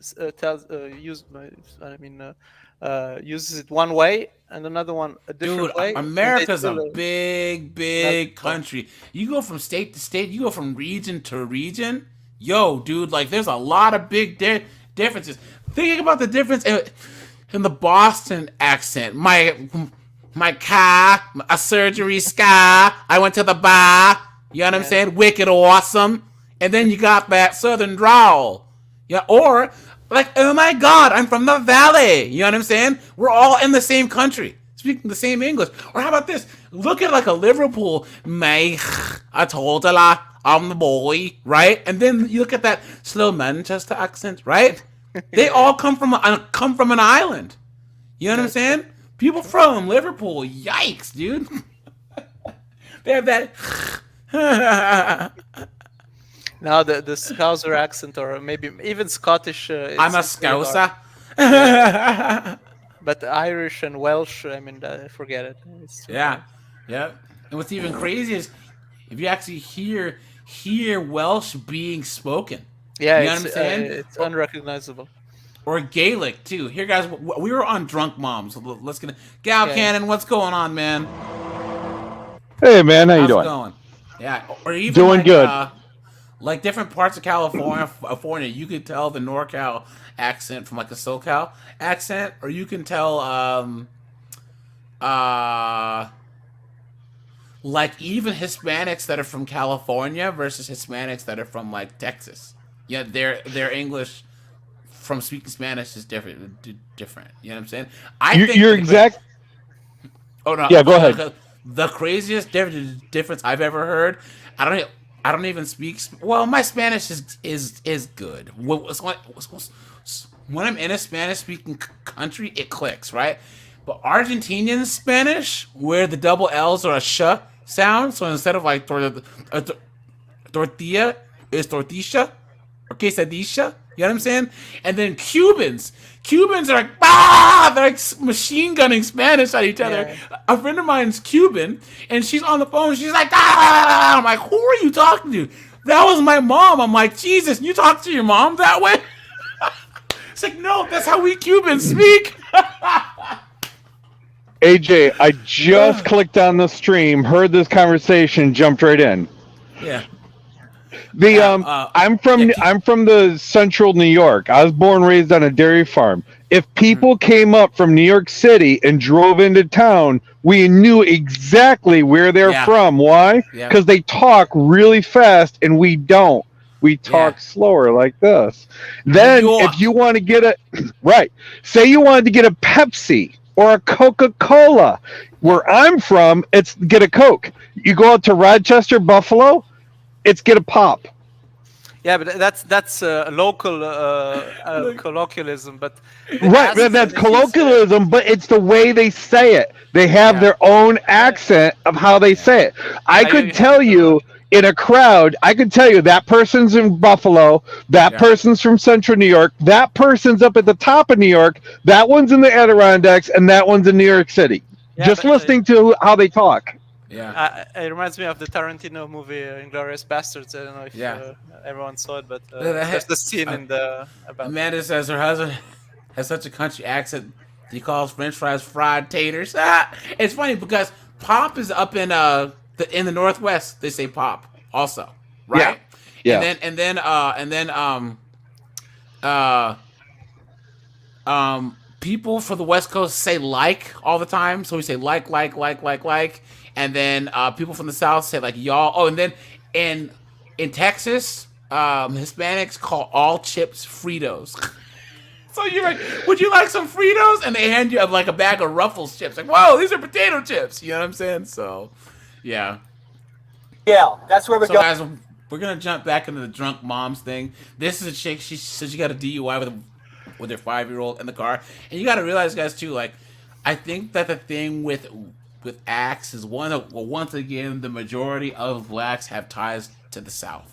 uses it one way and another one a different way. America's a big country. You go from state to state, you go from region to region. Yo, dude, like there's a lot of big differences. Thinking about the difference in the Boston accent. My car, a surgery scar. I went to the bar. You know what I'm saying? Wicked awesome. And then you got that southern drawl. Yeah, or like, oh my God, I'm from the valley. You know what I'm saying? We're all in the same country, speaking the same English. Or how about this? Look at like a Liverpool, mate, I told you I'm the boy, right? And then you look at that slow Manchester accent, right? They all come from an island. You know what I'm saying? People from Liverpool, yikes, dude. They have that. Now the Scouser accent, or maybe even Scottish. I'm a Scouser. But Irish and Welsh, I mean, forget it. Yeah. And what's even crazier is if you actually hear Welsh being spoken. Yeah, you know what I'm saying? It's unrecognizable. Or Gaelic too. Here, guys, we were on Drunk Moms. So let's get Gal Cannon. What's going on, man? Hey, man, how you doing? Going? Yeah, or even doing good. Like different parts of California, you could tell the NorCal accent from like a SoCal accent, or you can tell like even Hispanics that are from California versus Hispanics that are from like Texas. Yeah, their English from speaking Spanish is different. You know what I'm saying? You're exact. Oh no! Yeah, go ahead. The craziest difference I've ever heard. I don't even speak. Well, my Spanish is good. When I'm in a Spanish-speaking country, it clicks, right? But Argentinian Spanish, where the double L's are a sh sound. So instead of like tortilla is tortilla or quesadilla. You know what I'm saying? And then Cubans are like, ah! They're like machine gunning Spanish at each other. Yeah. A friend of mine's Cuban, and she's on the phone. She's like, ah! I'm like, who are you talking to? That was my mom. I'm like, Jesus, you talk to your mom that way? It's like, no, that's how we Cubans speak. AJ, I just clicked on the stream, heard this conversation, jumped right in. Yeah. I'm from the central New York. I was born and raised on a dairy farm. If people came up from New York City and drove into town, we knew exactly where they're from. Why? Because they talk really fast and we don't. We talk slower like this. Then if you want to get a right, say you wanted to get a Pepsi or a Coca-Cola. Where I'm from, it's get a Coke. You go out to Rochester, Buffalo, it's get a pop. Yeah, but that's local colloquialism. But right, that's colloquialism, but it's the way they say it. They have their own accent of how they say it. I could tell you in a crowd, I could tell you that person's in Buffalo, that person's from Central New York, that person's up at the top of New York, that one's in the Adirondacks, and that one's in New York City. Just listening to how they talk. Yeah, it reminds me of the Tarantino movie *Inglourious Bastards*. I don't know if everyone saw it, but there's the scene in the. Amanda says her husband has such a country accent. He calls French fries fried taters. It's funny because pop is up in the Northwest. They say pop also, right? Yeah. And then people for the West Coast say like all the time. So we say like. And then people from the South say like y'all. Oh, and then in Texas, Hispanics call all chips Fritos. So you're like, would you like some Fritos? And they hand you like a bag of Ruffles chips. Like, whoa, these are potato chips. You know what I'm saying? So, yeah. Yeah, that's where we're going. Guys, we're gonna jump back into the drunk moms thing. This is a chick. She said she got a DUI with her 5-year-old in the car. And you got to realize, guys, too. Like, I think that the thing with acts is once again, the majority of blacks have ties to the South,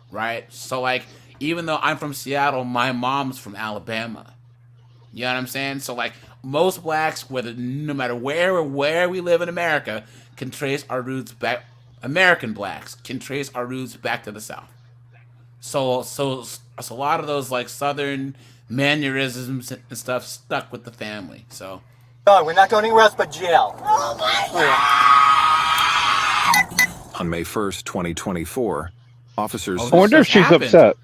right? So like, even though I'm from Seattle, my mom's from Alabama. You know what I'm saying? So like, most blacks, no matter where we live in America, can trace our roots back. American blacks can trace our roots back to the South. So a lot of those like Southern mannerisms and stuff stuck with the family. So. No, we're not going anywhere else but jail. Oh my God! On May 1st, 2024, officers I wonder if she's upset.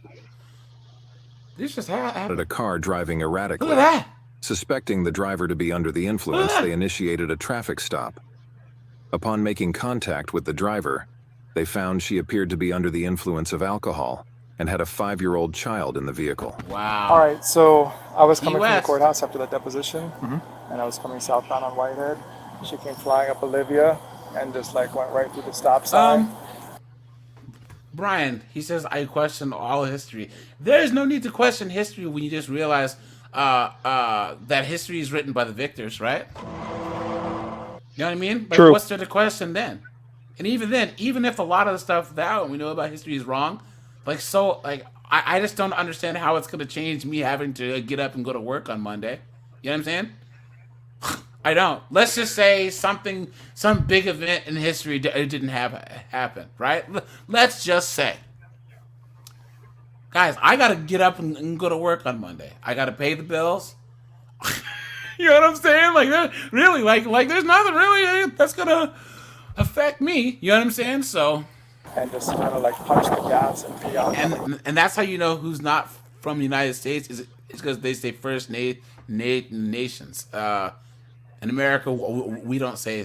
This just happened. At a car driving erratically. Look at that. Suspecting the driver to be under the influence, they initiated a traffic stop. Upon making contact with the driver, they found she appeared to be under the influence of alcohol and had a 5-year-old child in the vehicle. Wow. All right, so I was coming from the courthouse after that deposition, and I was coming southbound on Whitehead. She came flying up Olivia and just like went right through the stop sign. Brian, he says, I question all history. There's no need to question history when you just realize that history is written by the victors, right? You know what I mean? Like, True. What's there to question then? And even then, even if a lot of the stuff that we know about history is wrong, I just don't understand how it's going to change me having to get up and go to work on Monday. You know what I'm saying? I don't. Let's just say some big event in history it didn't happen, right? Let's just say. Guys, I got to get up and go to work on Monday. I got to pay the bills. You know what I'm saying? Like, really, like there's nothing really that's going to affect me. You know what I'm saying? So... And just kind of like punch the gas and pee off. And that's how you know who's not from the United States is because they say First Nations. In America, we don't say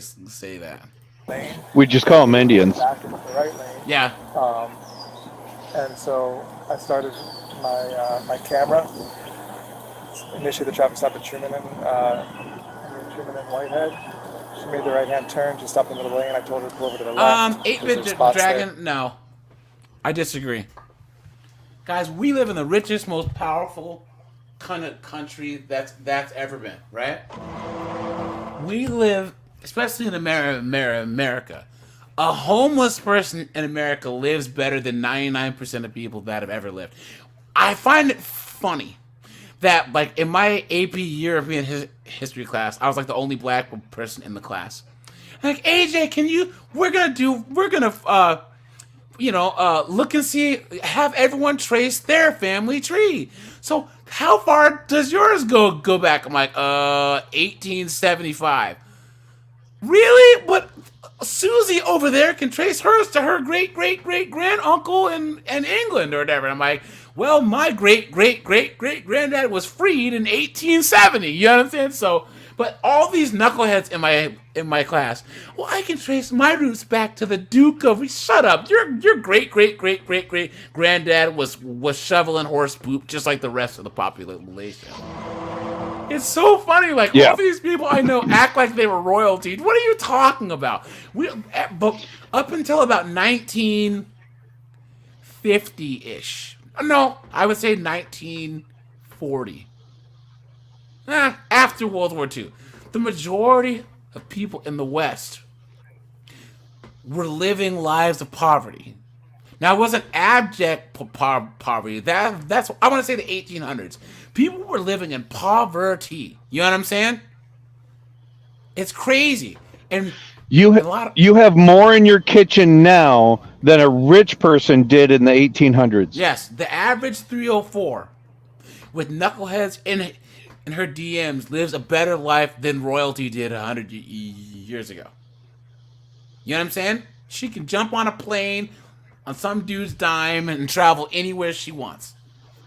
that. We just call them Indians. Back into the right lane. Yeah. And so I started my camera. Initiated the traffic stop at Truman and Whitehead. She made the right-hand turn, just stopped in the middle lane. I told her to pull over to the left. 8-bit Dragon, no. I disagree. Guys, we live in the richest, most powerful kind of country that's ever been, right? We live, especially in America, A homeless person in America lives better than 99% of people that have ever lived. I find it funny that, like, in my AP European history class, I was like the only black person in the class. Like, AJ, we're gonna look and see, have everyone trace their family tree. So how far does yours go back? I'm like, 1875. Really? But Susie over there can trace hers to her great granduncle in England or whatever. I'm like, well, my great granddad was freed in 1870. You know what I'm saying? So, but all these knuckleheads in my class, well, I can trace my roots back to the Duke of. Shut up! Your great granddad was shoveling horse poop just like the rest of the population. It's so funny, like, all these people I know act like they were royalty. What are you talking about? But up until about 1950-ish. No, I would say 1940. After World War II. The majority of people in the West were living lives of poverty. Now, it wasn't abject poverty. That's I want to say the 1800s. People were living in poverty. You know what I'm saying? It's crazy. And you have more in your kitchen now than a rich person did in the 1800s. Yes, the average 304 with knuckleheads in her DMs lives a better life than royalty did 100 years ago. You know what I'm saying? She can jump on a plane on some dude's dime and travel anywhere she wants.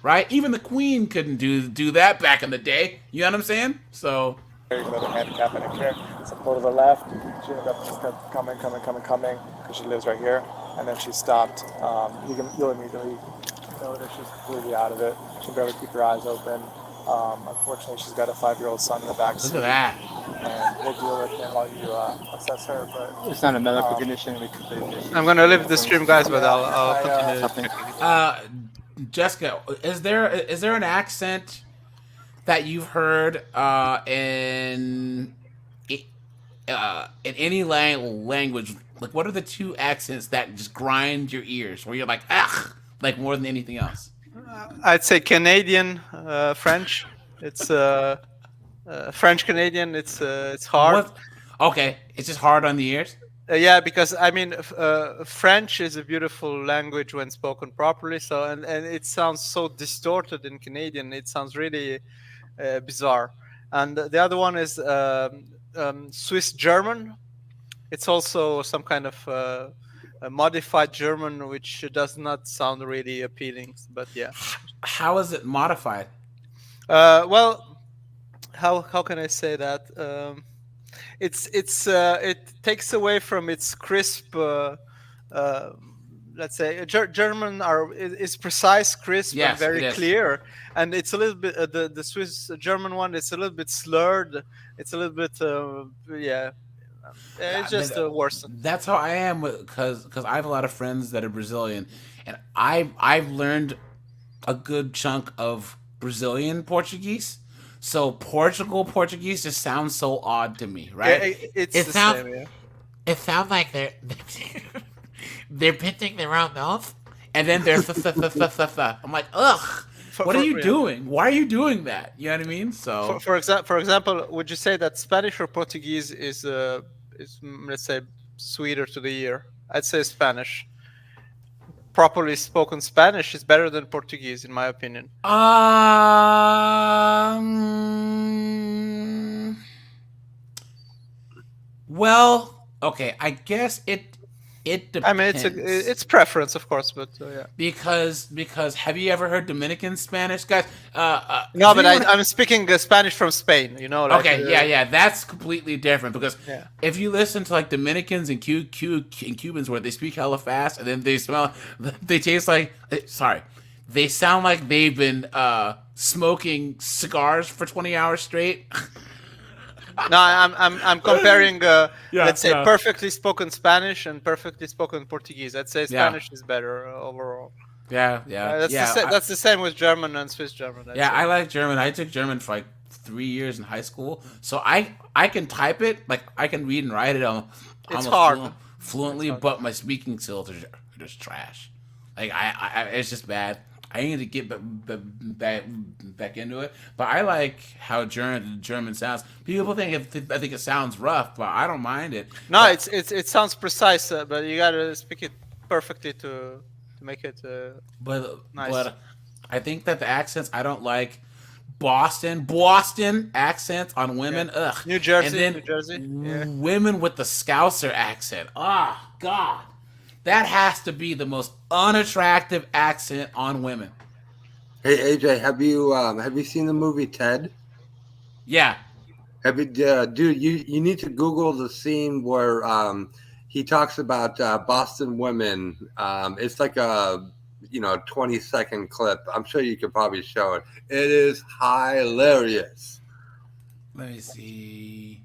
Right? Even the Queen couldn't do that back in the day. You know what I'm saying? So Another handicap in a care. So pull to the left. She ended up just kept coming, because she lives right here. And then she stopped. You'll immediately notice she's completely out of it. She can barely keep her eyes open. Unfortunately, she's got a 5-year-old son in the back seat. Look at that. And we'll deal with him while you assess her. But it's not a medical condition. I'm gonna leave the stream, guys, but I'll continue. Jessica, is there an accent that you've heard in any language? Like, what are the two accents that just grind your ears, where you're like, ugh, like more than anything else? I'd say Canadian, French. It's French Canadian. It's hard. What? Okay, it's just hard on the ears. Yeah, because I mean, French is a beautiful language when spoken properly. So and it sounds so distorted in Canadian. It sounds really bizarre. And the other one is Swiss German. It's also some kind of a modified German, which does not sound really appealing. But yeah. How is it modified? Well, how can I say that? It takes away from its crisp. Let's say German is precise, crisp, and very clear, and it's a little bit the Swiss German one. It's a little bit slurred. It's a little bit it's just worse. That's how I am, because I have a lot of friends that are Brazilian, and I've learned a good chunk of Brazilian Portuguese. So Portuguese just sounds so odd to me, right? Yeah, it sounds like they're pinching their own mouth, and then they're I'm like, ugh. What are you doing? Why are you doing that? You know what I mean? So, for example, would you say that Spanish or Portuguese is let's say sweeter to the ear? I'd say Spanish. Properly spoken Spanish is better than Portuguese, in my opinion. Well, okay, I guess it depends. I mean, it's preference, of course, but yeah. Because have you ever heard Dominican Spanish, guys? No, but I'm speaking Spanish from Spain. You know. Like, okay, yeah, that's completely different. Because if you listen to like Dominicans and Cubans, where they speak hella fast and then they taste like, they sound like they've been smoking cigars for 20 hours straight. No, I'm comparing, let's say, perfectly spoken Spanish and perfectly spoken Portuguese. I'd say Spanish is better overall. Yeah. That's the same with German and Swiss German. I like German. I took German for like 3 years in high school, so I can type it, like I can read and write it. It's hard. fluently, but my speaking skills are just trash. Like it's just bad. I need to get back into it, but I like how German sounds. People think I think it sounds rough, but I don't mind it. No, but, it sounds precise, but you gotta speak it perfectly to make it nice. But I think that the accents I don't like. Boston accents on women. Yeah. Ugh. New Jersey. And then New Jersey. Yeah. Women with the Scouser accent. Ah, oh, God. That has to be the most unattractive accent on women. Hey AJ, have you seen the movie Ted? Yeah. Have you, dude? You need to Google the scene where he talks about Boston women. It's like a 20-second clip. I'm sure you could probably show it. It is hilarious. Let me see.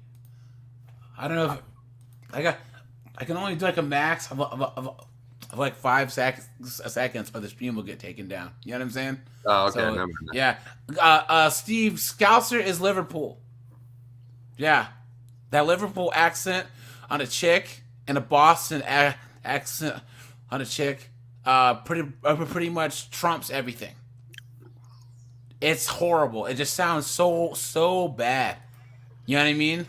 I don't know if I can only do like a max of like 5 seconds, or the stream will get taken down. You know what I'm saying? Oh, okay. So, yeah. Steve Scouser is Liverpool. Yeah, that Liverpool accent on a chick and a Boston accent on a chick. Pretty much trumps everything. It's horrible. It just sounds so bad. You know what I mean?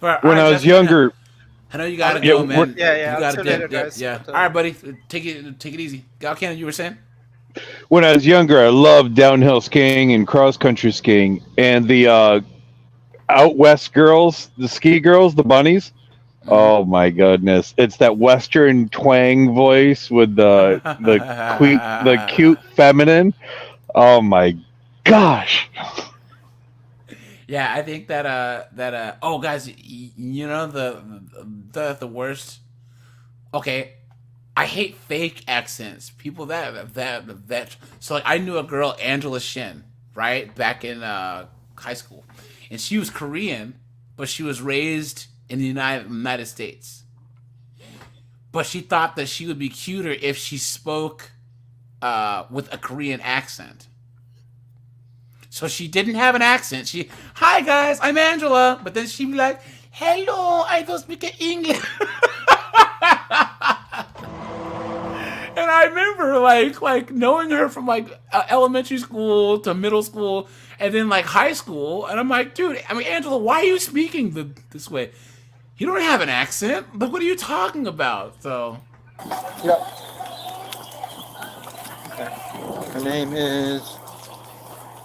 But, when I was younger, I know you gotta go, man. Yeah. You gotta later, guys. yeah. All right, buddy. Take it easy. Galcan, you were saying? when I was younger, I loved downhill skiing and cross country skiing, and the out west girls, the ski girls, the bunnies. Oh my goodness! It's that Western twang voice with the cute feminine. Oh my gosh! Yeah, I think that oh guys, you know the worst. Okay, I hate fake accents. People that so like I knew a girl, Angela Shin, right, back in high school, and she was Korean, but she was raised in the United States. But she thought that she would be cuter if she spoke with a Korean accent. So she didn't have an accent. Hi guys, I'm Angela. But then she'd be like, hello, I don't speak English. And I remember like knowing her from like elementary school to middle school and then like high school. And I'm like, dude, Angela, why are you speaking this way? You don't have an accent. Like, what are you talking about? So. Yep. Okay. Her name is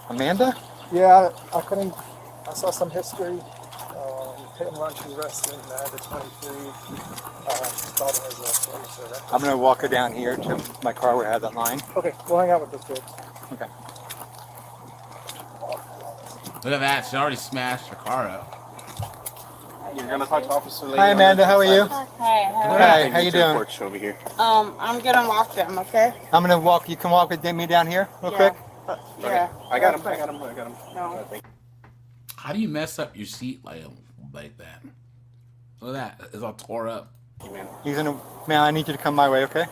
Amanda? Yeah, I couldn't. I saw some history. Hit and run, she's arrested at 23. I'm going to walk her down here to my car where I have that line. Okay, we'll hang out with this kid. Okay. Look at that. She already smashed her car up. You're going to talk to Officer Lady. Hi, Amanda. How are you? Hey, how you doing? Over here. I'm gonna walk them, okay? I'm going to walk. You can walk with me down here real quick? Yeah. I got him. No. How do you mess up your seat like that? Look at that. It's all tore up. He's in a... Man, I need you to come my way, okay?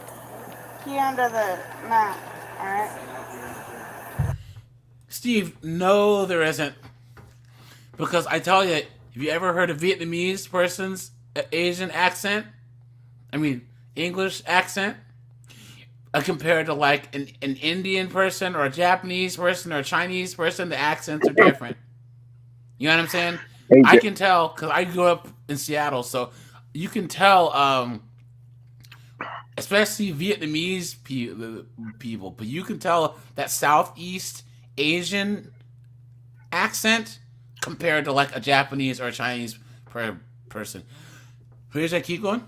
Key under the mat, alright? Steve, no, there isn't. Because I tell you, have you ever heard a Vietnamese person's Asian accent? English accent? Compared to like an Indian person or a Japanese person or a Chinese person, the accents are different. You know what I'm saying? I can tell because I grew up in Seattle, so you can tell, especially Vietnamese people, but you can tell that Southeast Asian accent compared to like a Japanese or a Chinese person. Where's that? Keep going.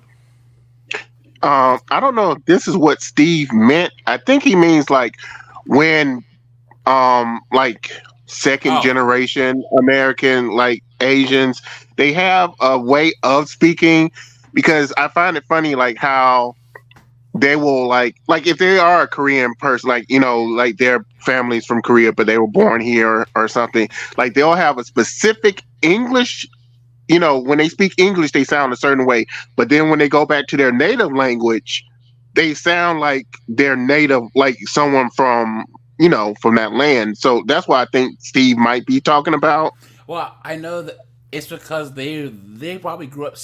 I don't know if this is what Steve meant. I think he means like when, like second generation American, like Asians, they have a way of speaking, because I find it funny, like how they will like if they are a Korean person, like, like their family's from Korea, but they were born here or something, like they'll have a specific English. When they speak English, they sound a certain way. But then when they go back to their native language, they sound like they're native, like someone from, from that land. So that's what I think Steve might be talking about. Well, I know that it's because they probably grew up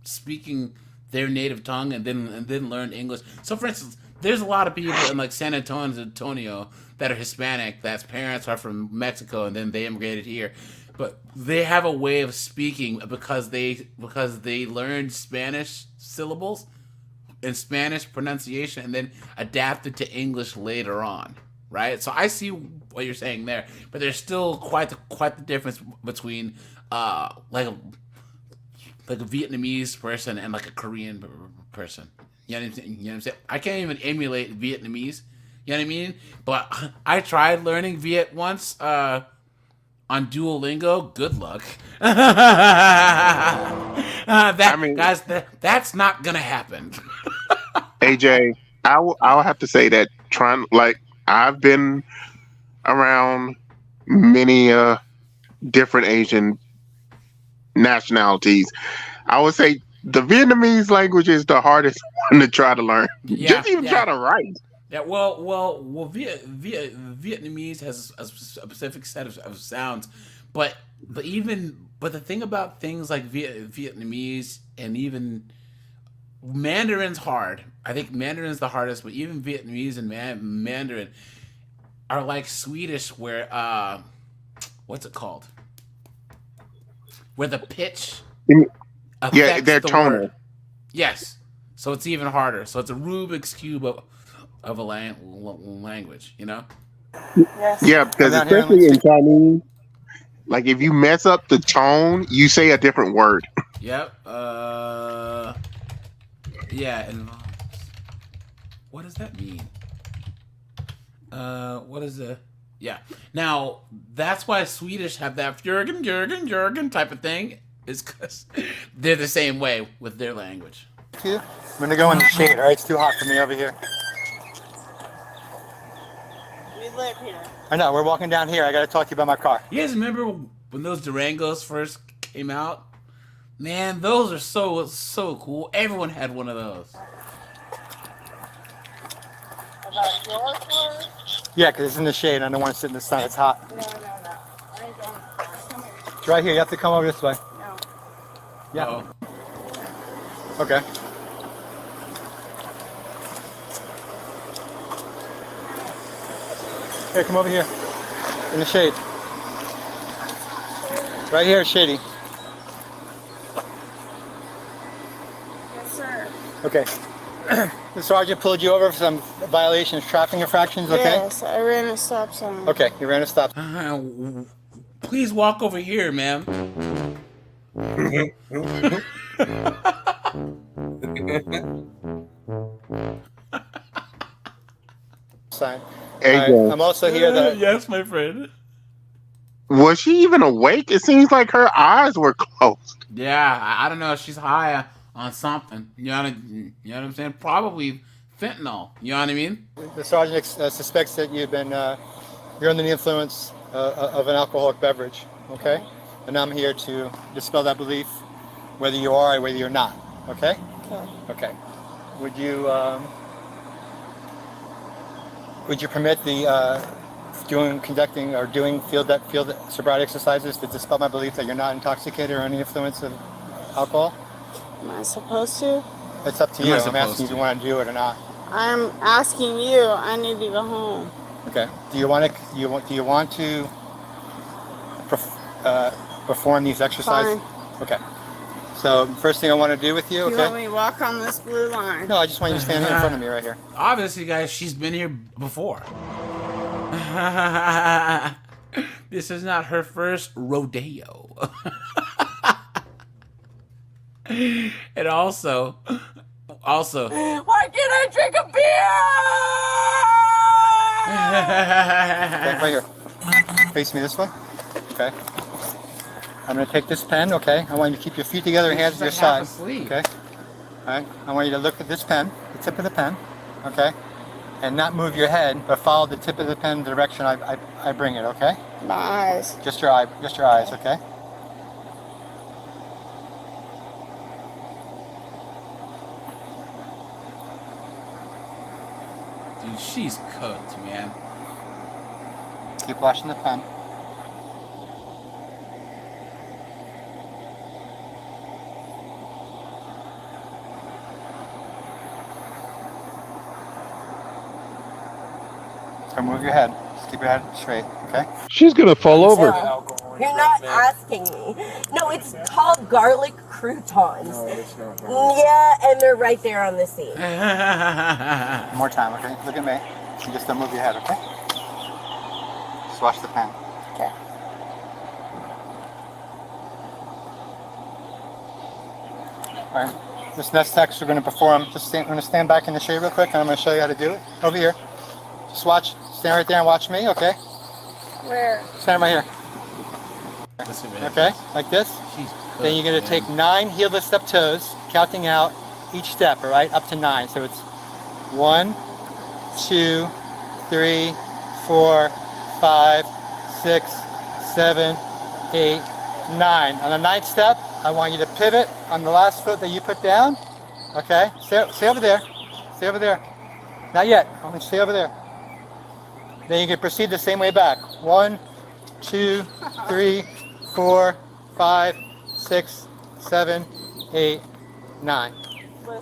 speaking their native tongue and then learn English. So, for instance, there's a lot of people in like San Antonio that are Hispanic, that's parents are from Mexico and then they immigrated here, but they have a way of speaking because they learned Spanish syllables and Spanish pronunciation and then adapted to English later on, right? So I see what you're saying there, but there's still quite the difference between like a Vietnamese person and like a Korean person. You know what I'm saying? I can't even emulate Vietnamese. You know what I mean? But I tried learning Viet once on Duolingo. Good luck. That's not gonna happen. AJ, I'll have to say that I've been around many different Asian nationalities. I would say the Vietnamese language is the hardest one to try to learn. Just even try to write. Yeah, well, Vietnamese has a specific set of sounds, but the thing about things like Vietnamese and even Mandarin's hard. I think Mandarin's the hardest, but even Vietnamese and Mandarin are like Swedish, where what's it called? Where the pitch affects they're the tonal. word. Yes, so it's even harder. So it's a Rubik's cube of a language, you know? Yeah, because especially in Chinese, like if you mess up the tone, you say a different word. Yep. Yeah. And what does that mean? What is the? Yeah. Now that's why Swedish have that Jürgen type of thing. Is because they're the same way with their language. I'm gonna go in the shade. All right, it's too hot for me over here. We live here. I know. We're walking down here. I gotta talk to you about my car. You guys remember when those Durangos first came out? Man, those are so cool. Everyone had one of those. About your car? Yeah, because it's in the shade. I don't want to sit in the sun. It's hot. No. I ain't going. Come here. It's right here. You have to come over this way. No. Yeah. Uh-oh. Okay. Here, come over here. In the shade. Right here, shady. Yes, sir. Okay. The sergeant pulled you over for some violations, traffic infractions, okay? Yes, I ran a stop sign. Okay, you ran a stop. Please walk over here, ma'am. Sign. AJ. I'm also here that... Yes, my friend. Was she even awake? It seems like her eyes were closed. Yeah, I don't know. She's high on something. You know what I'm saying? Probably fentanyl. You know what I mean? The sergeant suspects that you're under the influence of an alcoholic beverage, okay? And I'm here to dispel that belief, whether you are or whether you're not, okay? Okay. Would you permit the conducting field sobriety exercises to dispel my belief that you're not intoxicated or under the influence of alcohol? Am I supposed to? It's up to you. I'm asking if you want to do it or not. I'm asking you. I need to go home. Okay. Do you want to perform these exercises? Fine. Okay. So first thing I want to do with you, You want me to walk on this blue line? No, I just want you to stand here in front of me right here. Obviously, guys, she's been here before. This is not her first rodeo. And also, why can't I drink a beer? Okay, right here. Face me this way. Okay. I'm going to take this pen, okay? I want you to keep your feet together and hands to your side. Okay? Alright? I want you to look at this pen, the tip of the pen, okay? And not move your head, but follow the tip of the pen in the direction I bring it, okay? My eyes. Just your eyes, okay? dude, she's cooked, man. Keep watching the pen. Don't move your head. Just keep your head straight, okay? She's gonna fall over. You're not asking me. No, it's called garlic croutons. No, it's not. Yeah, and they're right there on the seat. One more time, okay? Look at me. And just don't move your head, okay? Just watch the pen. Okay. All right. This next text we're going to perform. We're going to stand back in the shade real quick, and I'm going to show you how to do it. Over here. Just watch. Stand right there and watch me, okay? Where? Stand right here. Okay, like this. Then you're going to take 9 heel-less step toes, counting out each step, all right, up to 9. So it's 1, 2, 3, 4, 5, 6, 7, 8, 9. On the 9th step, I want you to pivot on the last foot that you put down. Okay, stay over there. Stay over there. Not yet. I want you to stay over there. Then you can proceed the same way back. 1, 2, 3, 4, 5, 6, 7, 8, 9.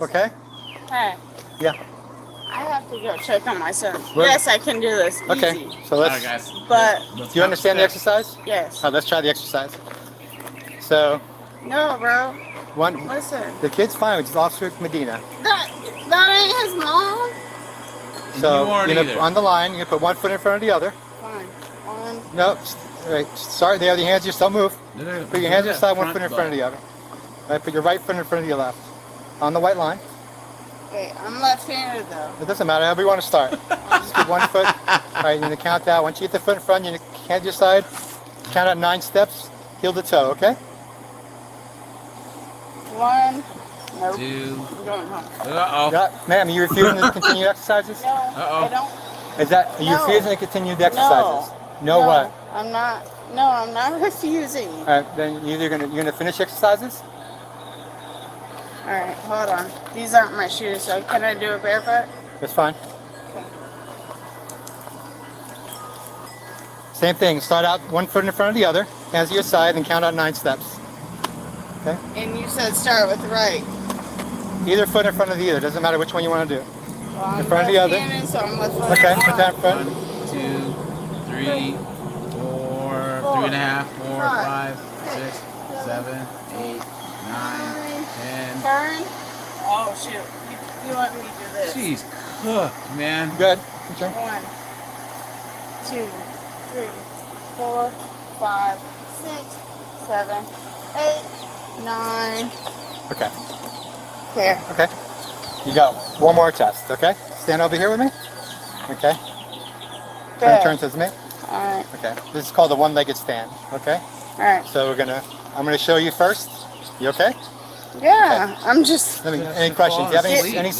Okay? Hey, Yeah. I have to go check on my son. Where- Yes, I can do this. Okay. Easy. So let's. Alright, guys. But Do you understand the exercise? yes. Oh, let's try the exercise. So No, bro. one. Listen. The kid's fine with Officer Medina. That ain't his mom. So you aren't you're gonna, either. on the line, you're gonna put one foot in front of the other. Fine. One. No, right. Sorry, there. The hands just don't move. Put your hands aside, one Front foot in front of butt. the other. Right. Put your right foot in front of your left. On the white line. Wait, I'm left-handed though. It doesn't matter. However you want to start. Just keep one foot. All right. You're gonna count that. Once you get the foot in front, you're gonna hand your side. Count out 9 steps. Heel to toe. Okay. One. Nope. 2. I'm going home. Uh-oh. Yeah, ma'am, are you refusing to continue exercises? No, I don't. Is that? Are you No. refusing to continue the exercises? No, what? I'm not. No, I'm not refusing. All right. Then you're gonna finish exercises. All right, hold on. These aren't my shoes, so can I do it barefoot? That's fine. Same thing. Start out one foot in front of the other, hands to your side, and count out 9 steps. Okay. And you said start with the right. Either foot in front of the other. Doesn't matter which one you want to do. Well, I'm In front of the other. left-handed, so I'm left-footed. Okay. Put that in front. 2, 3, 4, 3.5, 4, 5, 6, 7, 8, 9, 10. Turn. Oh shoot! You want me to do this? Jeez, cooked, man. Good. Okay. 1, 2, 3, 4, 5, 6, 7, 8, 9. Okay. There. Okay. You go. One more test. Okay. Stand over here with me. Okay. Good. Turn to me. All right. Okay. This is called a one-legged stand. Okay. All right. So I'm gonna show you first. You okay? Yeah. I'm just. Any questions? Do you have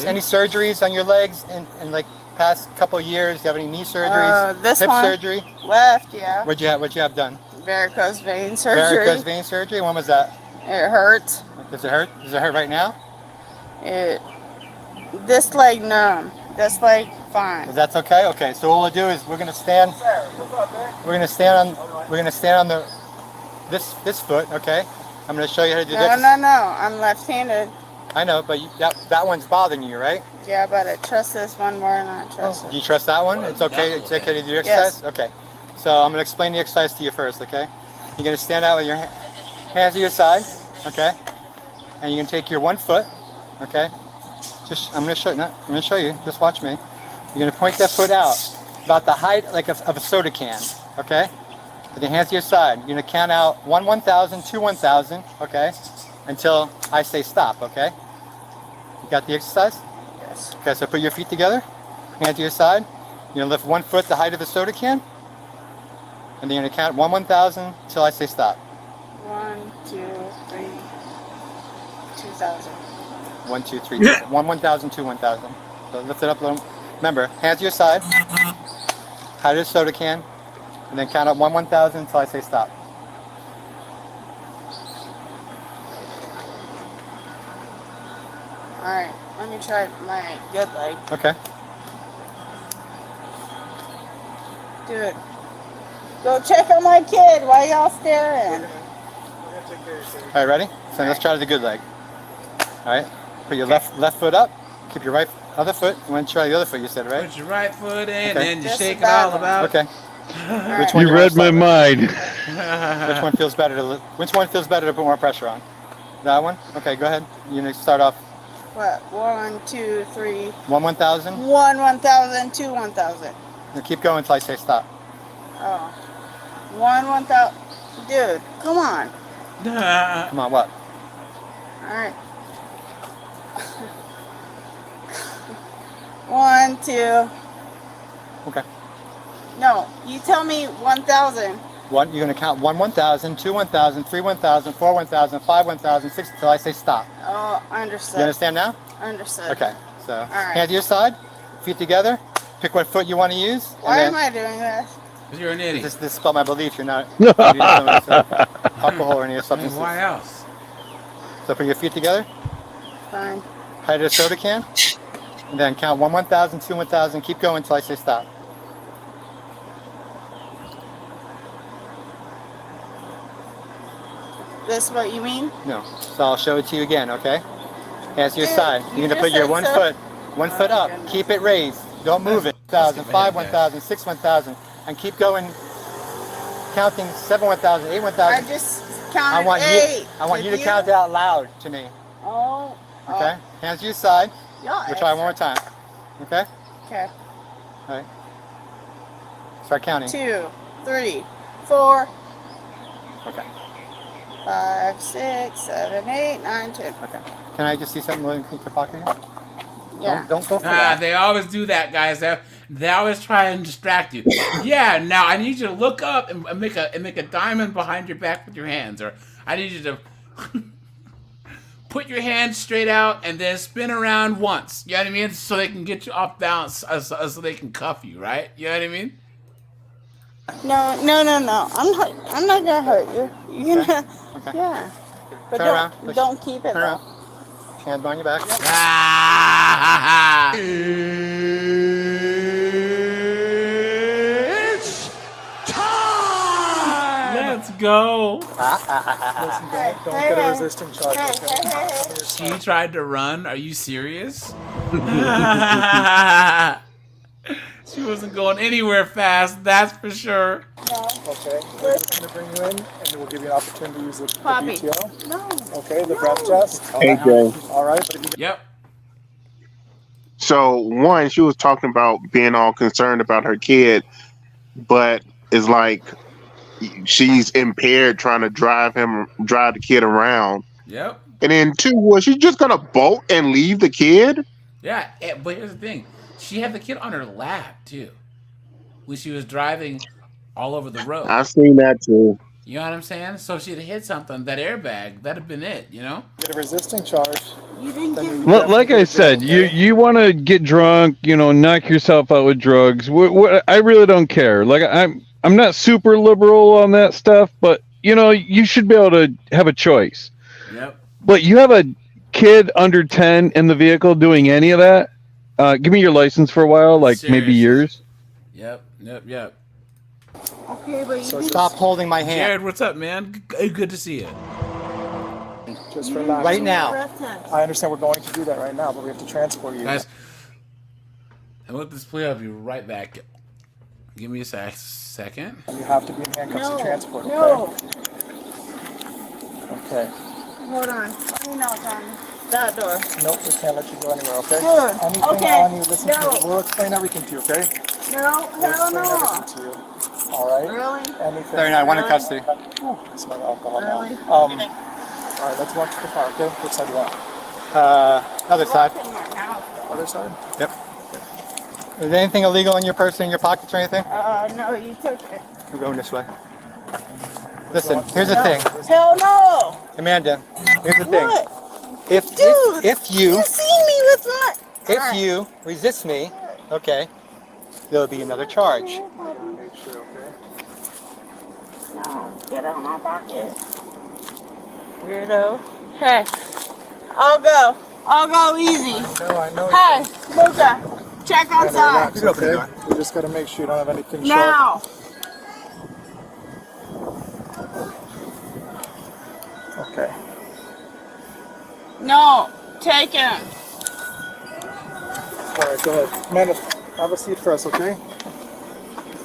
any surgeries on your legs in like past couple of years? Do you have any knee surgeries? This hip one. surgery? Left. Yeah. What'd you have done? Varicose vein surgery. Varicose vein surgery. When was that? It hurts. Does it hurt? Does it hurt right now? This leg numb. This leg fine. That's okay. Okay. So all we'll do is we're gonna stand. We're gonna stand on the this foot. Okay. I'm gonna show you how to do this. No. I'm left-handed. I know, but that one's bothering you, right? Yeah, but I trust this one more than I trust Do you trust that one? It's okay. It's okay to do exercise. Yes. Okay. So I'm gonna explain the exercise to you first. Okay. You're gonna stand out with your hands to your side. Okay. And you can take your one foot. Okay. I'm gonna show you. Just watch me. You're gonna point that foot out about the height like of a soda can. Okay. With your hands to your side. You're gonna count out 1 1,000, 2 1,000. Okay. Until I say stop. Okay. You got the exercise? Yes. Okay. So put your feet together. Hands to your side. You're gonna lift 1 foot the height of a soda can. And then you're gonna count 1 1,000 until I say stop. 1, 2, 3, 2,000. 1 2 3 1 1,000 2 1,000. So lift it up a little. Remember, hands to your side. Height of the soda can. And then count up 1 1,000 until I say stop. Alright, let me try my good leg. Okay. Dude, go check on my kid. Why y'all staring? All right, ready? So let's try the good leg. All right. Put your left foot up. Keep your right Other foot. You want to try the other foot? You said, right? Put your right foot in, Okay. and you Just shake the it all bad one. about. Okay. Which one You you want read to my start with? mind. Which one feels better to? Which one feels better to put more pressure on? That one. Okay, go ahead. You need to start off. What? 1, 2, 3. 1,000. 1, 1,000, 2, 1,000. And keep going until I say stop. Oh. 1, 1,000. Dude, come on. Come on, what? All right. 1, 2. Okay. No, you tell me 1,000. One. You're gonna count 1, 1,000, 2, 1,000, 3, 1,000, 4, 1,000, 5, 1,000, 6 until I say stop. Oh, understood. You understand now? Understood. Okay. So right. hands to your side, feet together. Pick what foot you want to use. Why am I doing this? Because you're an idiot. This is about my belief. You're not using some sort of alcohol or any I substances. mean, why else? So put your feet together. Fine. Height of a soda can. And then count 1, 1,000, 2, 1,000. Keep going until I say stop. This what you mean? No. So I'll show it to you again, okay? Hands to your Dude, side. you You're gonna just put your said one foot up. Keep it raised. Don't move it. 1,000, 5, 1,000, 6, 1,000, and keep going. Counting 7, 1,000, 8, 1,000. I just counted 8. I want you to count out loud to me. Oh. Okay. Hands to your side. Yeah. We'll try one more time. Okay. Okay. All right. Start counting. 2, 3, 4, Okay. 5, 6, 7, 8, 9, 10. Okay. Can I just see something in your pocket here? Yeah. Don't go for that. They always do that, guys. They always try and distract you. Yeah, now I need you to look up and make a diamond behind your back with your hands, or I need you to put your hands straight out and then spin around once. You know what I mean? So they can get you off balance, so they can cuff you, right? You know what I mean? No. I'm not gonna hurt you. You're gonna. Okay. Yeah. But Turn around. Push. don't keep it Turn though. around. Hands behind your back. It's time! Let's go. Listen, don't get a resisting charge. Okay? She tried to run. Are you serious? She wasn't going anywhere fast, that's for sure. Okay, we're just going to bring you in, and we'll give you an opportunity to use the Poppy. BTO. No. Okay, the breath test. Hey, Jay. All right, but if you Yep. So one, she was talking about being all concerned about her kid, but it's like she's impaired trying to drive the kid around. Yep. And then two, was she just gonna bolt and leave the kid? Yeah, but here's the thing. She had the kid on her lap, too, when she was driving all over the road. I've seen that too. You know what I'm saying? So if she'd hit something, that airbag, that'd have been it, you know? get a resisting charge, You didn't then give you me. definitely Like get I a said, jail, you okay? you want to get drunk, knock yourself out with drugs. I really don't care. Like I'm not super liberal on that stuff, but you should be able to have a choice. Yep. But you have a kid under 10 in the vehicle doing any of that? Give me your license for a while, like maybe Seriously. years. Yep. Okay, but you So didn't. stop holding my hand. Jared, what's up, man? Good to see you. Just relax. Right now. Breath test. I understand we're going to do that right now, but we have to transport you. Guys, I'm with this play. I'll be right back. Give me a second. You have to be in handcuffs No. to transport, okay? No. Okay. Hold on. Let me knock on that door. Nope, we can't let you go anywhere, okay? Good. Anything Okay. on you, listen to No. me. We'll explain everything to you, okay? No. We'll Hell explain no. everything to you. All right? Really? Anything. 39, one in custody. Smell the alcohol now. Really? All right, let's walk to the car, okay? Which side do you want? Other side. Other side? Yep. Is there anything illegal in your purse or in your pockets or anything? No, you took it. We're going this way. Listen, here's the thing. Hell no. Amanda, here's the thing. What? If Dude, if you You seen me with my. if you resist me, okay, there'll be another charge. Make sure, okay? No, get out of my pocket. Weirdo. Hey, I'll go easy. I know. Hey, Luca, check outside. Relax, okay? We just gotta make sure you don't have anything sharp. Now. Okay. No, take him. All right, go ahead. Amanda, have a seat first, okay?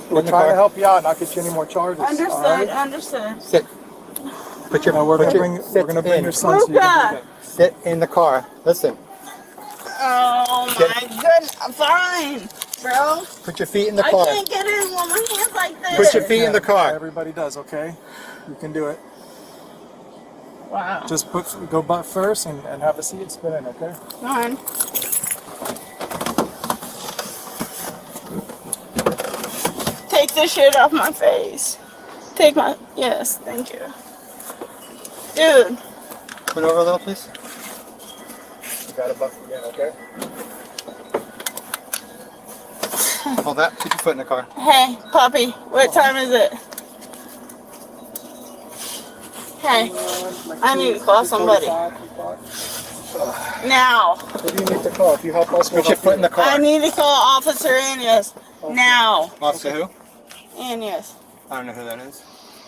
We're In the trying car. to help you out, not get you any more charges. Understood, all right? understood. Sit. Put your. No, we're put gonna your- bring your son so you can do Luca! that. Sit in the car. Listen. Oh my goodness, I'm fine, bro. Put your feet in the I car. can't get in with my hands like this. Put your feet in the car. Everybody does, okay? You can do it. Wow. Just go butt first and have a seat, spin in, okay? Fine. Take this shit off my face. Take my, yes, thank you. Dude. Put over a little, please. You got it, butt again, okay? Hold that. Keep your foot in the car. Hey, puppy, what time is it? Hey, I need to call somebody. Now. Who do you need to call? If you help us, we'll Put your help foot you. in the car. I need to call Officer Anias. Now. Officer who? Anias. I don't know who that is.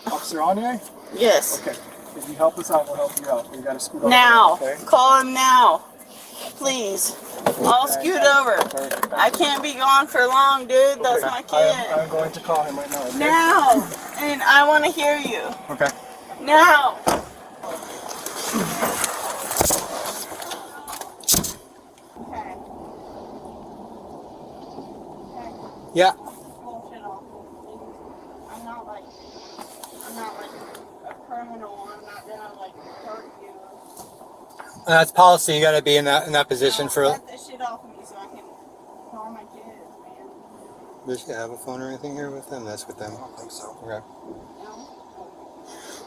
Officer Anye? Yes. Okay. If you help us out, we'll help you out. You gotta scoot over. Now. there, okay? Call him now. Please. I'll scoot over. I can't be gone for long, dude. That's my kid. I'm going to call him right now, okay? Now. And I want to hear you. Okay. Now. Yeah. I'm not like a criminal. I'm not gonna like hurt you. That's policy. You got to be in that position for. Get this shit off of me so I can call my kids, man. Does she have a phone or anything here with them? That's with them. I don't think so. Okay.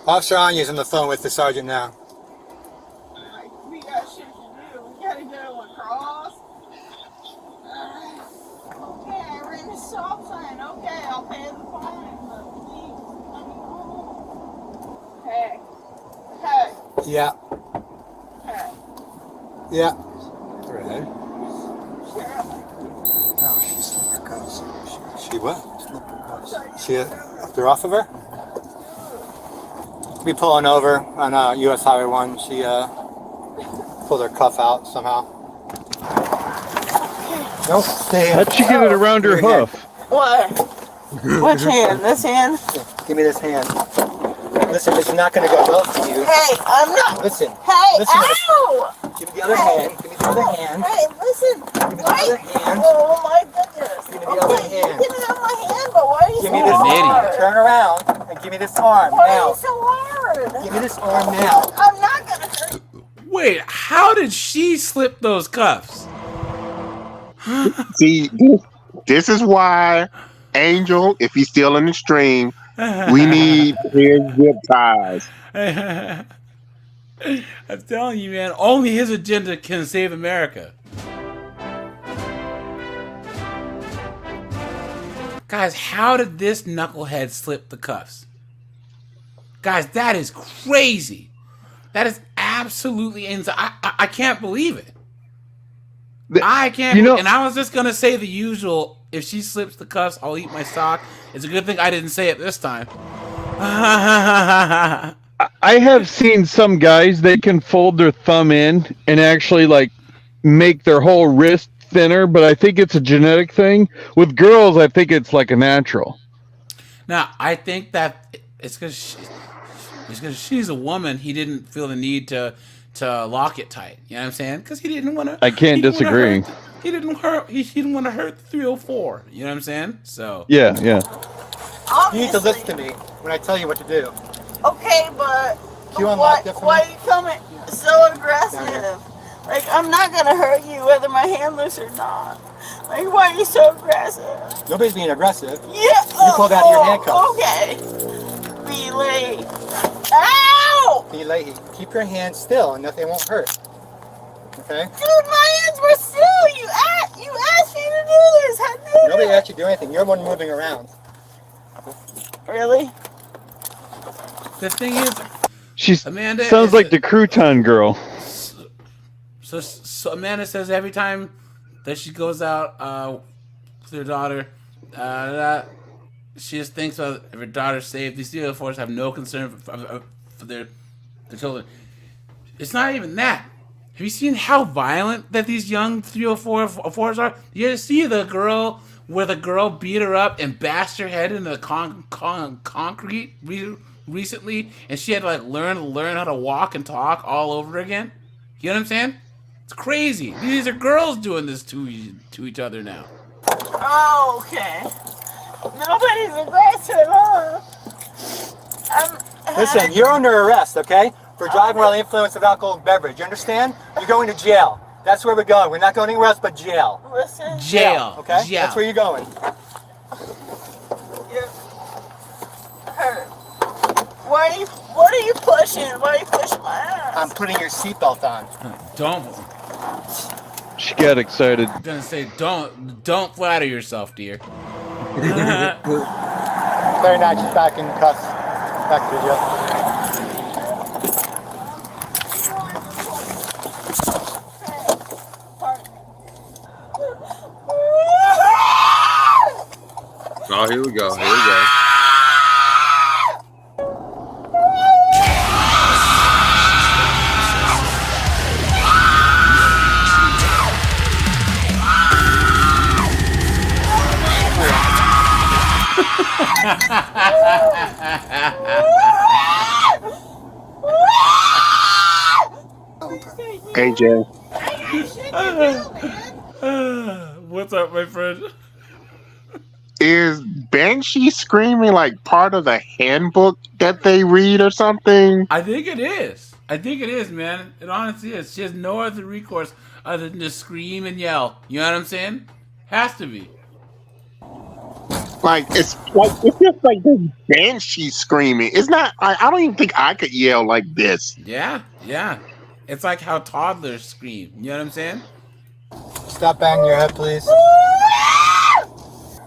Officer Anya's on the phone with the sergeant now. Like, we got shit to do. We gotta go across. Okay, I ran a stop sign. Okay, I'll pay the fine. But please, let me home. Hey. Hey. Yeah. Hey. Yeah. Go ahead. Sheriff. No, she's slipper cuffs. She what? Slipper cuffs. They're off of her? Be pulling over on US Highway 1. She pulled her cuff out somehow. Nope. Stay in. How'd she get it around her hoof? What? Which hand? This hand? Yeah, give me this hand. Listen, this is not going to go well for you. Hey, I'm not. Listen. Hey, Listen to ow! Give me the other hand. Give me the other hand. Hey, listen. Give me the other hand. Oh my goodness. Give me the other hand. Get it out of my hand, but why are you Give so me this hard? arm. Turn around and give me this arm Why now. are you so hard? Give me this arm now. I'm not gonna hurt. Wait, how did she slip those cuffs? See, this is why Angel, if he's still in the stream, we need his zip ties. I'm telling you, man, only his agenda can save America. Guys, how did this knucklehead slip the cuffs? Guys, that is crazy. That is absolutely insane. I can't believe it. I can't. And I was just gonna say the usual. If she slips the cuffs, I'll eat my sock. It's a good thing I didn't say it this time. I have seen some guys, they can fold their thumb in and actually like make their whole wrist thinner, but I think it's a genetic thing. With girls, I think it's like a natural. Now, I think that it's because she's a woman. He didn't feel the need to lock it tight. You know what I'm saying? Because he didn't want to. I can't disagree. He didn't want to hurt the 304. You know what I'm saying? So Yeah. You need to listen to me when I tell you what to do. Okay, but You unlock that for why me? are you coming so aggressive? Like, I'm not gonna hurt you whether my hand loose or not. Like, why are you so aggressive? Nobody's being aggressive. Yeah. You pulled out your handcuffs. Okay. Be late. Ow! Be late. Keep your hands still and nothing won't hurt. Okay? Dude, my hands were still. You asked me to do this. I did Nobody it. asked you to do anything. You're the one moving around. Really? the thing is, She Amanda sounds is like the crouton girl. So Amanda says every time that she goes out with her daughter, she just thinks of if her daughter's safe. These DUIs have no concern for their children. It's not even that. Have you seen how violent that these young 304s are? You see the girl where the girl beat her up and bashed her head into the concrete recently, and she had to like learn how to walk and talk all over again. You know what I'm saying? It's crazy. These are girls doing this to each other now. Oh, okay. Nobody's aggressive, huh? Listen, you're under arrest, okay? For driving while the influence of alcoholic beverage. You understand? You're going to jail. That's where we're going. We're not going anywhere else but jail. Listen. Jail. Okay? Jail. That's where you're going. You're hurt. What are you pushing? Why are you pushing my ass? I'm putting your seatbelt on. Don't. She got excited. I'm gonna say don't flatter yourself, dear. Very nice. She's back in cuffs. Back to jail. Oh, here we go. Here we go. AJ. What's up, my friend? Is Banshee screaming like part of the handbook that they read or something? I think it is. I think it is, man. It honestly is. She has no other recourse other than to scream and yell. You know what I'm saying? Has to be. It's just like this Banshee screaming. It's not. I don't even think I could yell like this. Yeah. It's like how toddlers scream. You know what I'm saying? Stop banging your head, please.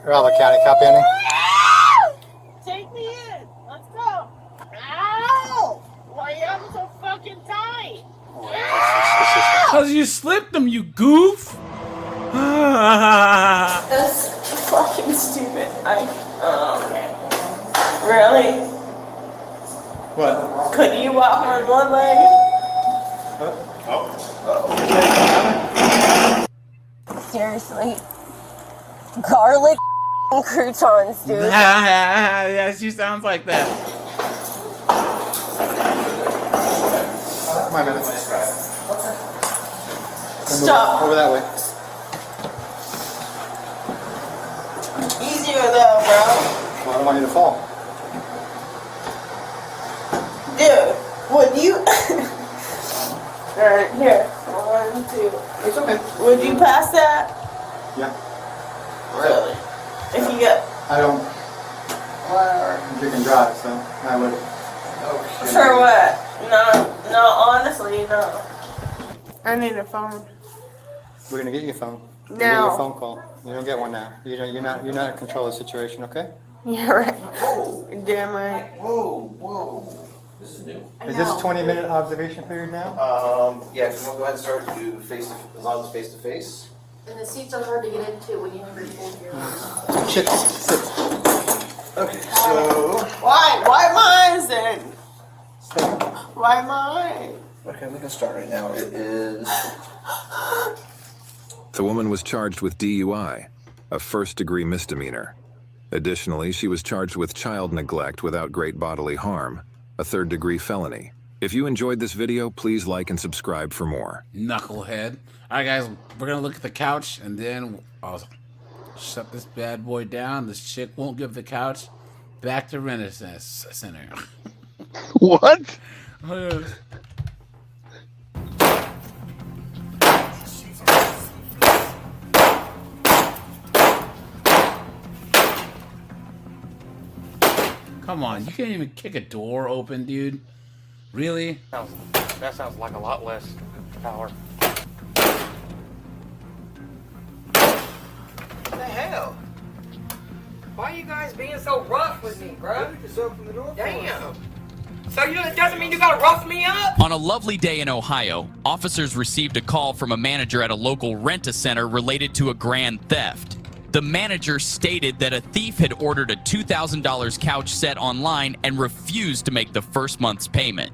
Raleigh County, copy any? Take me in. Let's go. Ow! Why are you having so fucking tight? Cause you slipped them, you goof. That's fucking stupid. Really? What? Couldn't you walk on one leg? Seriously. Garlic croutons, dude. Yeah, she sounds like that. My minute. Stop. Over that way. Easier though, bro. Well, I don't want you to fall. Dude, would you... Alright, here. 1, 2. It's okay. Would you pass that? Yeah. Really? If you get... I don't. Whatever. You can drive, so I would. For what? No, honestly, no. I need a phone. We're gonna get you a phone. We're No. gonna get you a phone call. You don't get one now. You're not in control of the situation, okay? Yeah, right. Damn right. Whoa. This is new. Is this 20-minute observation period now? Yeah, if you want to go ahead and start do face to, as long as it's face to face. And the seats are hard to get into when you have your full gear. Sit. Okay, so. Why mine then? Why mine? Okay, we can start right now. It is. The woman was charged with DUI, a first-degree misdemeanor. Additionally, she was charged with child neglect without great bodily harm, a third-degree felony. If you enjoyed this video, please like and subscribe for more. Knucklehead. All right, guys, we're going to look at the couch, and then I'll shut this bad boy down. This chick won't give the couch back to Renaissance Center. What? Come on, you can't even kick a door open, dude. Really? That sounds like a lot less power. What the hell? Why are you guys being so rough with me, bro? Just open the door. Damn. So it doesn't mean you gotta rough me up? On a lovely day in Ohio, officers received a call from a manager at a local rent-a-center related to a grand theft. The manager stated that a thief had ordered a $2,000 couch set online and refused to make the first month's payment.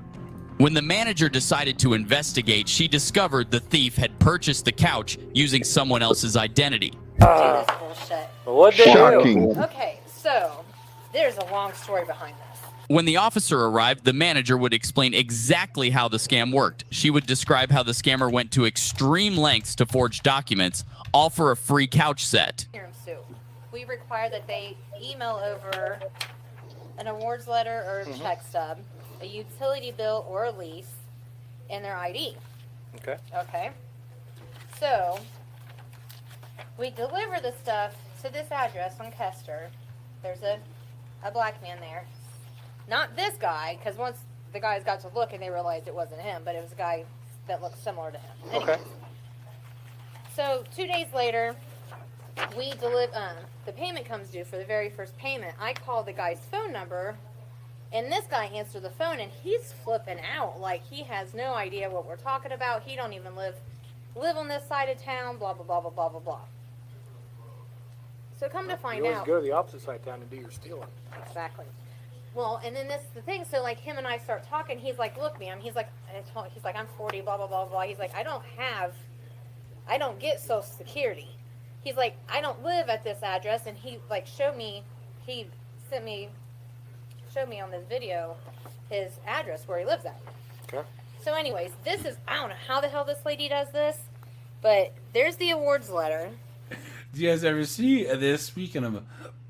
When the manager decided to investigate, she discovered the thief had purchased the couch using someone else's identity. This bullshit. What'd they Shocking. do? Okay, so there's a long story behind this. When the officer arrived, the manager would explain exactly how the scam worked. She would describe how the scammer went to extreme lengths to forge documents, all for a free couch set. We require that they email over an awards letter or check stub, a utility bill or a lease, and their ID. Okay. Okay. So we deliver the stuff to this address on Kester. There's a black man there. Not this guy, because once the guys got to look and they realized it wasn't him, but it was a guy that looked similar to him. Anyways, Okay. so 2 days later, we deliver. The payment comes due for the very first payment. I call the guy's phone number, and this guy answered the phone, and he's flipping out like he has no idea what we're talking about. He don't even live on this side of town. Blah blah blah blah blah blah blah. So come to find You always out. go to the opposite side of town to do your stealing. Exactly. Well, and then this is the thing. So like him and I start talking. He's like, "Look, ma'am." He's like, "I'm 40." Blah blah blah blah. He's like, "I don't get Social Security." He's like, "I don't live at this address," and he like showed me on this video his address where he lives at. Okay. So anyways, this is, I don't know how the hell this lady does this, but there's the awards letter. Do you guys ever see this? Speaking of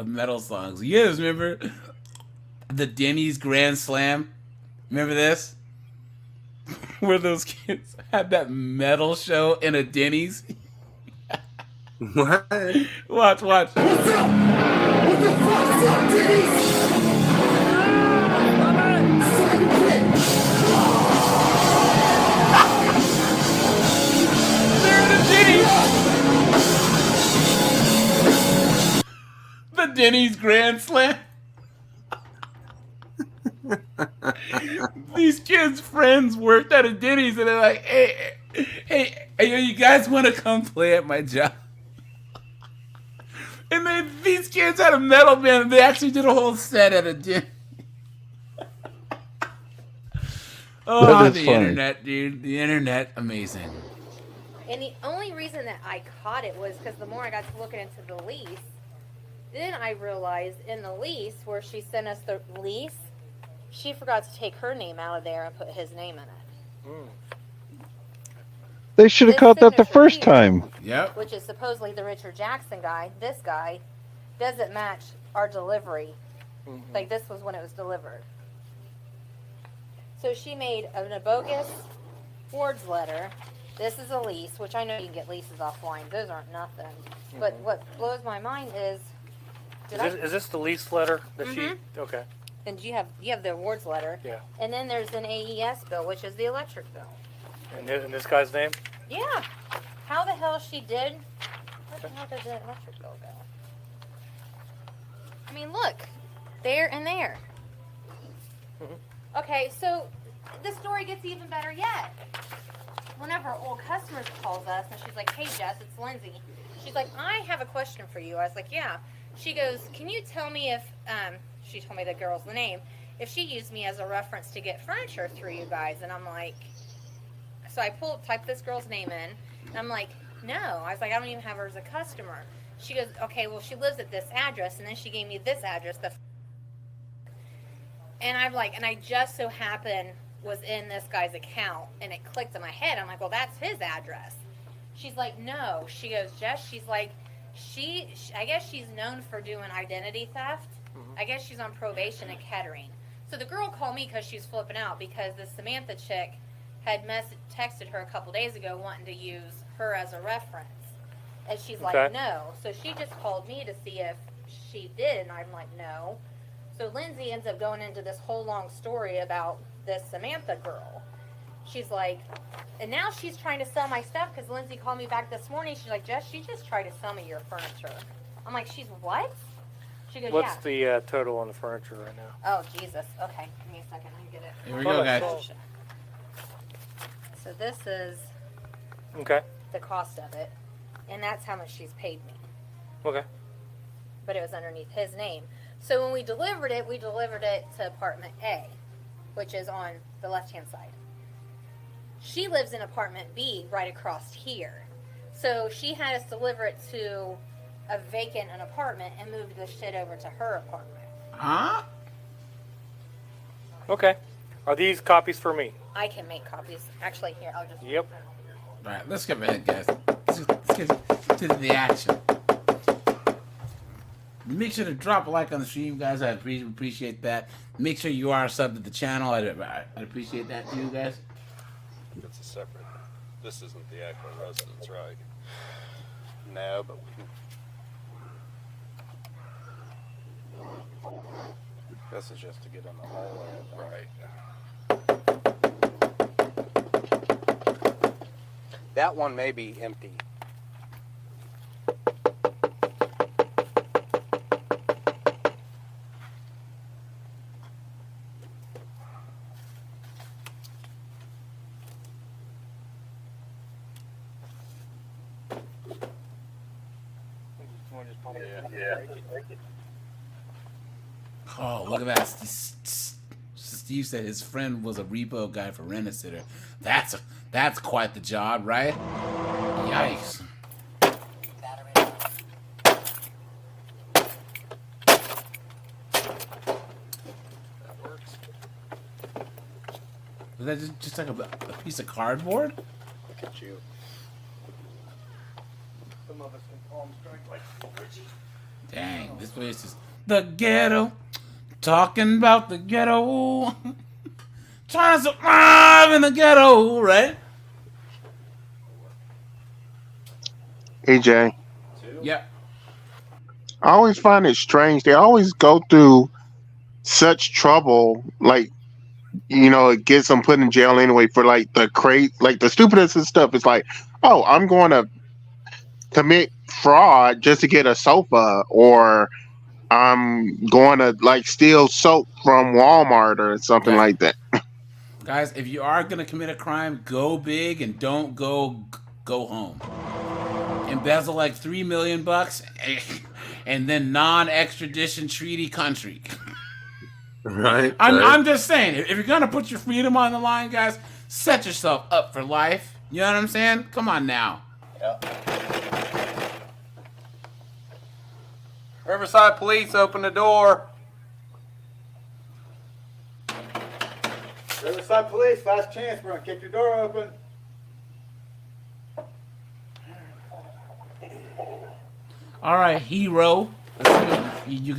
metal songs, you guys remember the Denny's Grand Slam? Remember this? Where those kids had that metal show in a Denny's? What? Watch. What the fuck's up, Denny's? The Denny's Grand Slam. These kids' friends worked at a Denny's and they're like, hey, you guys want to come play at my job? And these kids had a metal band and they actually did a whole set at a Denny's. Oh, the funny. internet, dude. The internet, amazing. And the only reason that I caught it was because the more I got to looking into the lease, then I realized in the lease where she sent us the lease, she forgot to take her name out of there and put his name in it. They should have caught that the first time. Yep. Which is supposedly the Richard Jackson guy. This guy doesn't match our delivery. Like this was when it was delivered. So she made a bogus awards letter. This is a lease, which I know you can get leases offline. Those aren't nothing. But what blows my mind is, Is this the lease letter that she? Okay. and you have the awards letter. Yeah. And then there's an AES bill, which is the electric bill. And this guy's name? Yeah. How the hell she did? What the hell does the electric bill go? I mean, look, there and there. Okay, so the story gets even better yet. One of our old customers calls us and she's like, "Hey Jess, it's Lindsay." She's like, "I have a question for you." I was like, "Yeah." She goes, "Can you tell me if," she told me the girl's name, "if she used me as a reference to get furniture through you guys?" And I'm like, so I typed this girl's name in, and I'm like, "No." I was like, "I don't even have her as a customer." She goes, "Okay, well, she lives at this address," and then she gave me this address. And I'm like, and I just so happened was in this guy's account, and it clicked in my head. I'm like, well, that's his address. She's like, "No." She goes, "Jess," she's like, I guess she's known for doing identity theft. I guess she's on probation at Kettering. So the girl called me because she's flipping out because the Samantha chick had texted her a couple days ago wanting to use her as a reference. And she's like, "No." So she just called me to see if she did, and I'm like, "No." So Lindsay ends up going into this whole long story about this Samantha girl. She's like, and now she's trying to sell my stuff because Lindsay called me back this morning. She's like, "Jess, she just tried to sell me your furniture." I'm like, "She's what?" She goes, What's "Yeah." the total on the furniture right now? Oh, Jesus. Okay, give me a second. I can get it. Here we go, guys. So this is the cost of it, and that's how much she's paid me. Okay. But it was underneath his name. So when we delivered it to apartment A, which is on the left-hand side. She lives in apartment B right across here. So she had us deliver it to a vacant apartment and move the shit over to her apartment. Huh? Okay. Are these copies for me? I can make copies. Actually, here, I'll just... Yep. All right, let's get ahead, guys. Let's get to the action. Make sure to drop a like on the stream, guys. I appreciate that. Make sure you are subbed to the channel. I'd appreciate that too, guys. It's a separate. This isn't the actual residence, right? No, but we can. This is just to get in the hallway. Right. That one may be empty. Oh, look at that. Steve said his friend was a repo guy for Rent-A-Sitter. That's quite the job, right? Yikes. That works. Is that just like a piece of cardboard? Look at you. Some of us can palm strike like Dang, this place is the ghetto. Talking about the ghetto. Trying to survive in the ghetto, right? Hey, Jay. Yep. I always find it strange. They always go through such trouble, like, you know, it gets them put in jail anyway for like the stupidest of stuff. It's like, oh, I'm going to commit fraud just to get a sofa, or I'm going to like steal soap from Walmart or something like that. Guys, if you are gonna commit a crime, go big and don't go home. Embezzle like $3 million and then non-extradition treaty country. Right. I'm just saying, if you're gonna put your freedom on the line, guys, set yourself up for life. You know what I'm saying? Come on now. Yep. Riverside Police, open the door. Riverside Police, last chance. We're gonna kick your door open. All right, hero. Let's see what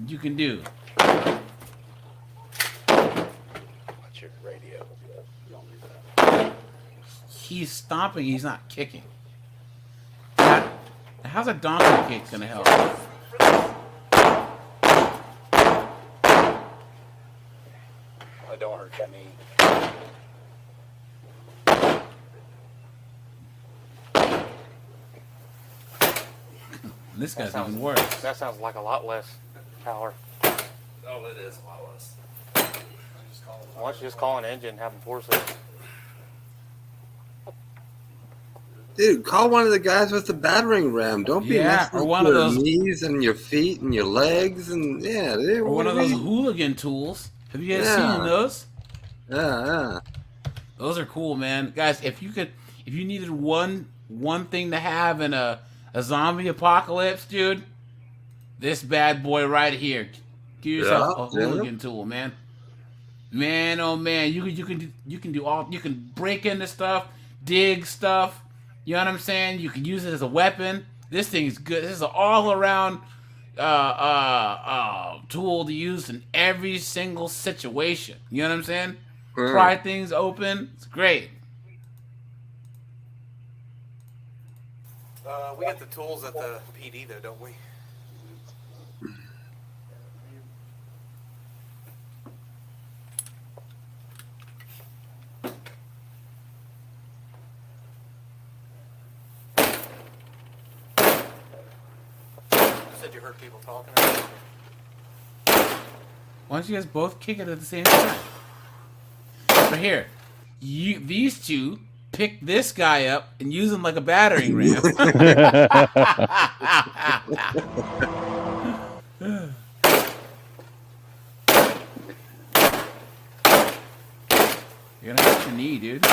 you can do. What's your radio? He's stomping. He's not kicking. How's a donkey kick gonna help? It don't hurt me. This guy's even worse. That sounds like a lot less power. Oh, it is a lot less. Why don't you just call an engine and have them force it? Dude, call one of the guys with the battering ram. Don't be messing or with one your of those knees and your feet and your legs and dude, or one of those hooligan tools. Have you guys seen those? Yeah. Those are cool, man. Guys, if you needed one thing to have in a zombie apocalypse, dude, this bad boy right here. Give yourself a hooligan tool, man. Man, oh man, you can break into stuff, dig stuff. You know what I'm saying? You can use it as a weapon. This thing is good. This is an all-around tool to use in every single situation. You know what I'm saying? Pry things open. It's great. We got the tools at the PD, though, don't we? Said you heard people talking. Why don't you guys both kick it at the same time? But here, these two pick this guy up and use him like a battering ram. You're gonna hurt your knee, dude.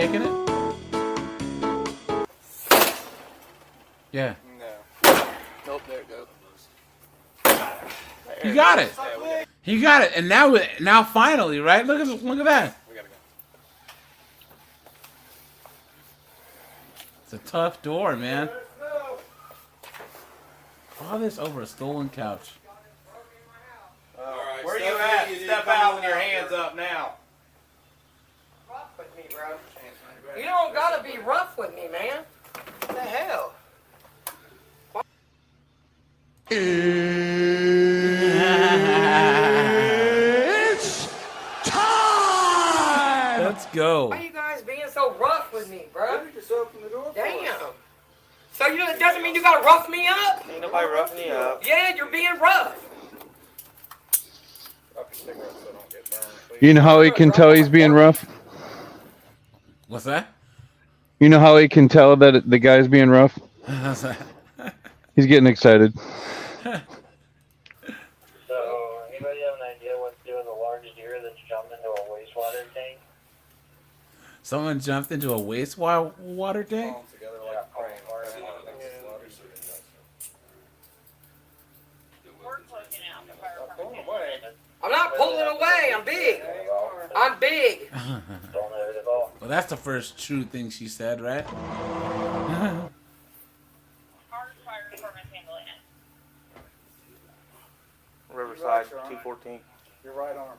kicking it? Yeah. No. Nope, there it goes. He got it. He got it. And now finally, right? Look at that. We gotta go. It's a tough door, man. All this over a stolen couch. Where you at? Step out with your hands up now. Rough with me, bro. You don't gotta be rough with me, man. What the hell? It's time! Let's go. Why are you guys being so rough with me, bro? Just open the door. Damn. So it doesn't mean you gotta rough me up? Ain't nobody roughing you up. Yeah, you're being rough. You know how he can tell he's being rough? What's that? You know how he can tell that the guy's being rough? What's that? He's getting excited. So, anybody have an idea what to do with a large deer that's jumped into a wastewater tank? Someone jumped into a wastewater tank? I'm not pulling away. I'm big. I'm big. Well, that's the first true thing she said, right? Riverside, 214. Your right arm.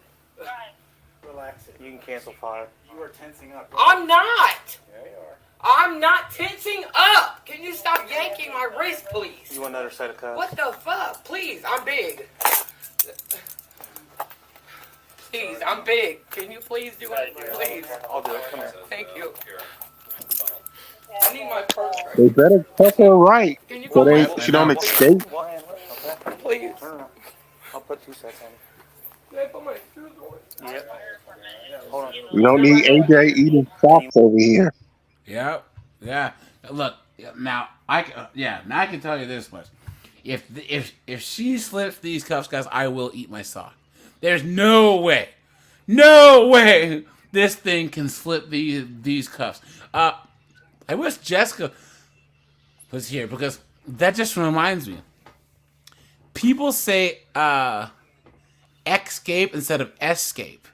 Relax it. You can cancel fire. You are tensing up. I'm not. Yeah, you are. I'm not tensing up. Can you stop yanking my wrist, please? You want another set of cuffs? What the fuck? Please, I'm big. Please, I'm big. Can you please do it? Please. I'll do it. Come here. Thank you. I need my purse. They better cuff her right Can you so put my she don't escape. Please. I'll put 2 sets on you. Can I put my shoes on? Yep. Hold on. We don't need AJ eating socks over here. Yep. Yeah. Look, now I can tell you this much. If she slips these cuffs, guys, I will eat my sock. There's no way this thing can slip these cuffs. I wish Jessica was here because that just reminds me. People say escape instead of escape.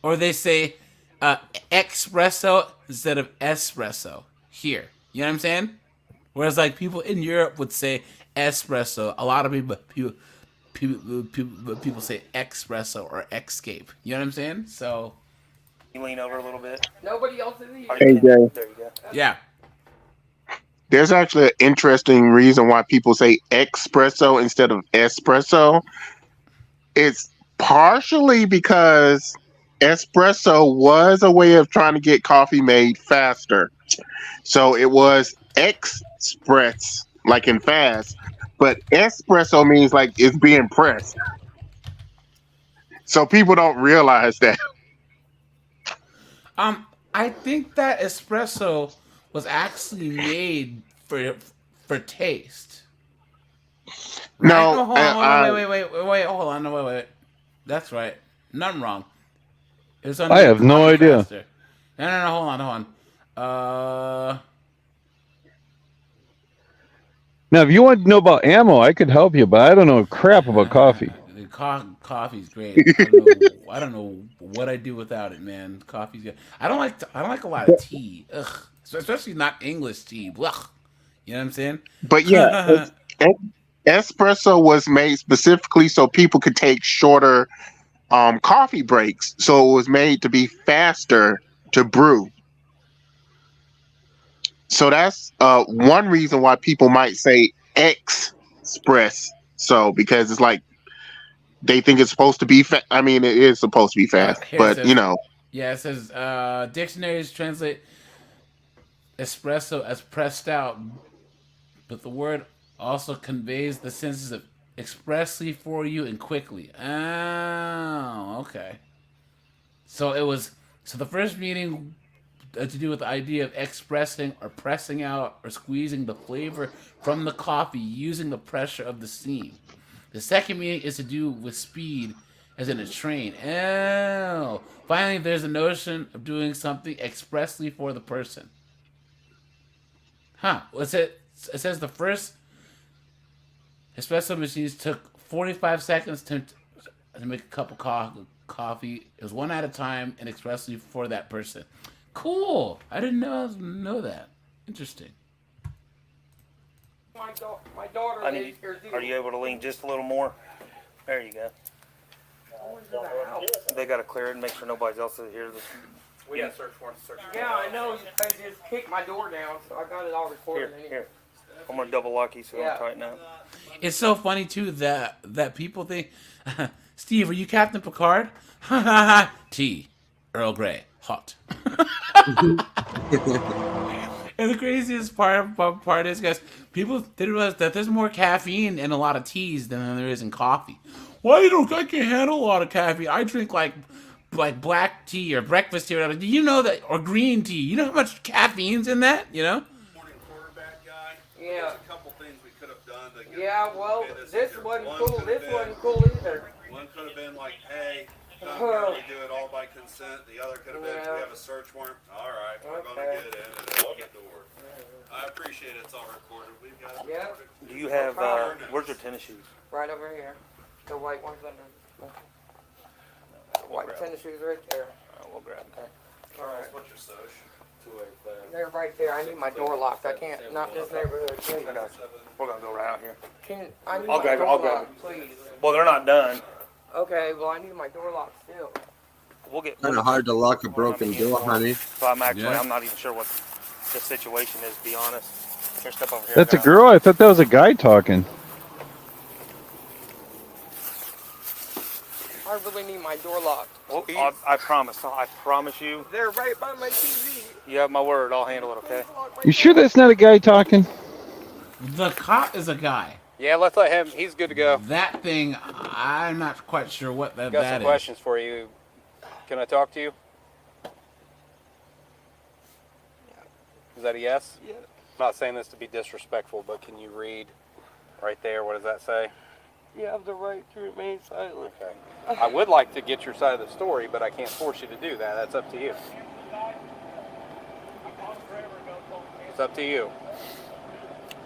Or they say espresso instead of espresso here. You know what I'm saying? Whereas like people in Europe would say espresso. A lot of people say espresso or escape. You know what I'm saying? So You lean over a little bit. Nobody else is here. AJ, There you go. yeah. there's actually an interesting reason why people say espresso instead of espresso. It's partially because espresso was a way of trying to get coffee made faster. So it was express, like in fast, but espresso means like it's being pressed. So people don't realize that. I think that espresso was actually made for taste. No, Right? Hold on, wait, hold on, no, wait. That's right. Nothing wrong. It was I have no idea. faster. No, hold on. Now, if you want to know about ammo, I could help you, but I don't know crap about coffee. The coffee's great. I don't know what I do without it, man. Coffee's good. I don't like a lot of tea. Ugh. Especially not English tea. Blech. You know what I'm saying? But yeah, espresso was made specifically so people could take shorter coffee breaks. So it was made to be faster to brew. So that's one reason why people might say express. So because it's like they think it's supposed to be fast. I mean, it is supposed to be fast, but says, you know. Yeah, it says dictionaries translate espresso as pressed out, but the word also conveys the senses of expressly for you and quickly. Oh, okay. So the first meaning to do with the idea of expressing or pressing out or squeezing the flavor from the coffee using the pressure of the steam. The second meaning is to do with speed as in a train. Oh, finally, there's a notion of doing something expressly for the person. Huh? What's it? It says the first espresso machines took 45 seconds to make a cup of coffee. It was one at a time and expressly for that person. Cool. I didn't know that. Interesting. My daughter Are you able to lean just a little more? There you go. They got to clear it and make sure nobody else is here. We got search warrants. Yeah, I know. They just kicked my door down, so I got it all recorded. Here. I'm gonna double lock you so Yeah. I'm tighten up. It's so funny too that people think, Steve, are you Captain Picard? Tea, Earl Grey, hot. And the craziest part is, guys, people didn't realize that there's more caffeine in a lot of teas than there is in coffee. Why I can't handle a lot of caffeine? I drink like black tea or breakfast tea or whatever. Do you know that? Or green tea. You know how much caffeine's in that? You know? Yeah. There's a couple things we could have done. To get Well, this wasn't cool. This wasn't cool either. One could have been like, hey, we do it all by consent. The other could have been, we have a search warrant. All right, we're going to get it in and walk the door. I appreciate it's all recorded. We've got it recorded. Do you have, where's your tennis shoes? Right over here. The white ones under. White tennis shoes right there. We'll grab them. Charles, what's your social? They're right there. I need my door locked. I can't. Not this neighborhood. Please. We're gonna go right out here. I need I'll my grab it. door I'll grab locked, please. Well, they're not done. Okay. Well, I need my door locked still. We'll get. Kind of hard to lock a broken door, honey. So I'm not even sure what the situation is. To be honest. Here, step over here. That's a girl? I thought that was a guy talking. I really need my door locked. Well, I promise. I promise you. They're right by my TV. You have my word. I'll handle it. Okay. You sure that's not a guy talking? The cop is a guy. Yeah, let's let him. He's good to go. That thing, I'm not quite sure what that Got some is. questions for you. Can I talk to you? Is that a yes? Yeah. I'm not saying this to be disrespectful, but can you read right there? What does that say? You have the right to remain silent. Okay. I would like to get your side of the story, but I can't force you to do that. That's up to you. It's up to you.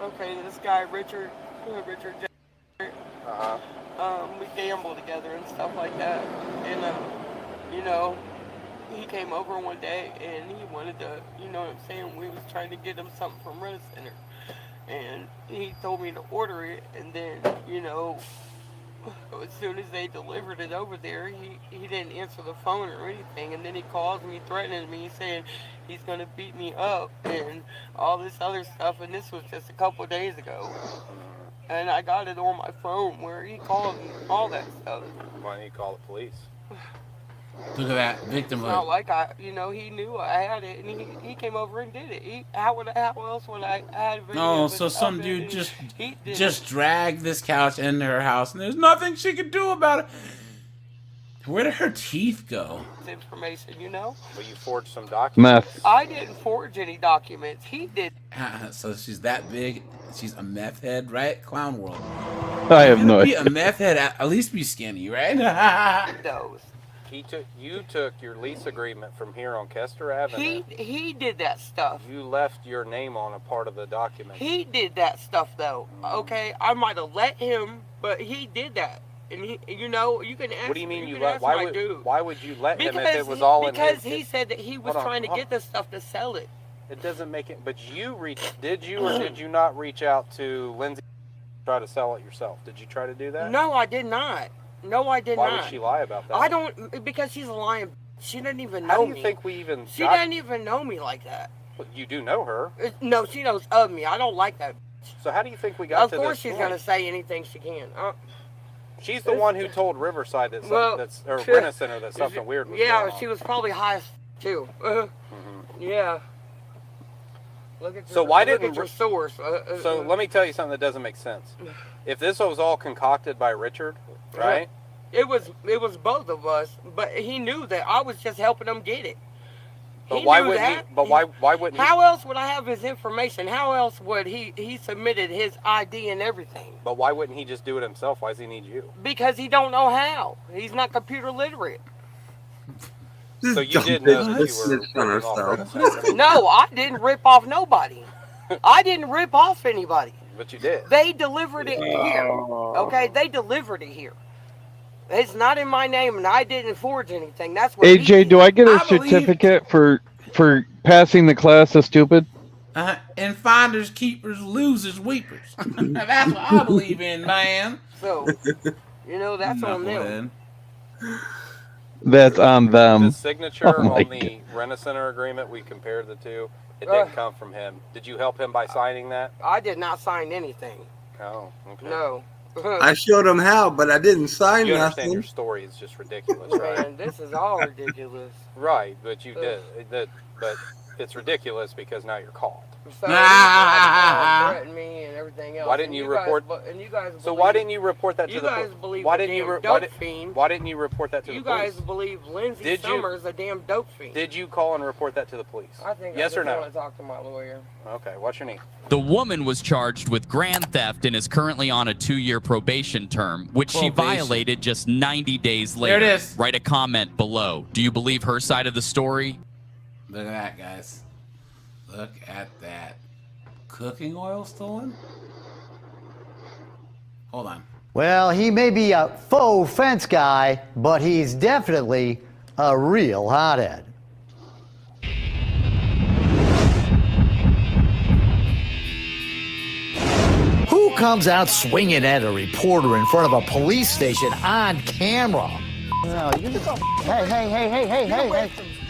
Okay, this guy Richard J. We gamble together and stuff like that, and he came over one day and he wanted to, you know what I'm saying, we was trying to get him something from Rent Center, and he told me to order it, and then as soon as they delivered it over there, he didn't answer the phone or anything, and then he calls me threatening me, saying he's going to beat me up and all this other stuff, and this was just a couple of days ago. And I got it on my phone where he called and all that stuff. Why don't you call the police? Look at that victimhood. It's not like he knew I had it, and he came over and did it. How else would I have video? Oh, so some dude just dragged this couch into her house, and there's nothing she could do about it. Where did her teeth go? Information, Well, you forged some documents. Meth. I didn't forge any documents. He did. So she's that big. She's a meth head, right? Clown world. I have no Be idea. a meth head. At least be skinny, right? Those. You took your lease agreement from here on Kester Avenue. He did that stuff. You left your name on a part of the document. He did that stuff though. Okay, I might have let him, but he did that. And he, you can ask. What do you mean you let? Why would you let him if Because it was all in his? Because he said that he was trying to get this stuff to sell it. It doesn't make it. But did you or did you not reach out to Lindsay to try to sell it yourself? Did you try to do that? No, I did not. No, I did not. Why would she lie about that? I don't, because she's a lying. She doesn't even know How do you me. think we even? She doesn't even know me like that. Well, you do know her. No, she knows of me. I don't like that. So how do you think we got to this? Of course she's point? gonna say anything she can. She's the one who told Riverside that or Rent Center that something weird was going on. She was probably high too. Yeah. Look at So your, why look didn't at your source? So let me tell you something that doesn't make sense. If this was all concocted by Richard, right? It was both of us, but he knew that I was just helping him get it. But He why knew wouldn't that. he? But why wouldn't How else would I have his information? How else would he submitted his ID and everything? he? But why wouldn't he just do it himself? Why does he need you? Because he don't know how. He's not computer literate. So you did know that you were Snitched on ripping off herself. Renaissance. No, I didn't rip off nobody. I didn't rip off anybody. But you did. They delivered it here. Okay, they delivered it here. It's not in my name, and I didn't forge anything. That's what. AJ, do I get a I believe- certificate for passing the class of stupid? And finders, keepers, losers, weepers. That's what I believe in, man. So, that's on them. That's on them. The signature Oh my on the Renaissance agreement, we compared the two. It didn't come from him. Did you help him by signing that? I did not sign anything. Oh, okay. No. I showed him how, but I didn't sign You understand nothing. your story is just ridiculous, right? Man, this is all ridiculous. Right, but you did. But it's ridiculous because now you're caught. So threatened me and everything else. Why didn't you report? And you guys. So why didn't you report that to You the guys police? believe Why a didn't you? damn Why, dope did, fiend. why didn't you report that to You the police? guys believe Lindsay Did you- Summers a damn dope fiend. Did you call and report that to the police? I think yes I or just no? want to talk to my lawyer. Okay, what's your name? The woman was charged with grand theft and is currently on a 2-year probation term, which she Probation. violated just 90 days later. There it is. Write a comment below. Do you believe her side of the story? Look at that, guys. Look at that. Cooking oil stolen? Hold on. Well, he may be a faux fence guy, but he's definitely a real hothead. Who comes out swinging at a reporter in front of a police station on camera? No, hey,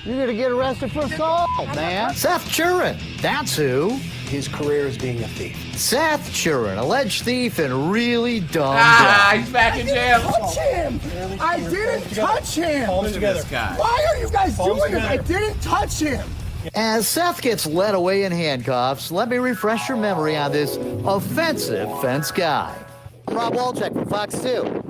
you're gonna get arrested for assault, man. Seth Churin, that's who. His career is being a thief. Seth Churin, alleged thief and really dumb guy. He's back in jail. Touch him! I didn't touch him! Look at this guy. Why are you guys doing this? I didn't touch him! As Seth gets led away in handcuffs, let me refresh your memory on this offensive fence guy. I'm Rob Walchek from Fox 2.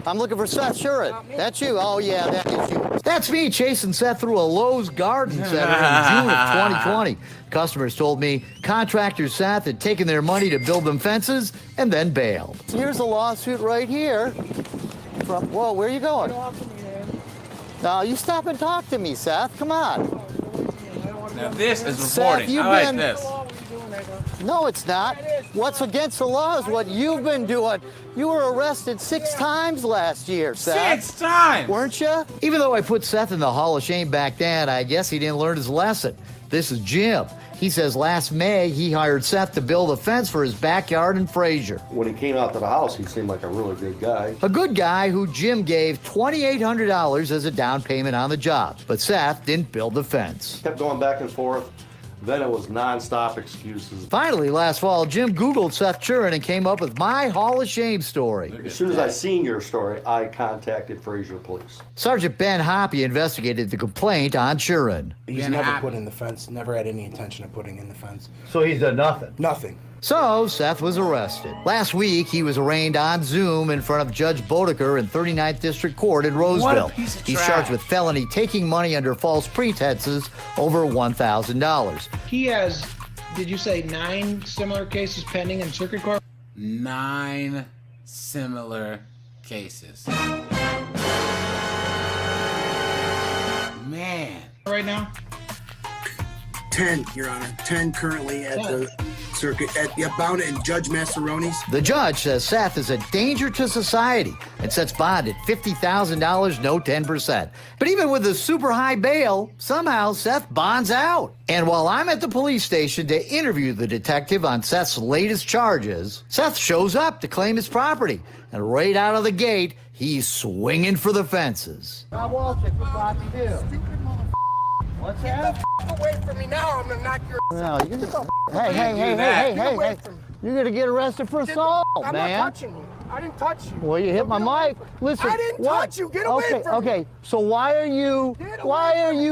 I'm looking for Seth Churin. That's you? Oh, yeah, that is you. That's me chasing Seth through a Lowe's garden center in June of 2020. Customers told me contractor Seth had taken their money to build them fences and then bailed. Here's a lawsuit right here. Whoa, where are you going? No, you stop and talk to me, Seth. Come on. Now this is Seth, reporting. you've I like been- this. No, it's not. What's against the law is what you've been doing. You were arrested 6 times last year, Seth. 6 times! Weren't you? Even though I put Seth in the Hall of Shame back then, I guess he didn't learn his lesson. This is Jim. He says last May he hired Seth to build a fence for his backyard in Fraser. When he came out to the house, he seemed like a really good guy. A good guy who Jim gave $2,800 as a down payment on the job. But Seth didn't build the fence. Kept going back and forth. Then it was nonstop excuses. Finally, last fall, Jim Googled Seth Churin and came up with my Hall of Shame story. As soon as I seen your story, I contacted Fraser Police. Sergeant Ben Hoppy investigated the complaint on Churin. He's never put in the fence, never had any intention of putting in the fence. So he's done nothing? Nothing. So Seth was arrested. Last week, he was arraigned on Zoom in front of Judge Bodeker in 39th District Court in Roseville. piece of He's trash. charged with felony taking money under false pretenses over $1,000. He has, did you say 9 similar cases pending in circuit court? 9 similar cases. Man. Right now? 10, Your Honor. 10 currently at the circuit, bound in Judge Massaroni's. The judge says Seth is a danger to society and sets bond at $50,000, no 10%. But even with a super high bail, somehow Seth bonds out. And while I'm at the police station to interview the detective on Seth's latest charges, Seth shows up to claim his property. And right out of the gate, he's swinging for the fences. Rob Walchek from Fox 2. What's that? Get the f away from me now. I'm gonna knock your No, you're gonna, Hey, hey. You're gonna get arrested for assault, I'm man. not touching you. I didn't touch you. Well, you hit my mic. Listen, I didn't what? touch you. Get away okay, from me. Okay, so why are you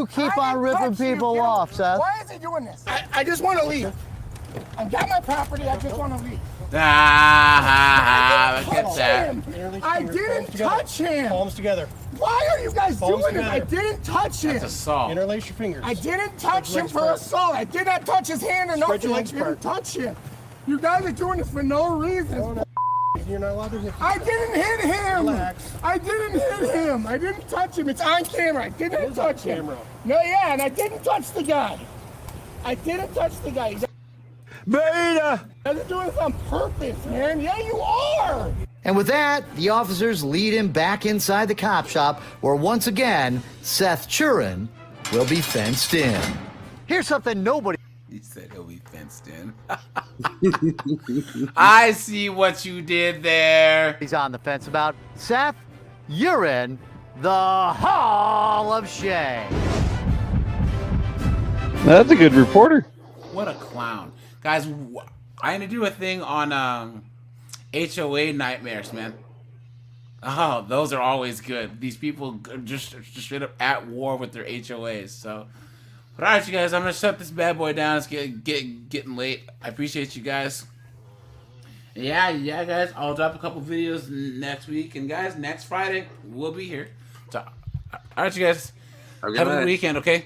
keep on ripping people off, Seth? Why is he doing this? I just want to leave. I got my property. I just want to leave. Look at that. I didn't touch him. Palms together. Why are you guys Phone's doing this? got I it. didn't touch him. That's assault. Interlace your fingers. I didn't touch Spread him your for legs assault. I did not touch his hand or Spread nothing. your I legs didn't apart. touch him. You guys are doing this for no reason. No, no. You're not allowed to hit I didn't hit him. Relax. I didn't hit him. I didn't touch him. It's on camera. I didn't touch him. camera. No, yeah, and I didn't touch the guy. I didn't touch the guy. He's Beta! You're doing this on purpose, man. Yeah, you are. And with that, the officers lead him back inside the cop shop, where once again, Seth Churin will be fenced in. Here's something nobody... He said he'll be fenced in. I see what you did there. He's on the fence about. Seth, you're in the Hall of Shame. That's a good reporter. What a clown. Guys, I need to do a thing on HOA nightmares, man. Oh, those are always good. These people are just straight up at war with their HOAs. So, but all right, you guys, I'm gonna shut this bad boy down. It's getting late. I appreciate you guys. Yeah, guys. I'll drop a couple videos next week, and guys, next Friday we'll be here. So, all right, you guys, have a good weekend. Okay.